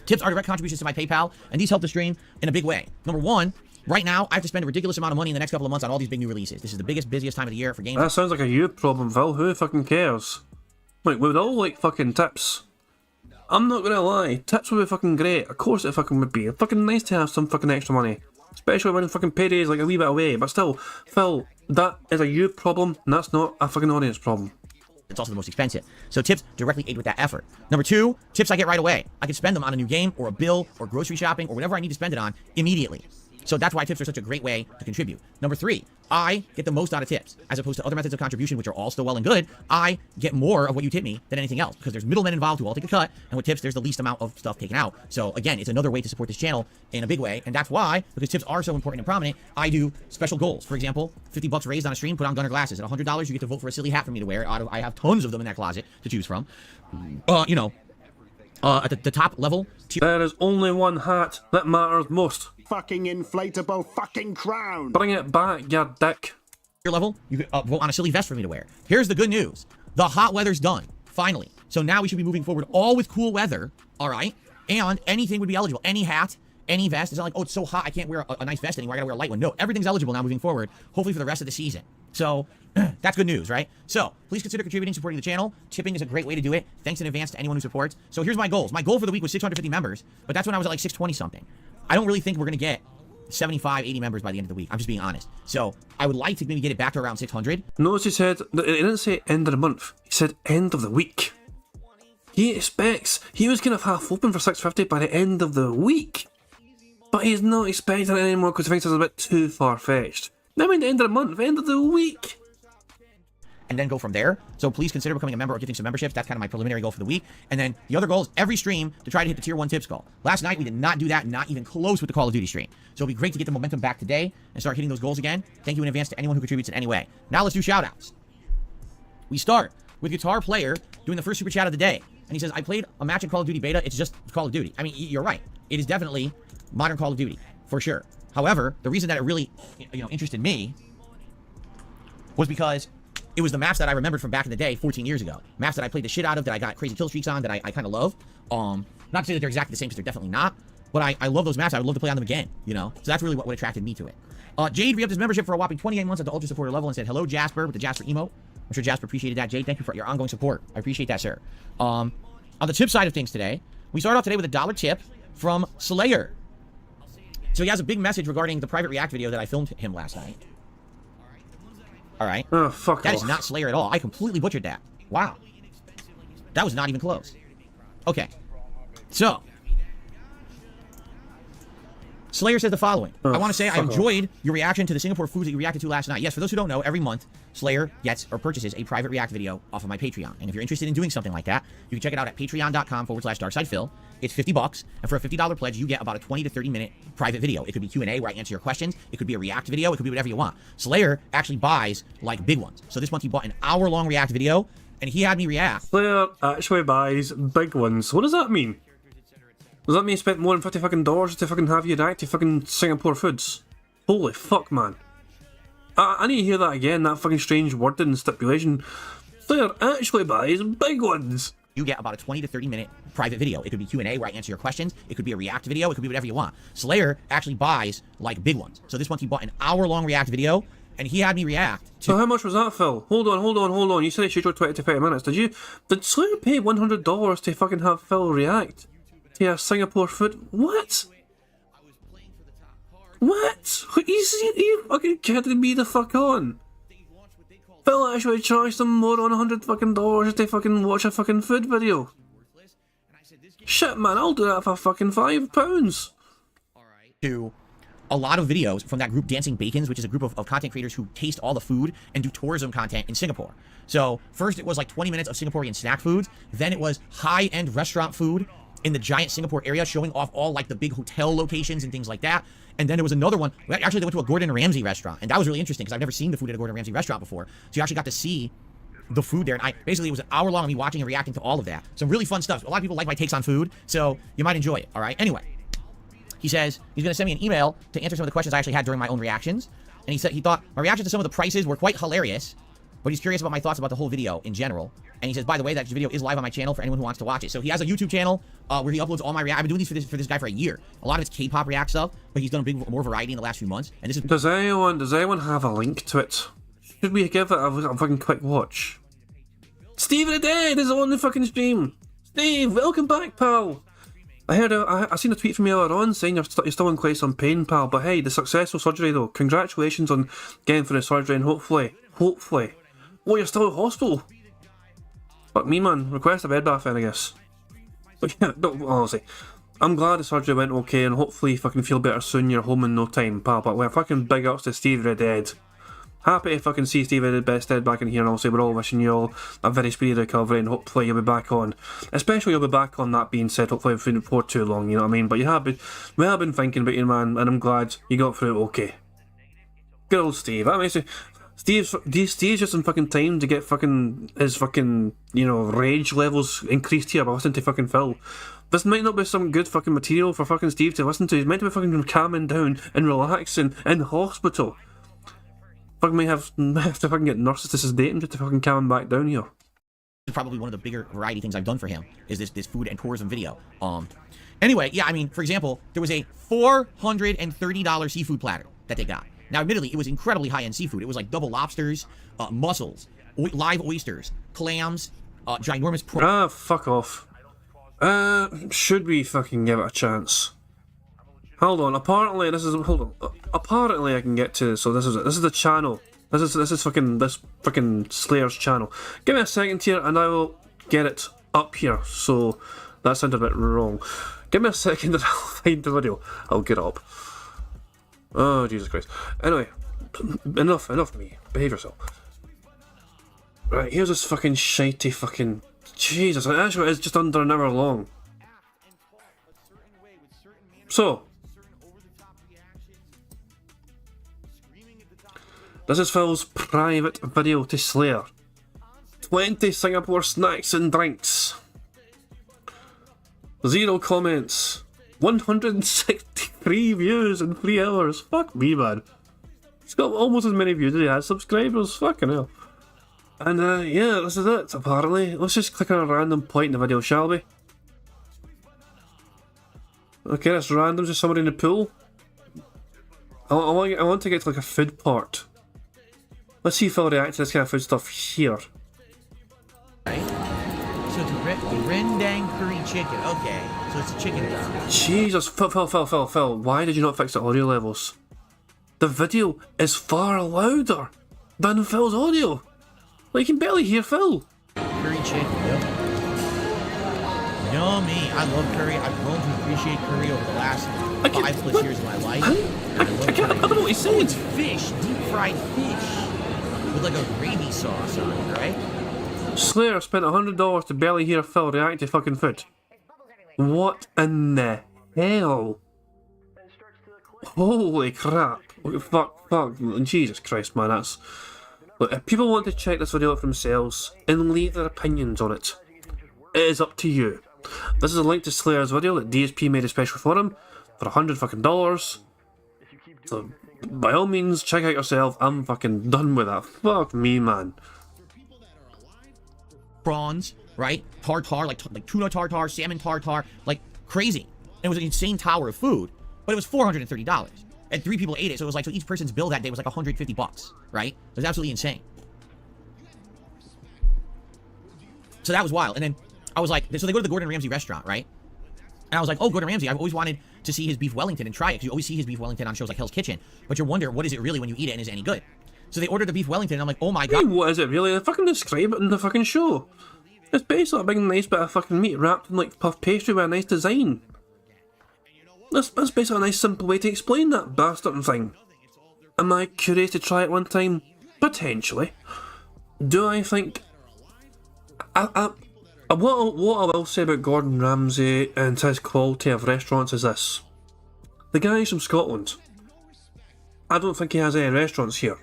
Tips are direct contributions to my PayPal, and these help the stream in a big way. Number one, right now, I have to spend a ridiculous amount of money in the next couple of months on all these big new releases. This is the busiest time of the year for games. That sounds like a you problem, Phil. Who fucking cares? Like, we would all like fucking tips. I'm not gonna lie, tips would be fucking great. Of course it fucking would be. It's fucking nice to have some fucking extra money. Especially when fucking payday's like a wee bit away. But still, Phil, that is a you problem, and that's not a fucking audience problem. It's also the most expensive. So tips directly aid with that effort. Number two, tips I get right away. I can spend them on a new game or a bill or grocery shopping or whatever I need to spend it on immediately. So that's why tips are such a great way to contribute. Number three, I get the most out of tips. As opposed to other methods of contribution, which are all still well and good, I get more of what you tip me than anything else. Because there's middlemen involved who all take a cut, and with tips, there's the least amount of stuff taken out. So again, it's another way to support this channel in a big way. And that's why, because tips are so important and prominent, I do special goals. For example, 50 bucks raised on a stream, put on Gunner glasses. At $100, you get to vote for a silly hat for me to wear. I have tons of them in that closet to choose from. At the top level, there is only one hat that matters most. Fucking inflatable fucking crown. Bring it back, you dick. Your level, you could vote on a silly vest for me to wear. Here's the good news. The hot weather's done, finally. So now we should be moving forward all with cool weather, all right? And anything would be eligible. Any hat, any vest. It's not like, oh, it's so hot, I can't wear a nice vest anymore. I gotta wear a light one. No, everything's eligible now moving forward, hopefully for the rest of the season. So that's good news, right? So please consider contributing, supporting the channel. Tipping is a great way to do it. Thanks in advance to anyone who supports. So here's my goals. My goal for the week was 650 members, but that's when I was at like 620 something. I don't really think we're gonna get 75, 80 members by the end of the week. I'm just being honest. So I would like to maybe get it back to around 600. Notice he said, he didn't say end of the month, he said end of the week. He was kind of half open for 650 by the end of the week. But he's not expecting it anymore because he thinks it's a bit too far-fetched. I mean the end of the month, end of the week. And then go from there. So please consider becoming a member or getting some memberships. That's kind of my preliminary goal for the week. And then the other goal is every stream to try to hit the tier 1 tips goal. Last night we did not do that, not even close with the Call of Duty stream. So it'll be great to get the momentum back today and start hitting those goals again. Thank you in advance to anyone who contributes in any way. Now let's do shout outs. We start with Guitar Player doing the first super chat of the day. And he says, I played a match in Call of Duty beta. It's just Call of Duty. I mean, you're right. It is definitely modern Call of Duty, for sure. However, the reason that it really, interested me was because it was the maps that I remembered from back in the day, 14 years ago. Maps that I played the shit out of, that I got crazy kill streaks on, that I kind of love. Not to say that they're exactly the same, because they're definitely not. But I love those maps. I would love to play on them again, So that's really what attracted me to it. Jade re-upped his membership for a whopping 28 months at the Ultra Supporter level and said, hello, Jasper, with the Jasper emote. I'm sure Jasper appreciated that. Jade, thank you for your ongoing support. I appreciate that, sir. On the tip side of things today, we start off today with a $1 tip from Slayer. So he has a big message regarding the private react video that I filmed him last night. All right. Oh, fuck That off. is not Slayer at all. I completely butchered that. Wow. That was not even close. Okay. So, Slayer said the following. I want to say I enjoyed your reaction to the Singapore foods that you reacted to last night. Yes, for those who don't know, every month, Slayer gets or purchases a private react video off of my Patreon. And if you're interested in doing something like that, you can check it out at patreon.com/darksidephil. It's $50, and for a $50 pledge, you get about a 20 to 30 minute private video. It could be Q&A where I answer your questions. It could be a react video. It could be whatever you want. Slayer actually buys like big ones. So this month he bought an hour-long react video, and he had me react. Slayer actually buys big ones. What does that mean? Does that mean he spent more than 50 fucking dollars to fucking have you react to fucking Singapore foods? Holy fuck, man. I need to hear that again, that fucking strange wording and stipulation. Slayer actually buys big ones. you get about a 20 to 30 minute private video. It could be Q&A where I answer your questions. It could be a React video. It could be whatever you want. Slayer actually buys like big ones. So this month he bought an hour-long React video, and he had me react to... So how much was that, Phil? Hold on. You said it should go 20 to 30 minutes. Did Slayer pay $100 to fucking have Phil react to a Singapore food? What? What? You fucking kidding me the fuck on? Phil actually charged them more than $100 fucking dollars to fucking watch a fucking food video. Shit, man, I'll do that for fucking £5. To a lot of videos from that group Dancing Bacons, which is a group of content creators who taste all the food and do tourism content in Singapore. So first it was like 20 minutes of Singaporean snack foods. Then it was high-end restaurant food in the giant Singapore area, showing off all like the big hotel locations and things like that. And then there was another one. Actually, they went to a Gordon Ramsay restaurant, and that was really interesting because I've never seen the food at a Gordon Ramsay restaurant before. So you actually got to see the food there. And basically it was an hour long of me watching and reacting to all of that. Some really fun stuff. A lot of people like my takes on food, so you might enjoy it. All right. Anyway, he says he's going to send me an email to answer some of the questions I actually had during my own reactions. And he said he thought my reactions to some of the prices were quite hilarious, but he's curious about my thoughts about the whole video in general. And he says, by the way, that video is live on my channel for anyone who wants to watch it. So he has a YouTube channel where he uploads all my react. I've been doing these for this guy for a year. A lot of it's K-pop react stuff, but he's done more variety in the last few months. And this is... Does anyone have a link to it? Should we give it a fucking quick watch? Steve the Dead is on the fucking stream. Steve, welcome back, pal. I seen a tweet from you earlier on saying you're still in quite some pain, pal. But hey, the successful surgery though. Congratulations on getting through the surgery, and hopefully. Oh, you're still at hospital. Fuck me, man. Request a bed bath then, I guess. But yeah, no, honestly, I'm glad the surgery went okay, and hopefully you fucking feel better soon. You're home in no time, pal. But we're fucking big ups to Steve the Dead. Happy to fucking see Steve the Dead back in here, and also we're all wishing you all a very speedy recovery, and hopefully you'll be back on. Especially you'll be back on, that being said, hopefully before too long, you know what I mean? But we have been thinking about you, man, and I'm glad you got through it okay. Good old Steve. That makes me... Steve's just in fucking time to get fucking his fucking, rage levels increased here by listening to fucking Phil. This might not be some good fucking material for fucking Steve to listen to. He's meant to be fucking calming down and relaxing in hospital. Fucking might have to fucking get nurses to sedate him just to fucking calm him back down here. Probably one of the bigger variety things I've done for him is this food and tourism video. Anyway, yeah, I mean, for example, there was a $430 seafood platter that they got. Now, admittedly, it was incredibly high-end seafood. It was like double lobsters, mussels, live oysters, clams, ginormous prawns. Ah, fuck off. Should we fucking give it a chance? Hold on. Apparently, apparently, I can get to. So this is the channel. This is fucking Slayer's channel. Give me a second here, and I will get it up here. So that sounded a bit wrong. Give me a second, and I'll find the video. I'll get up. Oh, Jesus Christ. Anyway, enough me. Behave yourself. Right, here's this fucking shitey fucking... Jesus, actually it's just under an hour long. So, this is Phil's private video to Slayer. 20 Singapore snacks and drinks. 0 comments. 163 views in 3 hours. Fuck me, man. It's got almost as many views as he has subscribers. Fucking hell. And yeah, this is it, apparently. Let's just click on a random point in the video, shall we? Okay, that's random, just somebody in the pool. I want to get to like a food part. Let's see if I'll react to this kind of food stuff here. So it's a rendang curry chicken. Okay, so it's a chicken curry. Jesus, Phil, why did you not fix the audio levels? The video is far louder than Phil's audio. Like, you can barely hear Phil. Curry chicken, yep. Yummy. I love curry. I've grown to appreciate curry over the last 5+ years of my life. I don't know what he's saying. It's fish, deep fried fish, with like a gravy sauce on it, right? Slayer spent $100 to barely hear Phil react to fucking food. What in the hell? Holy crap. Fuck. Jesus Christ, man, that's... Look, if people want to check this video out for themselves and leave their opinions on it, it is up to you. This is a link to Slayer's video that DSP made especially for him for $100 fucking dollars. So, by all means, check out yourself. I'm fucking done with that. Fuck me, man. Prawns, right? Tartar, like tuna tartar, salmon tartar, like crazy. And it was an insane tower of food, but it was $430. And 3 people ate it, so it was like, so each person's bill that day was like $150, right? It was absolutely insane. So that was wild. And then I was like, so they go to the Gordon Ramsay restaurant, right? And I was like, oh, Gordon Ramsay, I've always wanted to see his beef Wellington and try it, because you always see his beef Wellington on shows like Hell's Kitchen, but you wonder, what is it really when you eat it, and is it any good? So they ordered the beef Wellington, and I'm like, oh my god. What is it really? They fucking describe it in the fucking show. It's basically a big nice bit of fucking meat wrapped in like puff pastry with a nice design. That's basically a nice simple way to explain that bastard thing. Am I curious to try it one time? Potentially. Do I think... What I will say about Gordon Ramsay and his quality of restaurants is this. The guy's from Scotland. I don't think he has any restaurants here.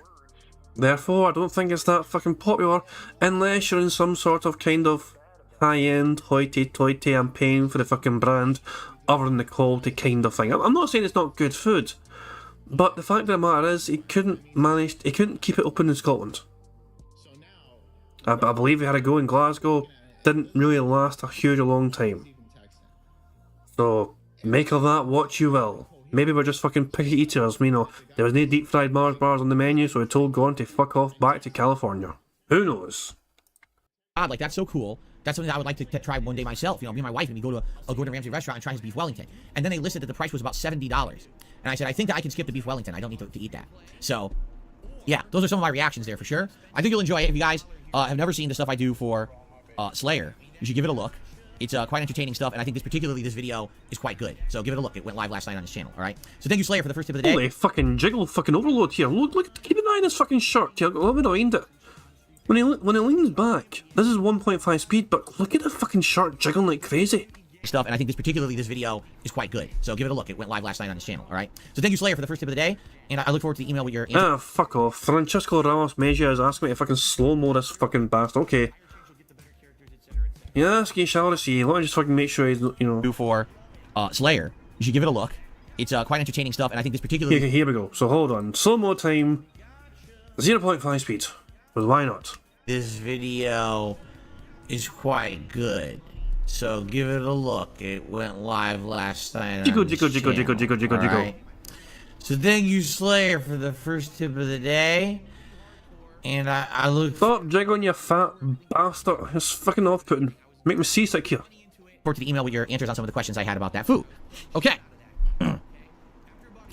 Therefore, I don't think it's that fucking popular unless you're in some sort of kind of high-end, hoity-toity, I'm paying for the fucking brand, other than the quality kind of thing. I'm not saying it's not good food, but the fact of the matter is he couldn't keep it open in Scotland. I believe he had a go in Glasgow, didn't really last a huge long time. So, make of that what you will. Maybe we're just fucking picky eaters, you know, there was no deep fried Mars bars on the menu, so we told Gordon to fuck off back to California. Who knows? God, like, that's so cool. That's something that I would like to try one day myself. You know, me and my wife, and we go to a Gordon Ramsay restaurant and try his beef Wellington. And then they listed that the price was about $70. And I said, I think that I can skip the beef Wellington. I don't need to eat that. So, yeah, those are some of my reactions there for sure. I think you'll enjoy it. If you guys have never seen the stuff I do for Slayer, you should give it a look. It's quite entertaining stuff, and I think this video is quite good. So give it a look. It went live last night on his channel, alright? So thank you, Slayer, for the first tip of the day. Holy fucking jiggle fucking overload here. Look, keep an eye on this fucking shirt here. Look behind it. When he leans back, this is 1.5 speed, but look at the fucking shirt jiggling like crazy. Stuff, and I think this video is quite good. So give it a look. It went live last night on his channel, alright? So thank you, Slayer, for the first tip of the day, and I look forward to the email with your answer. Ah, fuck off. Francisco Ramos Mejia is asking me to fucking slow-mo this fucking bastard. Okay. Yes, he shall receive. Let me just fucking make sure he's, you know... For Slayer, you should give it a look. It's quite entertaining stuff, and I think Here we go. So hold on. Slow-mo time. 0.5 speed. But why not? This video is quite good. So give it a look. It went live last night. Jiggle. So thank you, Slayer, for the first tip of the day. And I look Stop jiggling, you fat bastard. It's fucking off-putting. Make me seasick here. forward to the email with your answers on some of the questions I had about that food. Okay.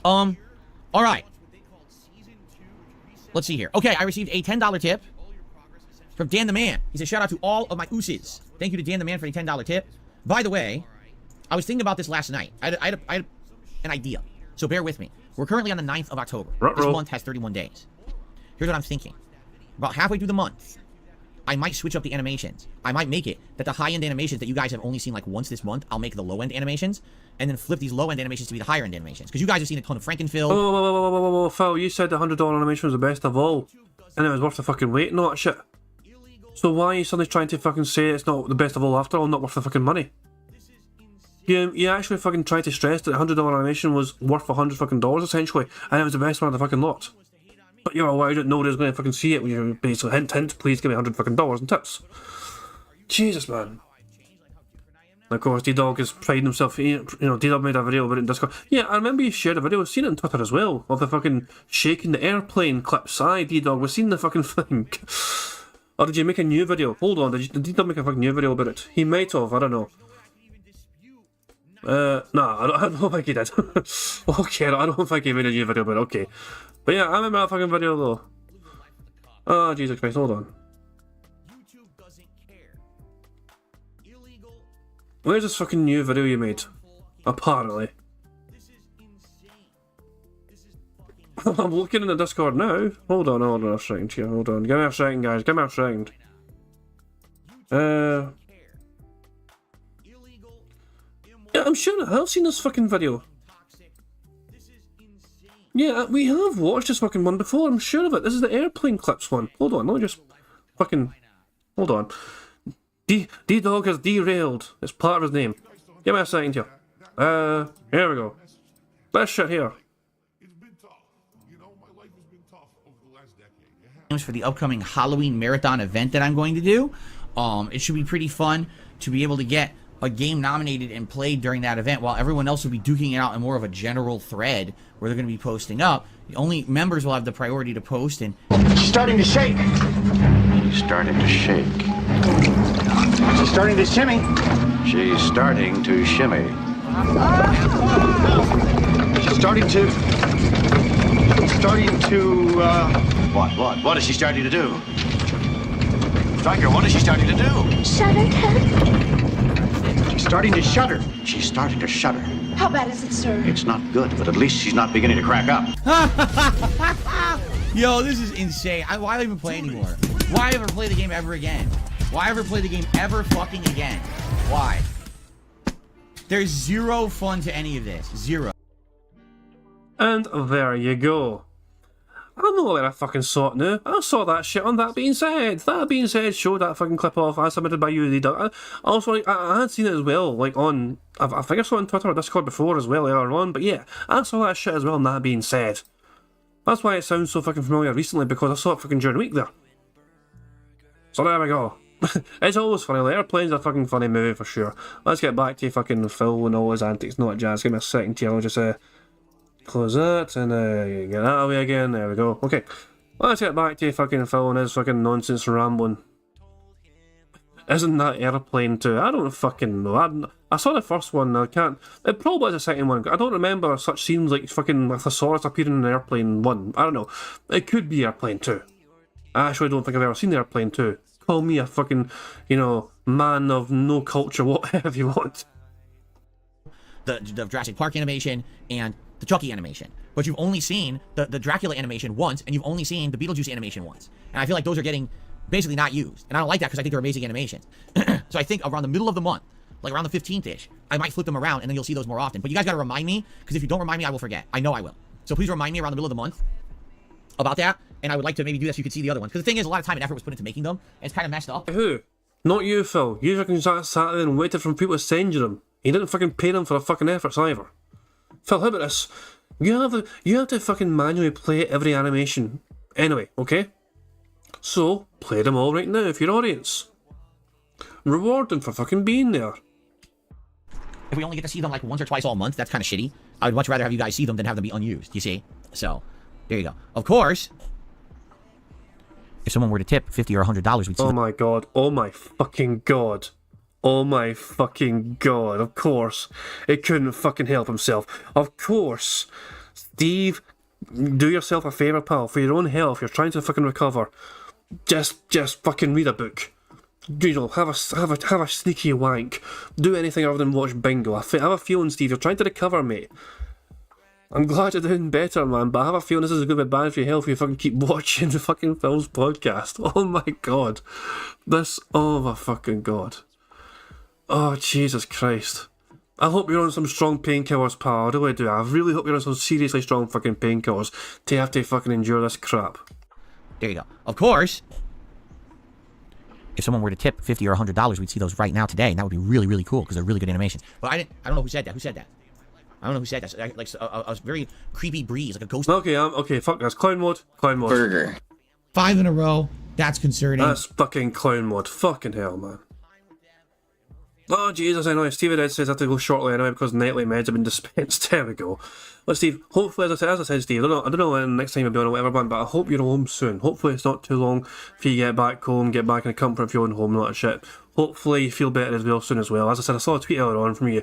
All right. Let's see here. Okay, I received a $10 tip from Dan the Man. He said, shout out to all of my ooses. Thank you to Dan the Man for the $10 tip. By the way, I was thinking about this last night. I had an idea. So bear with me. We're currently on the 9th of October. This month has 31 days. Here's what I'm thinking. About halfway through the month, I might switch up the animations. I might make it that the high-end animations that you guys have only seen like once this month, I'll make the low-end animations, and then flip these low-end animations to be the higher-end animations. Because you guys have seen a ton of Frankenfield. Whoa, Phil, you said the $100 animation was the best of all, and it was worth the fucking wait and all that shit. So why are you suddenly trying to fucking say it's not the best of all after all, not worth the fucking money? You actually fucking tried to stress that the $100 animation was worth $100 fucking dollars essentially, and it was the best one of the fucking lot. But you're allowed it, nobody's going to fucking see it when you're basically hint, please give me $100 fucking dollars in tips. Jesus, man. And of course, D-Dog is priding himself, you know, D-Dog made a video about it in Discord. Yeah, I remember you shared a video, I've seen it on Twitter as well, of the fucking shaking the airplane clips. Aye, D-Dog, we've seen the fucking thing. Or did you make a new video? Hold on, did D-Dog make a fucking new video about it? He might have, I don't know. Nah, I don't think he did. Okay, I don't think he made a new video, but okay. But yeah, I remember that fucking video though. Oh, Jesus Christ, hold on. Where's this fucking new video you made? Apparently. I'm looking in the Discord now. Hold on a second here, hold on. Give me a second, guys, give me a second. Yeah, I'm sure I have seen this fucking video. Yeah, we have watched this fucking one before, I'm sure of it. This is the airplane clips one. Hold on, let me just fucking... Hold on. D-Dog has derailed. It's part of his name. Give me a second here. Here we go. This shit here. It's been tough. You know, my life has been tough over the last decade. For the upcoming Halloween marathon event that I'm going to do. It should be pretty fun to be able to get a game nominated and played during that event, while everyone else will be duking it out in more of a general thread where they're going to be posting up. Only members will have the priority to post. And She's starting to shake. She's starting to shake. She's starting to shimmy. She's starting to shimmy. She's starting to. What is she starting to do? Striker, what is she starting to do? Shudder, Ken? She's starting to shudder. She's starting to shudder. How bad is it, sir? It's not good, but at least she's not beginning to crack up. yo, this is insane. Why even play anymore? Why ever play the game ever again? Why ever play the game ever fucking again? Why? There's zero fun to any of this. Zero. And there you go. I know where I fucking saw it now. I saw that shit on That Being Said. That Being Said showed that fucking clip off as submitted by you. Also, I had seen it as well, like on, I think I saw it on Twitter or Discord before as well earlier on, but yeah, I saw that shit as well on That Being Said. That's why it sounds so fucking familiar recently, because I saw it fucking during the week there. So there we go. It's always funny, like, Airplane's a fucking funny movie for sure. Let's get back to fucking Phil and all his antics, not jazz. Give me a second here, I'll just close that and get that away again. There we go. Okay, let's get back to fucking Phil and his fucking nonsense rambling. Isn't that Airplane 2? I don't fucking know. I saw the first one. I can't. It probably is the second one. I don't remember such scenes like fucking a thesaurus appearing in Airplane 1. I don't know. It could be Airplane 2. I actually don't think I've ever seen Airplane 2. Call me a fucking, you know, man of no culture, whatever you want. The Jurassic Park animation and the Chucky animation. But you've only seen the Dracula animation once, and you've only seen the Beetlejuice animation once. And I feel like those are getting basically not used. And I don't like that because I think they're amazing animations. So I think around the middle of the month, like around the 15th-ish, I might flip them around and then you'll see those more often. But you guys gotta remind me, because if you don't remind me, I will forget. I know I will. So please remind me around the middle of the month about that. And I would like to maybe do that so you could see the other ones. Because the thing is, a lot of time and effort was put into making them, and it's kind of messed up. Who? Not you, Phil. You fucking sat there and waited for people to send you them. You didn't fucking pay them for their fucking efforts either. Phil, how about this? You have to fucking manually play every animation anyway, okay? So, play them all right now for your audience. Reward them for fucking being there. If we only get to see them like once or twice all month, that's kind of shitty. I would much rather have you guys see them than have them be unused, you see? So, there you go. Of course, if someone were to tip $50 or $100, we'd see Oh my god. Oh my fucking god. Oh my fucking god. Of course. It couldn't fucking help himself. Of course. Steve, do yourself a favour, pal. For your own health, you're trying to fucking recover. Just fucking read a book. You know, have a sneaky wank. Do anything other than watch Bingo. I have a feeling, Steve, you're trying to recover, mate. I'm glad you're doing better, man, but I have a feeling this is going to be bad for your health if you fucking keep watching the fucking Phil's podcast. Oh my god. Oh my fucking god. Oh, Jesus Christ. I hope you're on some strong painkillers, pal. I really do. I really hope you're on some seriously strong fucking painkillers to have to fucking endure this crap. There you go. Of course, if someone were to tip $50 or $100, we'd see those right now today, and that would be really, really cool because they're really good animations. But I don't know who said that. Who said that? I don't know who said that. Like a very creepy breeze, like a ghost. Okay, fuck this. Clown mode. Burger. 5 in a row. That's concerning. That's fucking clown mode. Fucking hell, man. Oh, Jesus, I know. Steve Ed says I have to go shortly anyway because nightly meds have been dispensed. There we go. Well, Steve, hopefully, as I said, Steve, I don't know when next time you'll be on or whatever, man, but I hope you're home soon. Hopefully it's not too long for you to get back home, get back in the comfort of your own home, not that shit. Hopefully you feel better as well soon as well. As I said, I saw a tweet earlier on from you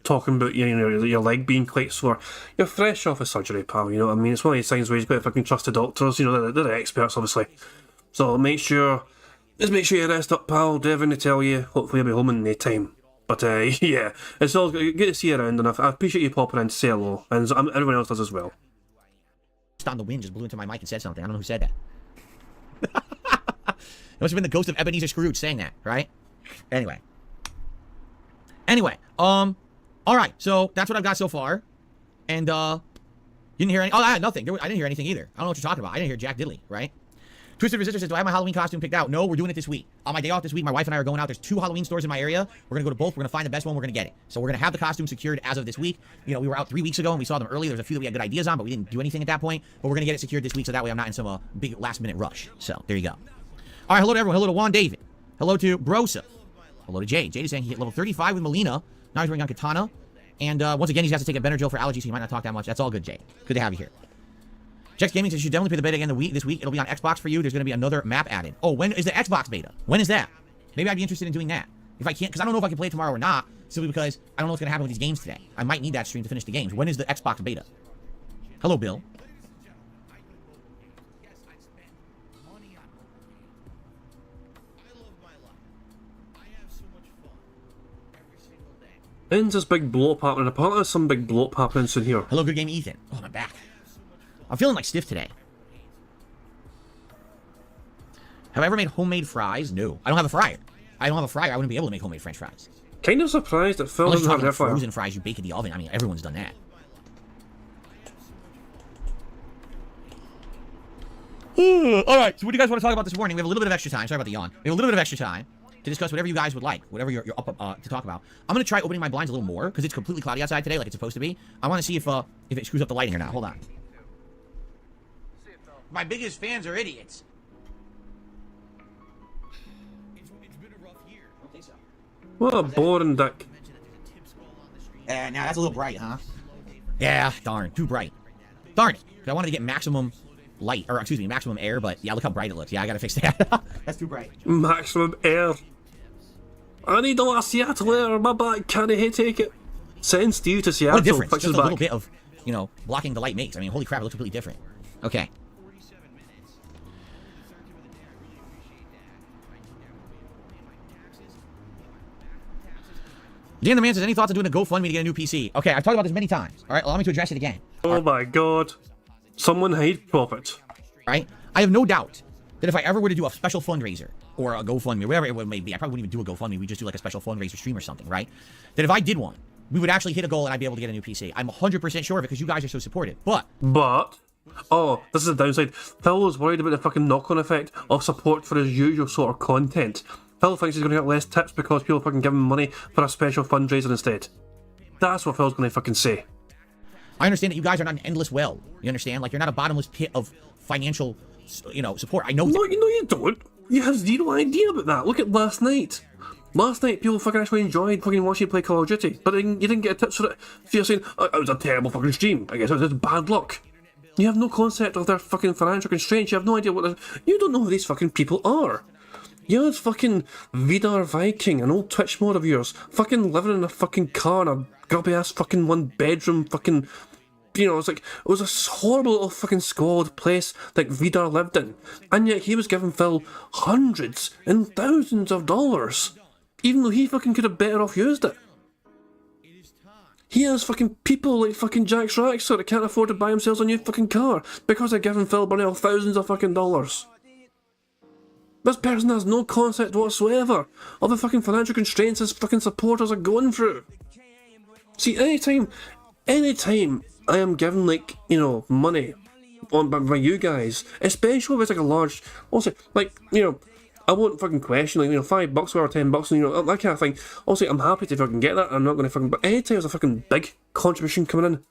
talking about your leg being quite sore. You're fresh off of surgery, pal, you know what I mean? It's one of these things where you've got to fucking trust the doctors, you know, they're the experts, obviously. So make sure you rest up, pal, do everything they tell you. Hopefully you'll be home in no time. But yeah, it's all good to see you around, and I appreciate you popping in to say hello, and everyone else does as well. On the wind just blew into my mic and said something. I don't know who said that. It must have been the ghost of Ebenezer Scrooge saying that, right? Anyway, all right, so that's what I've got so far, and you didn't hear any. Oh, I had nothing. I didn't hear anything either. I don't know what you're talking about. I didn't hear Jack Diddley, right? Twisted Resistor says, do I have my Halloween costume picked out? No, we're doing it this week. On my day off this week, my wife and I are going out. There's 2 Halloween stores in my area. We're going to go to both. We're going to find the best one. We're going to get it. So we're going to have the costume secured as of this week. You know, we were out 3 weeks ago and we saw them early. There's a few that we had good ideas on, but we didn't do anything at that point. But we're going to get it secured this week so that way I'm not in some big last-minute rush. So there you go. All right, hello to everyone. Hello to Juan David. Hello to Brosa. Hello to Jade. Jade is saying he hit level 35 with Melina. Now he's running on Katana. And once again, he's got to take a Benadryl for allergies, so he might not talk that much. That's all good, Jade. Good to have you here. Jex Gaming says you should definitely play the beta again this week. It'll be on Xbox for you. There's going to be another map added. Oh, when is the Xbox beta? When is that? Maybe I'd be interested in doing that. If I can't, because I don't know if I can play tomorrow or not, simply because I don't know what's going to happen with these games today. I might need that stream to finish the games. When is the Xbox beta? Hello, Bill. When's this big blow up happening? Apparently there's some big blow up happening soon here. Hello, good game, Ethan. Oh, my back. I'm feeling like stiff today. Have I ever made homemade fries? No. I don't have a fryer. I don't have a fryer. I wouldn't be able to make homemade French fries. Kind of surprised that Phil Unless doesn't you're have talking an air about fryer. frozen fries you bake in the oven. I mean, everyone's done that. All right, so what do you guys want to talk about this morning? We have a little bit of extra time. Sorry about the yawn. We have a little bit of extra time to discuss whatever you guys would like, whatever you're up to talk about. I'm going to try opening my blinds a little more because it's completely cloudy outside today like it's supposed to be. I want to see if it screws up the lighting or not. Hold on. My biggest fans are idiots. It's been a rough year. I don't think so. What a boring dick. Now that's a little bright, huh? Yeah, darn, too bright. Darn it. I wanted to get maximum light, or excuse me, maximum air, but yeah, look how bright it looks. Yeah, I gotta fix that. That's too bright. Maximum air. I need a lot of Seattle air. My back can't take it. Send Steve to Seattle. What a difference. Fix Just his a back. little bit of, blocking the light makes. I mean, holy crap, it looks completely different. Okay. Dan the Man says, any thoughts on doing a GoFundMe to get a new PC? Okay, I've talked about this many times. All right, allow me to address it again. Oh my god. Someone hide profit. Right? I have no doubt that if I ever were to do a special fundraiser or a GoFundMe, or whatever it may be, I probably wouldn't even do a GoFundMe. We just do like a special fundraiser stream or something, right? That if I did one, we would actually hit a goal and I'd be able to get a new PC. I'm 100% sure of it because you guys are so supportive. But, oh, this is the downside. Phil was worried about the fucking knock-on effect of support for his usual sort of content. Phil thinks he's going to get less tips because people fucking give him money for a special fundraiser instead. That's what Phil's going to fucking say. I understand that you guys are not an endless well. You understand? Like, you're not a bottomless pit of financial, support. I know No, you don't. You have zero idea about that. Look at last night. Last night, people fucking actually enjoyed fucking watching you play Call of Duty, but you didn't get tips for it. So you're saying, oh, it was a terrible fucking stream. I guess it was just bad luck. You have no concept of their fucking financial constraints. You have no idea what they're... You don't know who these fucking people are. You had fucking Vidar Viking, an old Twitch mod of yours, fucking living in a fucking car in a grubby ass fucking one bedroom fucking... it was a horrible little fucking squalid place that Vidar lived in. And yet he was giving Phil hundreds and thousands of dollars. Even though he fucking could have better off used it. He has fucking people like fucking Jack Schraxer that can't afford to buy themselves a new fucking car because they're giving Phil Burnell thousands of fucking dollars. This person has no concept whatsoever of the fucking financial constraints his fucking supporters are going through. See, anytime I am given money by you guys, especially if it's like a large, also I won't fucking question $5 or $10 and that kind of thing. Also, I'm happy to fucking get that. I'm not going to fucking. But anytime there's a fucking big contribution coming in,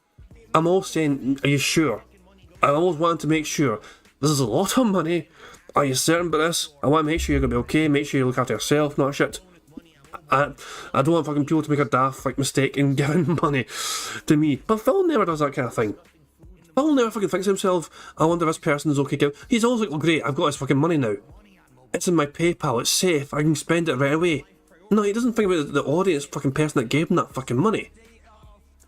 I'm always saying, "Are you sure?" I always want to make sure. This is a lot of money. Are you certain about this? I want to make sure you're gonna be okay. Make sure you look after yourself, not shit. I don't want fucking people to make a daft mistake in giving money to me. But Phil never does that kind of thing. Phil never fucking thinks to himself, I wonder if this person is okay. He's always like, well, great, I've got his fucking money now. It's in my PayPal, it's safe, I can spend it right away. No, he doesn't think about the audience fucking person that gave him that fucking money.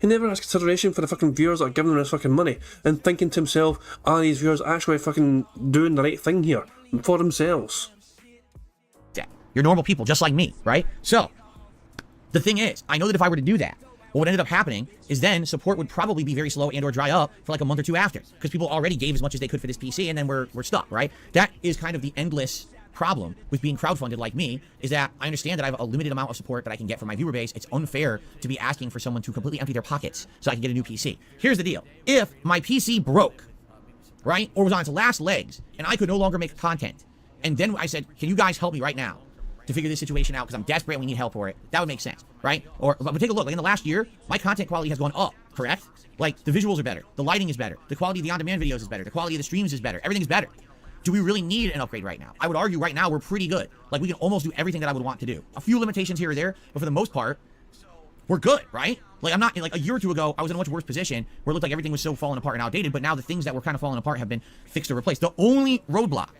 He never has consideration for the fucking viewers that are giving him his fucking money and thinking to himself, are these viewers actually fucking doing the right thing here for themselves? You're normal people just like me, right? So, the thing is, I know that if I were to do that, what would end up happening is then support would probably be very slow and or dry up for like a month or two after because people already gave as much as they could for this PC and then we're stuck, right? That is kind of the endless problem with being crowdfunded like me, is that I understand that I have a limited amount of support that I can get from my viewer base. It's unfair to be asking for someone to completely empty their pockets so I can get a new PC. Here's the deal. If my PC broke, right, or was on its last legs and I could no longer make content, and then I said, can you guys help me right now to figure this situation out because I'm desperate and we need help for it, that would make sense, right? But take a look, like in the last year, my content quality has gone up, correct? Like the visuals are better, the lighting is better, the quality of the on-demand videos is better, the quality of the streams is better, everything's better. Do we really need an upgrade right now? I would argue right now we're pretty good. Like, we can almost do everything that I would want to do. A few limitations here or there, but for the most part, we're good, right? Like, I'm not, like, a year or two ago, I was in a much worse position where it looked like everything was so falling apart and outdated, but now the things that were kind of falling apart have been fixed or replaced. The only roadblock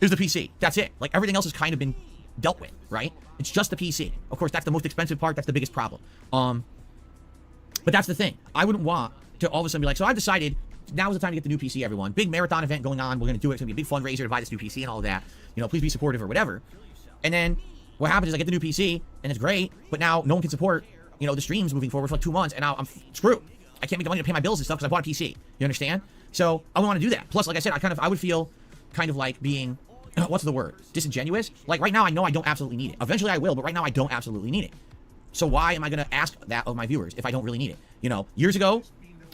is the PC. That's it. Like, everything else has kind of been dealt with, right? It's just the PC. Of course, that's the most expensive part. That's the biggest problem. But that's the thing. I wouldn't want to all of a sudden be like, so I've decided now is the time to get the new PC, everyone. Big marathon event going on. We're going to do it. It's going to be a big fundraiser to buy this new PC and all of that. You know, please be supportive or whatever. And then what happens is I get the new PC and it's great, but now no one can support, you know, the streams moving forward for like 2 months, and now I'm screwed. I can't make the money to pay my bills and stuff because I bought a PC. You understand? So I don't want to do that. Plus, like I said, I would feel kind of like being, what's the word? Disingenuous? Like right now, I know I don't absolutely need it. Eventually I will, but right now I don't absolutely need it. So why am I going to ask that of my viewers if I don't really need it? You know, years ago,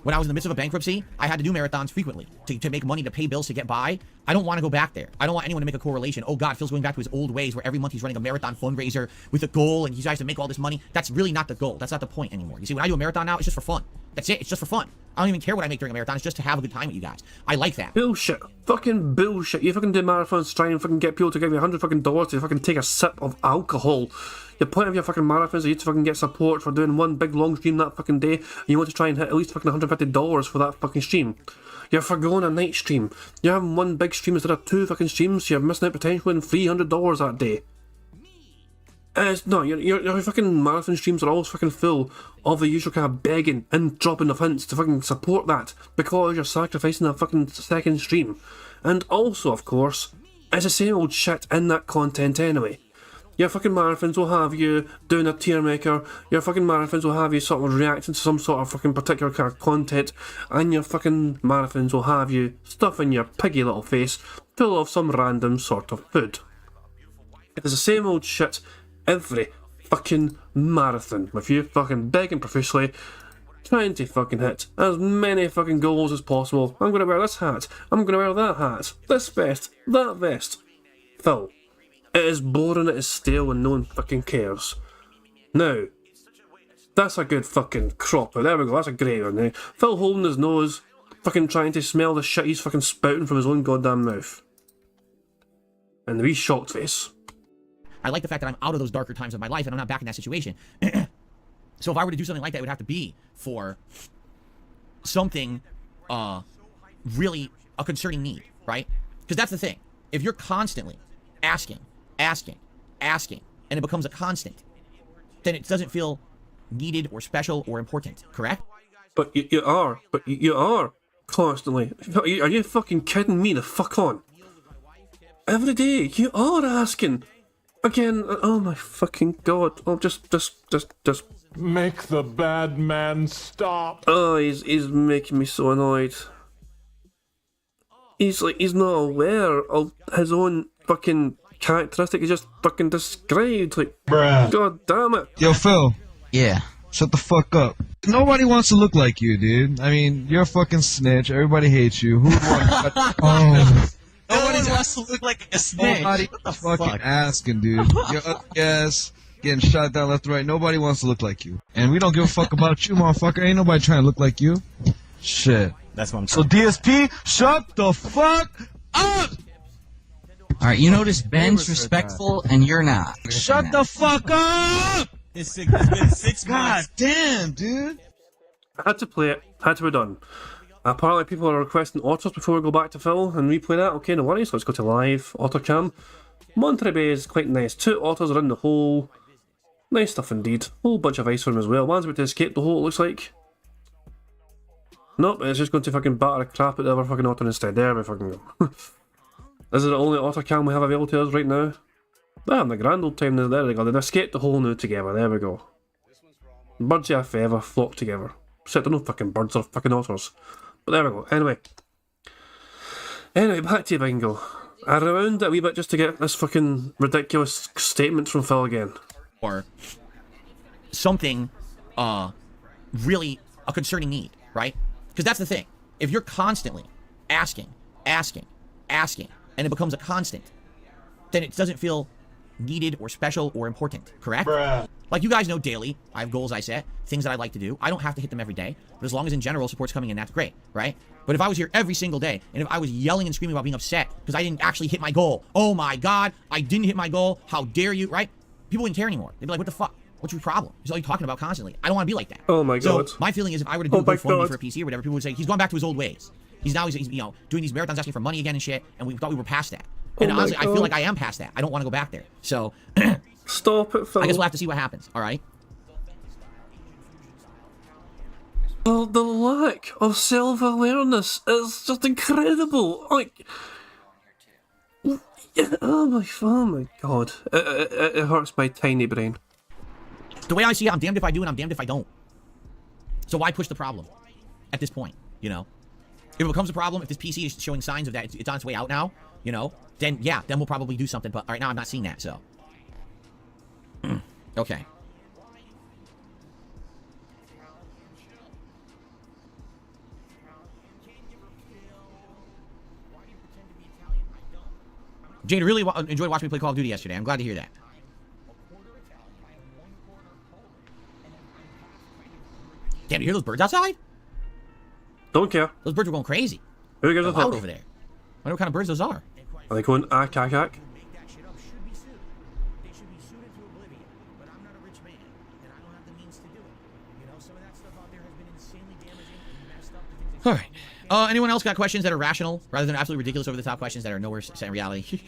when I was in the midst of a bankruptcy, I had to do marathons frequently to make money, to pay bills, to get by. I don't want to go back there. I don't want anyone to make a correlation. Oh God, Phil's going back to his old ways where every month he's running a marathon fundraiser with a goal and he tries to make all this money. That's really not the goal. That's not the point anymore. You see, when I do a marathon now, it's just for fun. That's it. It's just for fun. I don't even care what I make during a marathon. It's just to have a good time with you guys. I like that. Bullshit. Fucking bullshit. You fucking do marathons to try and fucking get people to give you $100 to fucking take a sip of alcohol. The point of your fucking marathons is you to fucking get support for doing one big long stream that fucking day, and you want to try and hit at least fucking $150 for that fucking stream. You're forgoing a night stream. You're having one big stream instead of 2 fucking streams, so you're missing out potentially on $300 that day. And it's not, your fucking marathon streams are always fucking full of the usual kind of begging and dropping of hints to fucking support that, because you're sacrificing a fucking second stream. And also, of course, it's the same old shit in that content anyway. Your fucking marathons will have you doing a tier maker, your fucking marathons will have you sort of reacting to some sort of fucking particular kind of content, and your fucking marathons will have you stuffing your piggy little face full of some random sort of food. It's the same old shit every fucking marathon, with you fucking begging profusely, trying to fucking hit as many fucking goals as possible. I'm gonna wear this hat, I'm gonna wear that hat, this vest, that vest. Phil, it is boring, it is stale, and no one fucking cares. Now, that's a good fucking crop. There we go, that's a great one. Now, Phil holding his nose, fucking trying to smell the shit he's fucking spouting from his own goddamn mouth. And the wee shocked face. I like the fact that I'm out of those darker times of my life and I'm not back in that situation. So if I were to do something like that, it would have to be for something really a concerning need, right? Because that's the thing. If you're constantly asking, and it becomes a constant, then it doesn't feel needed or special or important, correct? But you are constantly. Are you fucking kidding me? The fuck on. Every day, you are asking. Again, oh my fucking god. Oh, just. Make the bad man stop. Oh, he's making me so annoyed. He's not aware of his own fucking characteristic. He's just fucking described. Like, Bruh. God damn it. Yo, Phil. Yeah. Shut the fuck up. Nobody wants to look like you, dude. I mean, you're a fucking snitch. Everybody hates you. Who wants? Oh. Nobody wants to look like a snitch. Nobody fucking asking, dude. You're yes, getting shot down left and right. Nobody wants to look like you. And we don't give a fuck about you, motherfucker. Ain't nobody trying to look like you. Shit. That's what I'm So saying. DSP, shut the fuck up! Alright, you notice Ben's respectful and you're not. Shut the fuck up! It's been 6 God months. damn, dude. I had to play it. Had to be done. Apparently people are requesting autos before we go back to Phil and replay that. Okay, no worries. Let's go to live. Auto cam. Monterey Bay is quite nice. 2 autos are in the hole. Nice stuff indeed. Whole bunch of ice for him as well. One's about to escape the hole, it looks like. Nope, it's just going to fucking batter the crap at the other fucking auto instead. There we fucking go. This is the only auto cam we have available to us right now. They're having a grand old time. There they go. They've escaped the hole now together. There we go. Birds of a feather flock together. Except they're no fucking birds, they're fucking otters. But there we go. Anyway, back to Bingo. I rewound it a wee bit just to get this fucking ridiculous statement from Phil again. Or something really a concerning need, right? Because that's the thing. If you're constantly asking, and it becomes a constant, then it doesn't feel needed or special or important, correct? Bruh. Like you guys know daily, I have goals I set, things that I like to do. I don't have to hit them every day, but as long as in general support's coming in, that's great, right? But if I was here every single day, and if I was yelling and screaming about being upset because I didn't actually hit my goal, oh my God, I didn't hit my goal, how dare you, right? People wouldn't care anymore. They'd be like, what the fuck? What's your problem? He's all you're talking about constantly. I don't want to be like that. Oh my God. So my feeling is if I were to do Oh my GoFundMe God. for a PC or whatever, people would say, he's gone back to his old ways. He's now, he's doing these marathons asking for money again and shit, and we thought we were past that. And Oh my honestly, I feel God. like I am past that. I don't want to go back there. So Stop it, Phil. I guess we'll have to see what happens, all right? The lack of self-awareness is just incredible. Like, oh my God, it hurts my tiny brain. The way I see it, I'm damned if I do and I'm damned if I don't. So why push the problem at this point, you know? If it becomes a problem, if this PC is showing signs of that, it's on its way out now, you know, then yeah, then we'll probably do something. But right now I'm not seeing that, so. Okay. Jane really enjoyed watching me play Call of Duty yesterday. I'm glad to hear that. Damn, you hear those birds outside? Don't care. Those birds were going crazy. Who gives a They're loud fuck? over there. I wonder what kind of birds those are. Are they going ack ack ack? All right. Anyone else got questions that are rational rather than absolutely ridiculous over the top questions that are nowhere set in reality?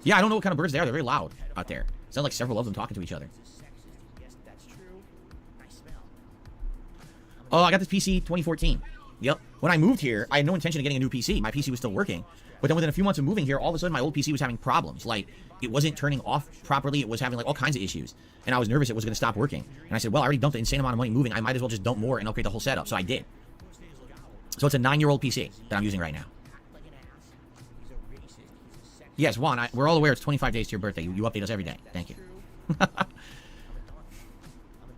Yeah, I don't know what kind of birds they are. They're very loud out there. Sounds like several of them talking to each other. Oh, I got this PC 2014. Yep. When I moved here, I had no intention of getting a new PC. My PC was still working. But then within a few months of moving here, all of a sudden my old PC was having problems. Like, it wasn't turning off properly. It was having, like, all kinds of issues. And I was nervous it was going to stop working. And I said, well, I already dumped an insane amount of money moving. I might as well just dump more and upgrade the whole setup. So I did. So it's a 9-year-old PC that I'm using right now. Yes, Juan, we're all aware it's 25 days to your birthday. You update us every day. Thank you.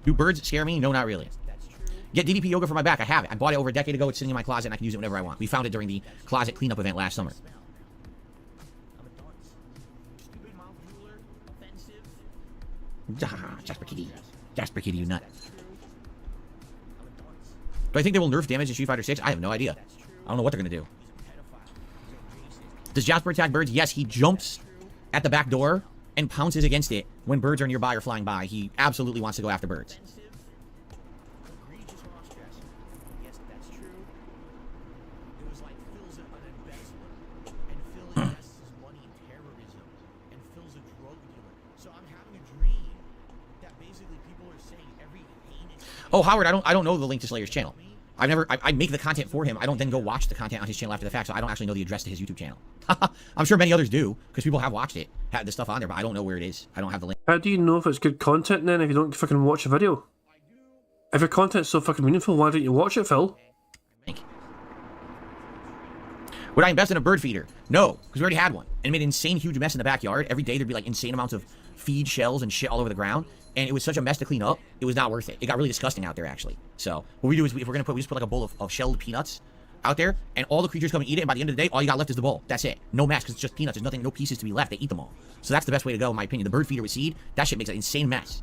Do birds scare me? No, not really. Get DDP yoga for my back. I have it. I bought it over a decade ago. It's sitting in my closet, and I can use it whenever I want. We found it during the closet cleanup event last summer. Jasper Kitty. Jasper Kitty, you nut. Do I think they will nerf damage in Street Fighter 6? I have no idea. I don't know what they're going to do. Does Jasper attack birds? Yes, he jumps at the back door and pounces against it when birds are nearby or flying by. He absolutely wants to go after birds. Oh, Howard, I don't know the link to Slayer's channel. I make the content for him. I don't then go watch the content on his channel after the fact, so I don't actually know the address to his YouTube channel. I'm sure many others do, because people have watched it, had the stuff on there, but I don't know where it is. I don't have the link. How do you know if it's good content then if you don't fucking watch a video? If your content's so fucking meaningful, why don't you watch it, Phil? Would I invest in a bird feeder? No, because we already had one. And it made an insane huge mess in the backyard. Every day there'd be like insane amounts of feed shells and shit all over the ground. And it was such a mess to clean up, it was not worth it. It got really disgusting out there, actually. So what we do is, if we're gonna we just put like a bowl of shelled peanuts out there, and all the creatures come and eat it, and by the end of the day, all you got left is the bowl. That's it. No mess, because it's just peanuts. There's nothing, no pieces to be left. They eat them all. So that's the best way to go, in my opinion. The bird feeder with seed, that shit makes an insane mess.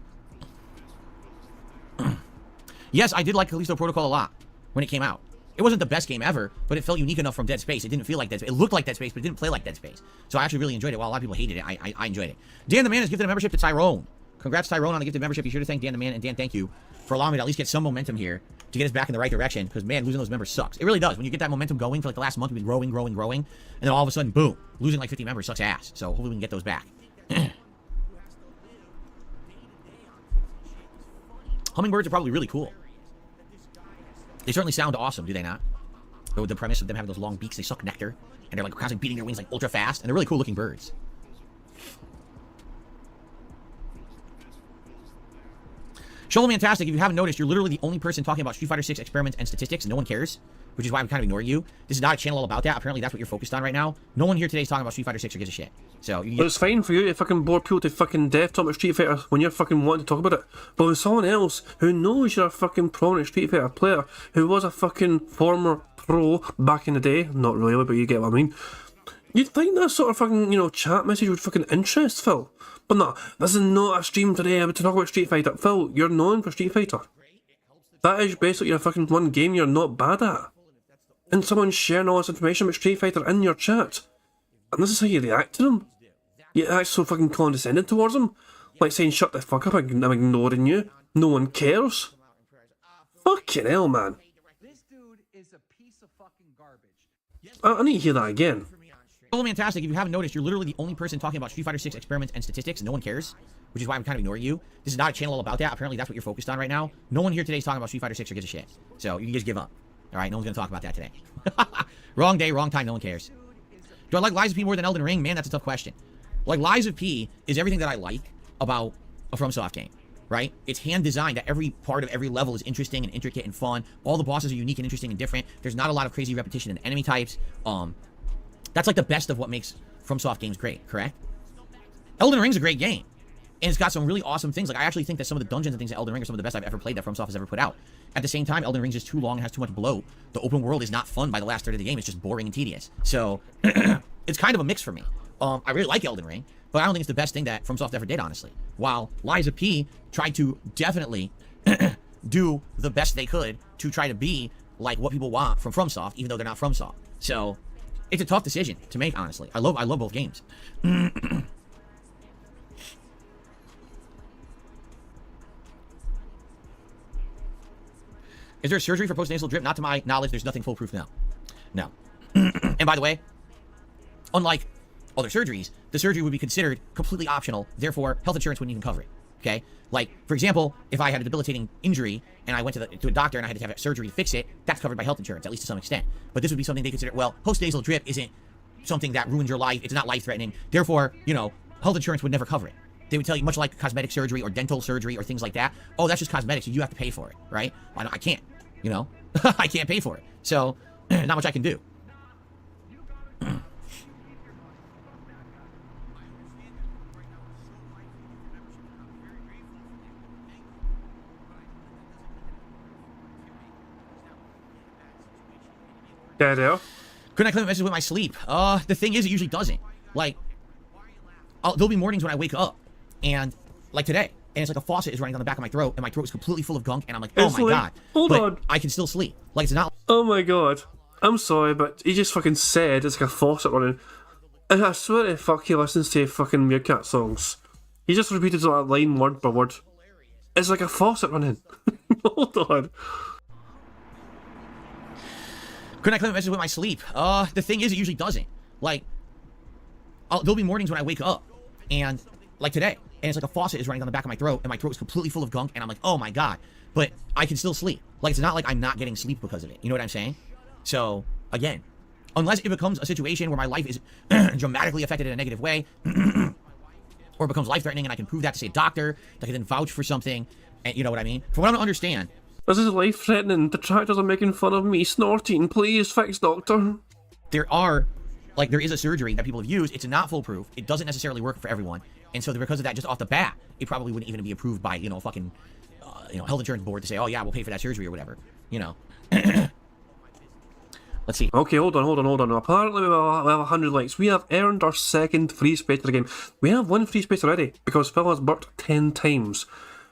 Yes, I did like Callisto Protocol a lot when it came out. It wasn't the best game ever, but it felt unique enough from Dead Space. It didn't feel like Dead Space. It looked like Dead Space, but it didn't play like Dead Space. So I actually really enjoyed it. While a lot of people hated it, I enjoyed it. Dan the Man has gifted a membership to Tyrone. Congrats, Tyrone, on the gifted membership. Be sure to thank Dan the Man. And Dan, thank you for allowing me to at least get some momentum here to get us back in the right direction. Because, man, losing those members sucks. It really does. When you get that momentum going for like the last month, we've been growing. And then all of a sudden, boom, losing like 50 members sucks ass. So hopefully we can get those back. Hummingbirds are probably really cool. They certainly sound awesome, do they not? With the premise of them having those long beaks, they suck nectar. And they're like constantly beating their wings like ultra fast. And they're really cool looking birds. Showmantastic, if you haven't noticed, you're literally the only person talking about Street Fighter 6 experiments and statistics, and no one cares, which is why I'm kind of ignoring you. This is not a channel all about that. Apparently, that's what you're focused on right now. No one here today is talking about Street Fighter 6 or gives a shit. So, But it's fine for you to fucking bore people to fucking death talk about Street Fighter when you're fucking wanting to talk about it. But with someone else who knows you're a fucking prominent Street Fighter player, who was a fucking former pro back in the day, not really, but you get what I mean, you'd think that sort of fucking, you know, chat message would fucking interest Phil. But no, this is not a stream today to talk about Street Fighter. Phil, you're known for Street Fighter. That is basically your fucking one game you're not bad at. And someone's sharing all this information about Street Fighter in your chat. And this is how you react to them. You act so fucking condescending towards them. Like saying, shut the fuck up, I'm ignoring you. No one cares. Fucking hell, man. This dude is a piece of fucking garbage. I need to hear that again. Showmantastic, if you haven't noticed, you're literally the only person talking about Street Fighter 6 experiments and statistics, and no one cares, which is why I'm kind of ignoring you. This is not a channel all about that. Apparently, that's what you're focused on right now. No one here today is talking about Street Fighter 6 or gives a shit. So, you can just give up. Alright, no one's going to talk about that today. Wrong day, wrong time, no one cares. Do I like Lies of P more than Elden Ring? Man, that's a tough question. Like, Lies of P is everything that I like about a FromSoft game, right? It's hand designed that every part of every level is interesting and intricate and fun. All the bosses are unique and interesting and different. There's not a lot of crazy repetition in enemy types. That's like the best of what makes FromSoft games great, correct? Elden Ring's a great game. And it's got some really awesome things. Like, I actually think that some of the dungeons and things in Elden Ring are some of the best I've ever played that FromSoft has ever put out. At the same time, Elden Ring's just too long and has too much bloat. The open world is not fun by the last third of the game. It's just boring and tedious. So, it's kind of a mix for me. I really like Elden Ring, but I don't think it's the best thing that FromSoft ever did, honestly. While Lies of P tried to definitely do the best they could to try to be like what people want from FromSoft, even though they're not FromSoft. So, it's a tough decision to make, honestly. I love both games. Is there surgery for postnasal drip? Not to my knowledge. There's nothing foolproof now. No. And by the way, unlike other surgeries, the surgery would be considered completely optional. Therefore, health insurance wouldn't even cover it. Okay? Like, for example, if I had a debilitating injury and I went to a doctor and I had to have surgery to fix it, that's covered by health insurance, at least to some extent. But this would be something they consider, well, postnasal drip isn't something that ruins your life. It's not life-threatening. Therefore, you know, health insurance would never cover it. They would tell you, much like cosmetic surgery or dental surgery or things like that, oh, that's just cosmetic, so you have to pay for it, right? I can't, you know? I can't pay for it. So, not much I can do. Couldn't I claim it messes with my sleep? The thing is, it usually doesn't. Like, there'll be mornings when I wake up, and, like today, and it's like a faucet is running down the back of my throat, and my throat is completely full of gunk, and I'm like, oh my god. Hold on. I can still sleep. Like, it's not... Oh my god. I'm sorry, but he just fucking said it's like a faucet running. And I swear to fuck he listens to fucking Meerkat songs. He just repeated that line word by word. It's like a faucet running. Hold on. Couldn't I claim it messes with my sleep? The thing is, it usually doesn't. Like, there'll be mornings when I wake up, and, like today, and it's like a faucet is running down the back of my throat, and my throat is completely full of gunk, and I'm like, oh my god. But I can still sleep. Like, it's not like I'm not getting sleep because of it. You know what I'm saying? So, again, unless it becomes a situation where my life is dramatically affected in a negative way, or it becomes life-threatening, and I can prove that to, say, a doctor, that can then vouch for something, and you know what I mean? From what I don't understand, this is life-threatening. Detractors are making fun of me snorting. Please fix, doctor. There is a surgery that people have used. It's not foolproof. It doesn't necessarily work for everyone. And so because of that, just off the bat, it probably wouldn't even be approved by, you know, fucking, health insurance board to say, oh yeah, we'll pay for that surgery or whatever. You know. Let's see. Okay, hold on. Apparently we have 100 likes. We have earned our second free space of the game. We have one free space already because Phil has burped 10 times.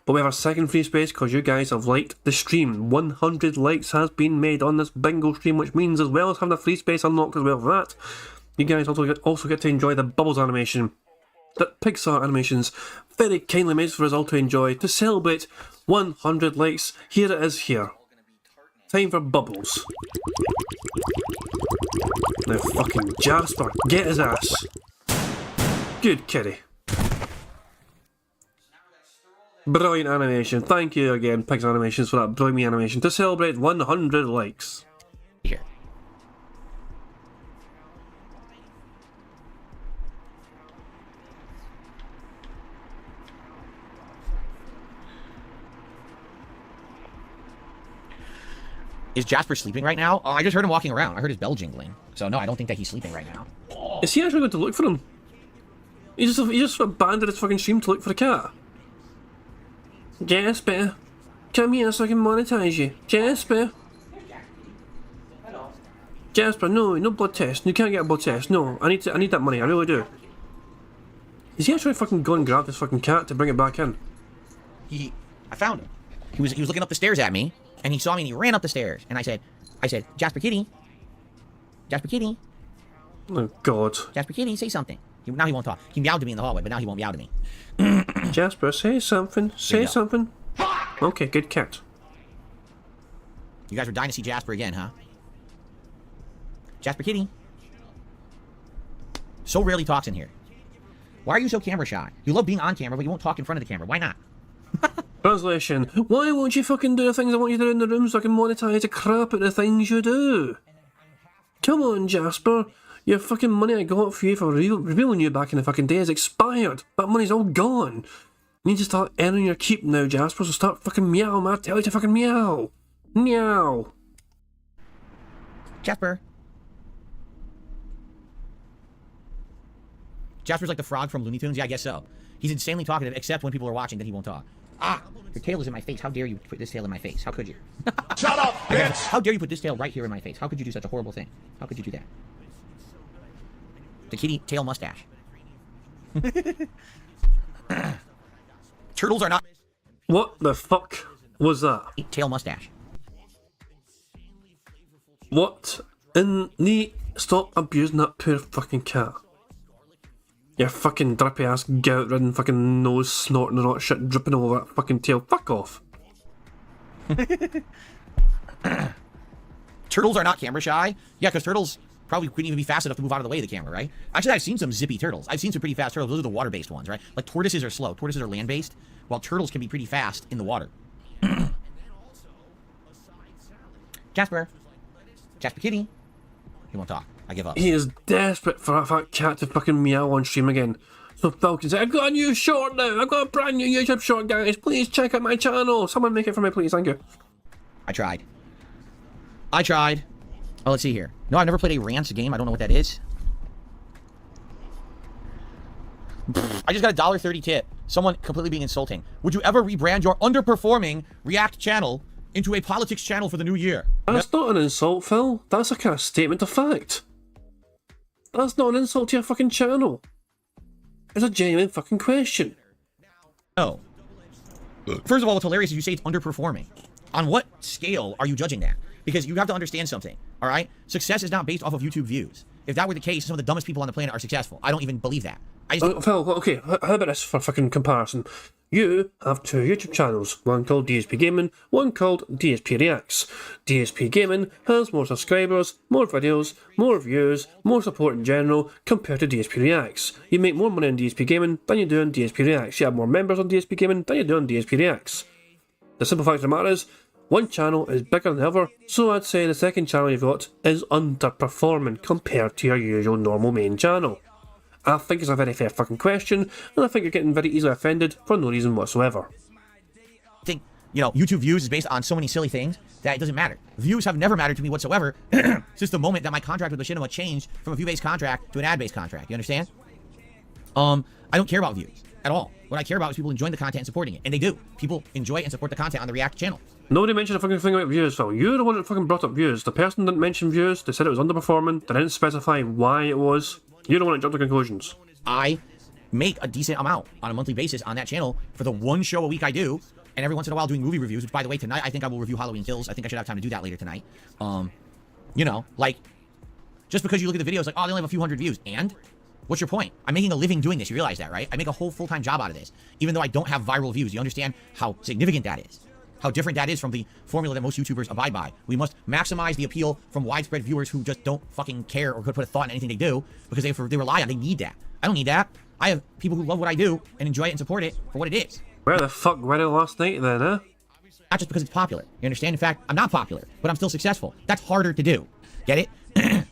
But we have our second free space because you guys have liked the stream. 100 likes has been made on this bingo stream, which means as well as having a free space unlocked as well for that, you guys also get to enjoy the Bubbles animation that Pixar Animations very kindly made for us all to enjoy to celebrate 100 likes. Here it is here. Time for Bubbles. Now fucking Jasper, get his ass. Good kitty. Brilliant animation. Thank you again, Pixar Animations, for that brilliant animation to celebrate 100 likes. Here. Is Jasper sleeping right now? Oh, I just heard him walking around. I heard his bell jingling. So no, I don't think that he's sleeping right now. Is he actually going to look for him? He just abandoned his fucking stream to look for a cat. Jasper, come here so I can monetize you. Jasper. Jasper, no blood test. You can't get a blood test. No, I need that money. I really do. Is he actually fucking go and grab this fucking cat to bring it back in? I found him. He was looking up the stairs at me, and he saw me and he ran up the stairs. And I said, Jasper Kitty. Jasper Kitty. Oh God. Jasper Kitty, say something. Now he won't talk. He meowed to me in the hallway, but now he won't meow to me. Jasper, say something. Say something. Okay, good cat. You guys were dying to see Jasper again, huh? Jasper Kitty. So rarely talks in here. Why are you so camera shy? You love being on camera, but you won't talk in front of the camera. Why not? Translation. Why won't you fucking do the things I want you to do in the room so I can monetize the crap at the things you do? Come on, Jasper. Your fucking money I got for you for revealing you back in the fucking day is expired. That money's all gone. You need to start earning your keep now, Jasper, so start fucking meow, man. I tell you to fucking meow. Meow. Jasper. Jasper's like the frog from Looney Tunes? Yeah, I guess so. He's insanely talkative, except when people are watching, then he won't talk. Ah! Your tail is in my face. How dare you put this tail in my face? How could you? Shut up, bitch! How dare you put this tail right here in my face? How could you do such a horrible thing? How could you do that? The kitty tail mustache. Turtles are not... What the fuck was that? Tail mustache. What in the... Stop abusing that poor fucking cat. Your fucking drippy ass gout-ridden fucking nose snorting and all that shit dripping all over that fucking tail. Fuck off. Turtles are not camera shy? Yeah, because turtles probably couldn't even be fast enough to move out of the way of the camera, right? Actually, I've seen some zippy turtles. I've seen some pretty fast turtles. Those are the water-based ones, right? Like tortoises are slow. Tortoises are land-based, while turtles can be pretty fast in the water. Jasper. Jasper Kitty. He won't talk. I give up. He is desperate for that cat to fucking meow on stream again. So Phil can say, I've got a new short now. I've got a brand new YouTube short, guys. Please check out my channel. Someone make it for me, please. Thank you. I tried. Oh, let's see here. No, I've never played a Rants game. I don't know what that is. I just got a $1.30 tip. Someone completely being insulting. Would you ever rebrand your underperforming React channel into a politics channel for the new year? That's not an insult, Phil. That's a kind of statement of fact. That's not an insult to your fucking channel. It's a genuine fucking question. No. First of all, what's hilarious is you say it's underperforming. On what scale are you judging that? Because you have to understand something, all right? Success is not based off of YouTube views. If that were the case, some of the dumbest people on the planet are successful. I don't even believe that. Phil, okay, how about this for fucking comparison? You have two YouTube channels, one called DSP Gaming, one called DSP Reacts. DSP Gaming has more subscribers, more videos, more views, more support in general compared to DSP Reacts. You make more money on DSP Gaming than you do on DSP Reacts. You have more members on DSP Gaming than you do on DSP Reacts. The simple fact of the matter is, one channel is bigger than the other, so I'd say the second channel you've got is underperforming compared to your usual normal main channel. I think it's a very fair fucking question, and I think you're getting very easily offended for no reason whatsoever. I think, YouTube views is based on so many silly things that it doesn't matter. Views have never mattered to me whatsoever since the moment that my contract with Machinima changed from a view-based contract to an ad-based contract. You understand? I don't care about views at all. What I care about is people enjoying the content and supporting it. And they do. People enjoy and support the content on the React channel. Nobody mentioned a fucking thing about views, Phil. You're the one that fucking brought up views. The person didn't mention views, they said it was underperforming, they didn't specify why it was. You're the one that jumped to conclusions. I make a decent amount on a monthly basis on that channel for the one show a week I do, and every once in a while doing movie reviews, which by the way, tonight I think I will review Halloween Kills. I think I should have time to do that later tonight. Just because you look at the videos like, oh, they only have a few hundred views, and? What's your point? I'm making a living doing this, you realize that, right? I make a whole full-time job out of this, even though I don't have viral views. You understand how significant that is? How different that is from the formula that most YouTubers abide by. We must maximize the appeal from widespread viewers who just don't fucking care or could put a thought in anything they do because they rely on, they need that. I don't need that. I have people who love what I do and enjoy it and support it for what it is. Where the fuck were you last night then, huh? Not just because it's popular. You understand? In fact, I'm not popular, but I'm still successful. That's harder to do. Get it?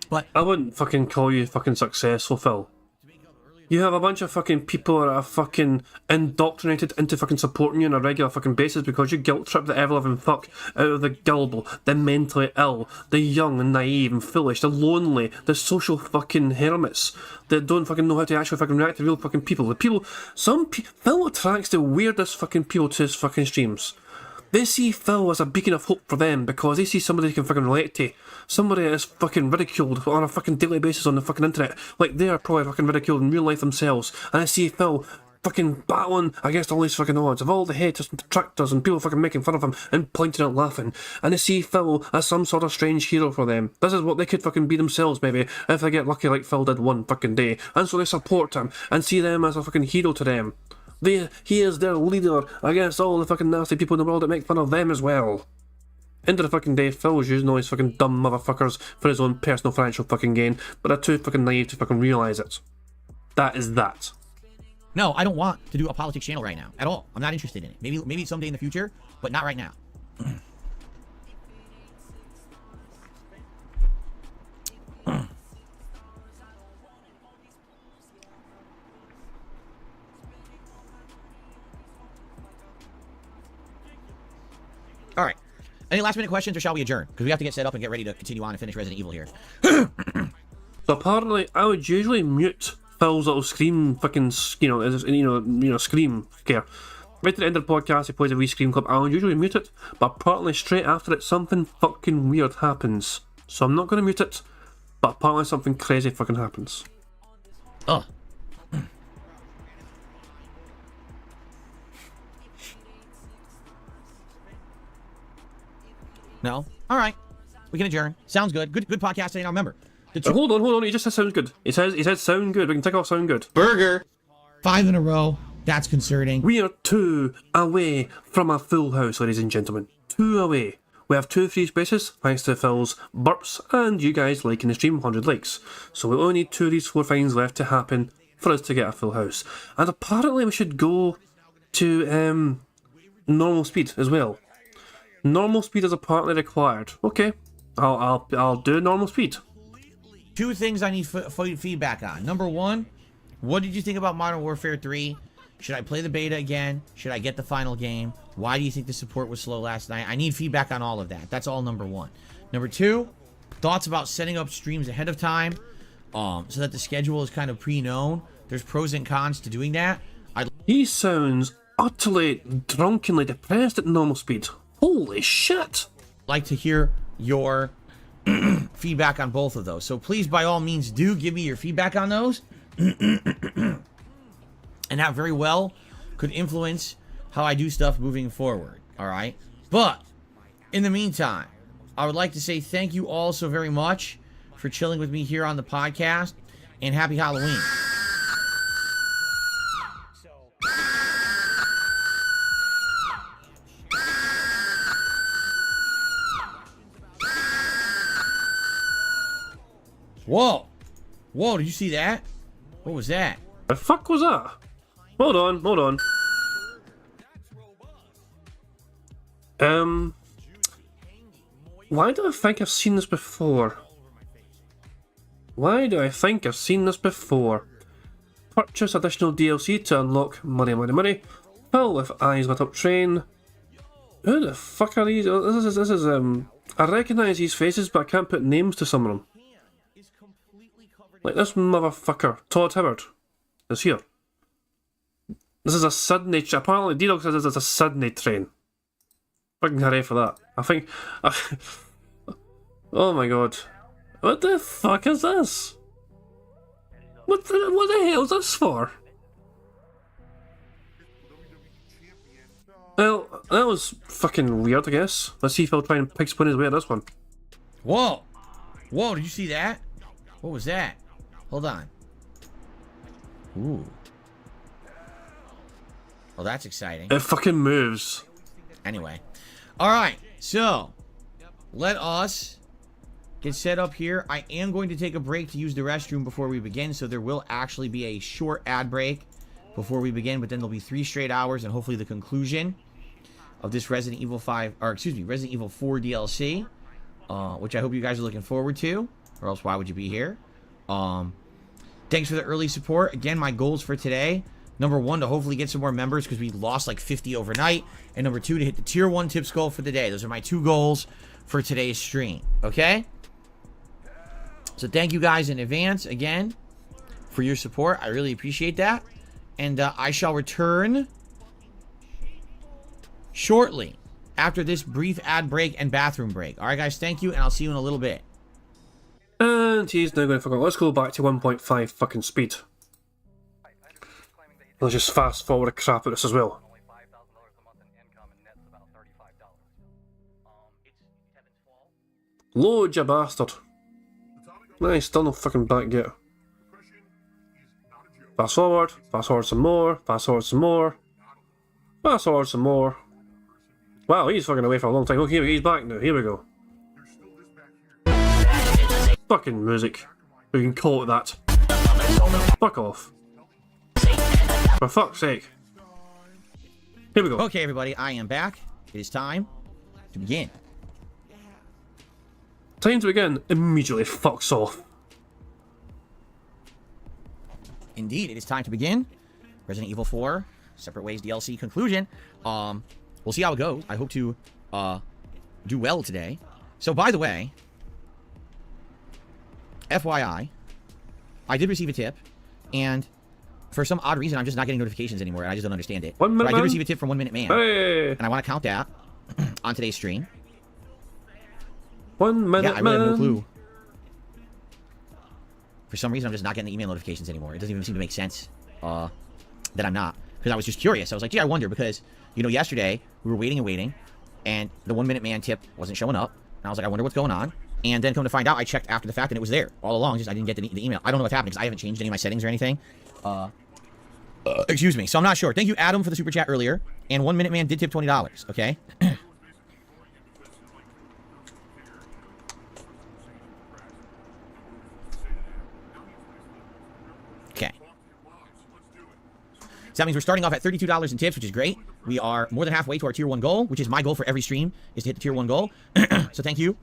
But I wouldn't fucking call you fucking successful, Phil. You have a bunch of fucking people that are fucking indoctrinated into fucking supporting you on a regular fucking basis because you guilt trip the ever-living fuck out of the gullible, the mentally ill, the young and naive and foolish, the lonely, the social fucking hermits that don't fucking know how to actually fucking react to real fucking people. The people, Phil attracts the weirdest fucking people to his fucking streams. They see Phil as a beacon of hope for them because they see somebody they can fucking relate to. Somebody that is fucking ridiculed on a fucking daily basis on the fucking internet. Like they are probably fucking ridiculed in real life themselves. And I see Phil fucking battling against all these fucking odds of all the haters and detractors and people fucking making fun of him and pointing out laughing. And they see Phil as some sort of strange hero for them. This is what they could fucking be themselves maybe if they get lucky like Phil did one fucking day. And so they support him and see them as a fucking hero to them. He is their leader against all the fucking nasty people in the world that make fun of them as well. End of the fucking day, Phil's using all these fucking dumb motherfuckers for his own personal financial fucking gain, but they're too fucking naive to fucking realise it. That is that. No, I don't want to do a politics channel right now at all. I'm not interested in it. Maybe someday in the future, but not right now. All right. Any last minute questions, or shall we adjourn? Because we have to get set up and get ready to continue on and finish Resident Evil here. So apparently, I would usually mute Phil's little scream fucking, scream scare. Right at the end of the podcast, he plays a wee scream clip. I would usually mute it, but apparently straight after it, something fucking weird happens. So I'm not going to mute it, but apparently something crazy fucking happens. Oh. No? All right. We can adjourn. Sounds good. Good podcast. Now remember. Hold on. He just said sounds good. He said sound good. We can take off sound good. Burger. 5 in a row. That's concerning. We are 2 away from a full house, ladies and gentlemen. 2 away. We have 2 free spaces, thanks to Phil's burps and you guys liking the stream, 100 likes. So we only need 2 of these 4 things left to happen for us to get a full house. And apparently we should go to normal speed as well. Normal speed is apparently required. Okay, I'll do normal speed. 2 things I need feedback on. Number 1, what did you think about Modern Warfare 3? Should I play the beta again? Should I get the final game? Why do you think the support was slow last night? I need feedback on all of that. That's all number 1. Number 2, thoughts about setting up streams ahead of time, so that the schedule is kind of pre-known. There's pros and cons to doing that. He sounds utterly drunkenly depressed at normal speed. Holy shit! Like to hear your feedback on both of those. So please, by all means, do give me your feedback on those. And that very well could influence how I do stuff moving forward. All right? But in the meantime, I would like to say thank you all so very much for chilling with me here on the podcast, and happy Halloween. Whoa! Whoa, did you see that? What was that? The fuck was that? Hold on. Why do I think I've seen this before? Purchase additional DLC to unlock money. Fill with eyes lit up train. Who the fuck are these? This is I recognise these faces, but I can't put names to some of them. Like this motherfucker, Todd Howard, is here. This is a Sydney. Apparently, D-Dog says this is a Sydney train. Fucking hooray for that. I think. Oh my god. What the fuck is this? What the hell is this for? Well, that was fucking weird, I guess. Let's see if I'll try and pick spin his way at this one. Whoa! Whoa, did you see that? What was that? Hold on. Ooh. Well, that's exciting. It fucking moves. Anyway. Alright, so let us get set up here. I am going to take a break to use the restroom before we begin, so there will actually be a short ad break before we begin, but then there'll be 3 straight hours and hopefully the conclusion of this Resident Evil 4 DLC, which I hope you guys are looking forward to, or else why would you be here? Thanks for the early support. Again, my goals for today. Number 1, to hopefully get some more members because we lost like 50 overnight. And number 2, to hit the tier 1 tips goal for the day. Those are my 2 goals for today's stream. Okay? So thank you guys in advance again for your support. I really appreciate that. And I shall return shortly after this brief ad break and bathroom break. All right, guys, thank you, and I'll see you in a little bit. And he's now going to fucking... Let's go back to 1.5 fucking speed. Let's just fast forward the crap out of this as well. Load, you bastard. Nice, still no fucking back yet. Fast forward some more, fast forward some more, fast forward some more. Wow, he's fucking away for a long time. Okay, he's back now, here we go. Fucking music. We can call it that. Fuck off. For fuck's sake. Here we go. Okay, everybody, I am back. It is time to begin. Time to begin. Immediately fucks off. Indeed, it is time to begin. Resident Evil 4, Separate Ways DLC conclusion. We'll see how it goes. I hope to do well today. So, by the way, FYI, I did receive a tip, and for some odd reason, I'm just not getting notifications anymore, and I just don't understand it. 1 Minute but I did Man? receive a tip from 1 Minute Man, Hey! and I want to count that on today's stream. 1 minute Yeah, I really have no man. clue. For some reason, I'm just not getting the email notifications anymore. It doesn't even seem to make sense that I'm not. Because I was just curious. I was like, gee, I wonder, because, you know, yesterday, we were waiting and waiting, and the 1 Minute Man tip wasn't showing up. And I was like, I wonder what's going on. And then come to find out, I checked after the fact, and it was there all along. Just I didn't get the email. I don't know what's happening, because I haven't changed any of my settings or anything. Excuse me. So I'm not sure. Thank you, Adam, for the super chat earlier. And 1 Minute Man did tip $20, okay? Okay. So that means we're starting off at $32 in tips, which is great. We are more than halfway to our tier 1 goal, which is my goal for every stream, is to hit the tier 1 goal. So thank you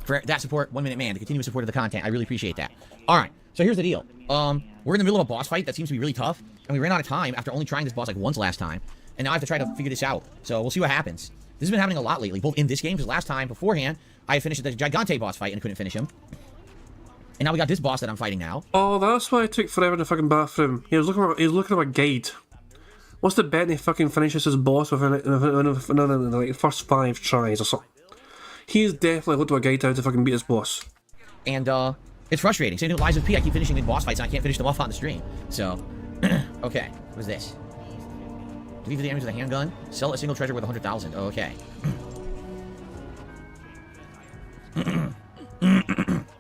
for that support, 1 Minute Man, the continuous support of the content. I really appreciate that. All right, so here's the deal. We're in the middle of a boss fight that seems to be really tough, and we ran out of time after only trying this boss like once last time, and now I have to try to figure this out. So we'll see what happens. This has been happening a lot lately, both in this game, because last time, beforehand, I had finished the Gigante boss fight and couldn't finish him. And now we got this boss that I'm fighting now. Oh, that's why it took forever in the fucking bathroom. He was looking at a guide. What's the bet he fucking finishes his boss within like the first 5 tries or something? He's definitely looked at a guide how to fucking beat his boss. And it's frustrating. Same thing with Lies of P. I keep finishing in boss fights and I can't finish them off on the stream. So, okay. What is this? Defeat the enemies with a handgun. Sell a single treasure worth 100,000. Okay.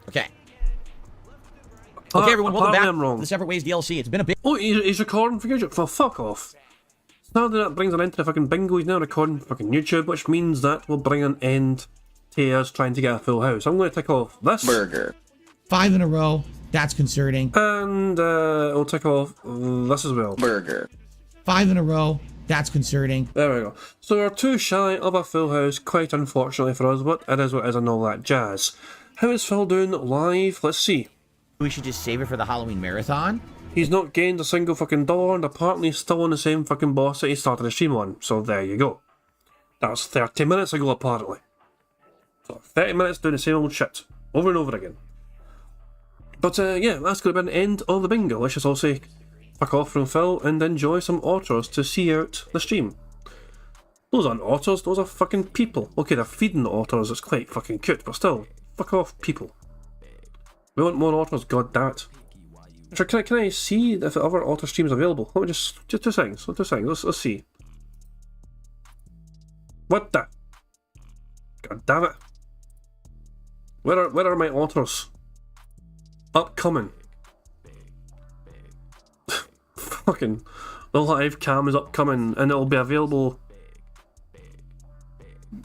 Okay. Okay, everyone, welcome back to the Separate Ways DLC. It's been a bit... Oh, he's recording for YouTube? Well, fuck off. Now that brings an end to the fucking bingo, he's now recording for fucking YouTube, which means that will bring an end to us trying to get a full house. I'm going to tick off this. Burger. 5 in a row. That's concerning. And we'll tick off this as well. Burger. 5 in a row. That's concerning. There we go. So we're 2 shy of a full house, quite unfortunately for us, but it is what it is and all that jazz. How is Phil doing live? Let's see. We should just save it for the Halloween marathon. He's not gained a single fucking dollar, and apparently he's still on the same fucking boss that he started the stream on. So there you go. That was 30 minutes ago, apparently. So 30 minutes doing the same old shit. Over and over again. But yeah, that's going to be an end of the bingo. Let's just all say fuck off from Phil and enjoy some otters to see out the stream. Those aren't otters, those are fucking people. Okay, they're feeding the otters, it's quite fucking cute, but still, fuck off people. We want more otters, god damn it. Can I see if the other otter streams available? Let me just 2 seconds, 2 seconds, let's see. What the? God damn it. Where are my otters? Upcoming. Fucking, the live cam is upcoming and it'll be available.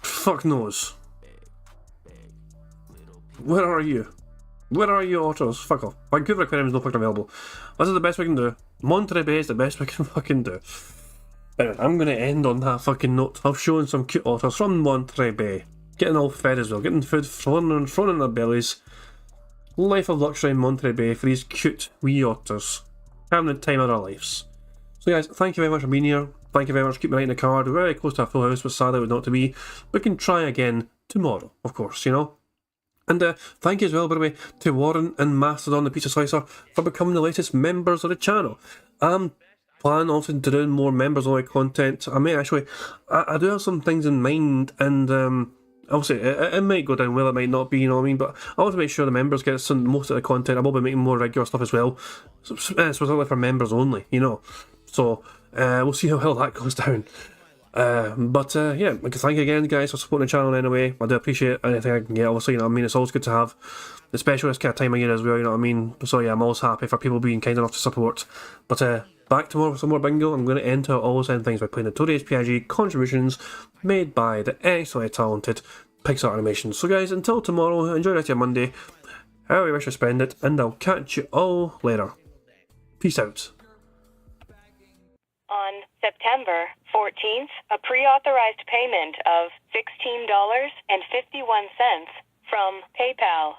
Fuck knows. Where are you? Where are you, otters? Fuck off. Vancouver Aquarium is no fucking available. This is the best we can do. Monterey Bay is the best we can fucking do. Anyway, I'm gonna end on that fucking note of showing some cute otters from Monterey Bay. Getting all fed as well. Getting food thrown in their bellies. life of luxury in Monterey Bay for these cute wee otters. Having the time of our lives. So guys, thank you very much for being here. Thank you very much for keeping me right in the card. We're very close to a full house, but sadly it was not to be. We can try again tomorrow, of course, you know. And thank you as well, by the way, to Warren and Mastodon the Pizza Slicer for becoming the latest members of the channel. I'm planning also to do more members-only content. I may actually, I do have some things in mind, and obviously it might go down well, it might not be, you know what I mean, but I want to make sure the members get most of the content. I will be making more regular stuff as well, specifically for members only, you know. So we'll see how well that goes down. Yeah, thank you again, guys, for supporting the channel anyway. I do appreciate anything I can get, obviously, you know what I mean. It's always good to have, especially this kind of time of year as well, you know what I mean. So yeah, I'm always happy for people being kind enough to support. But back tomorrow for some more bingo. I'm going to end how I always end things by playing the today's PIG contributions made by the excellently talented Pixar Animations. So guys, until tomorrow, enjoy the rest of your Monday, however you wish to spend it, and I'll catch you all later. Peace out. On September 14th, a pre-authorized payment of $16.51 from PayPal.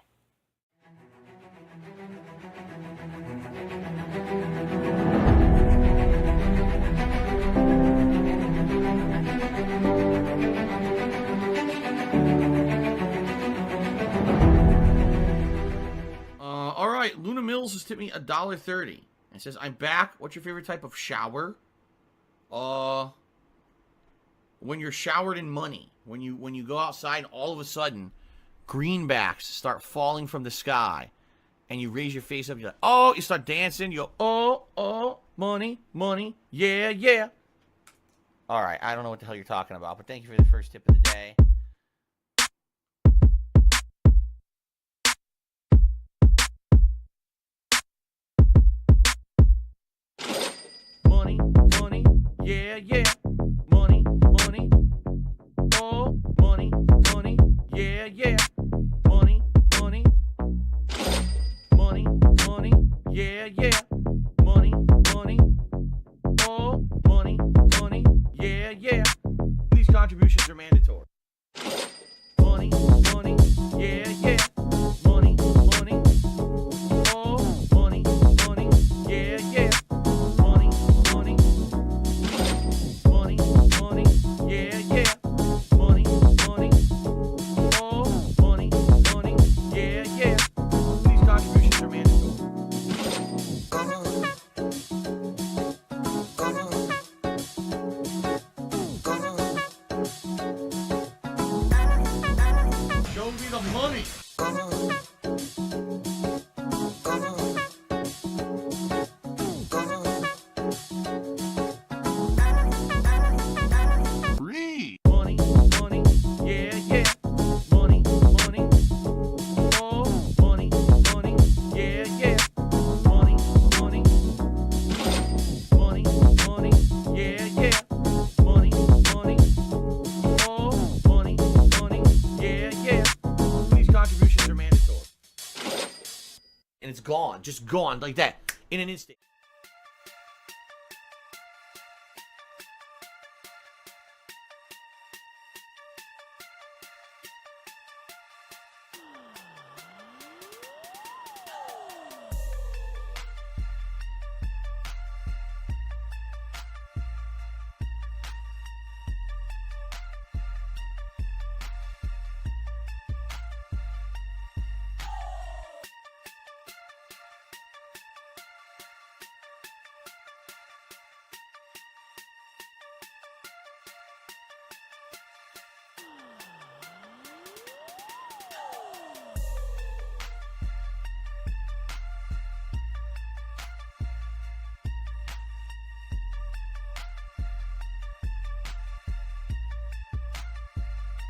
All right, Luna Mills has tipped me $1.30. It says, "I'm back. What's your favorite type of shower?" When you're showered in money, when you go outside, all of a sudden, greenbacks start falling from the sky, and you raise your face up. You're like, oh, you start dancing. You go, oh, money, money, yeah, yeah. All right, I don't know what the hell you're talking about, but thank you for the first tip of the day. Money, money, yeah, yeah. Money, money, oh, money, money, yeah, yeah. Money, money, money, money, yeah, yeah. Money, money, oh, money, money, yeah, yeah. These contributions are mandatory. Money, money, yeah, yeah. Money, money, oh, money, money, yeah, yeah. Money, money, money, money, yeah, yeah. Money, money, oh, money, money, yeah, yeah. These contributions are mandatory. Show me the money. Money, money, yeah, yeah. Money, money, oh, money, money, yeah, yeah. Money, money, money, money, yeah, yeah. Money, money, oh, money, money, yeah, yeah. These contributions are mandatory. And it's gone, just gone like that, in an instant.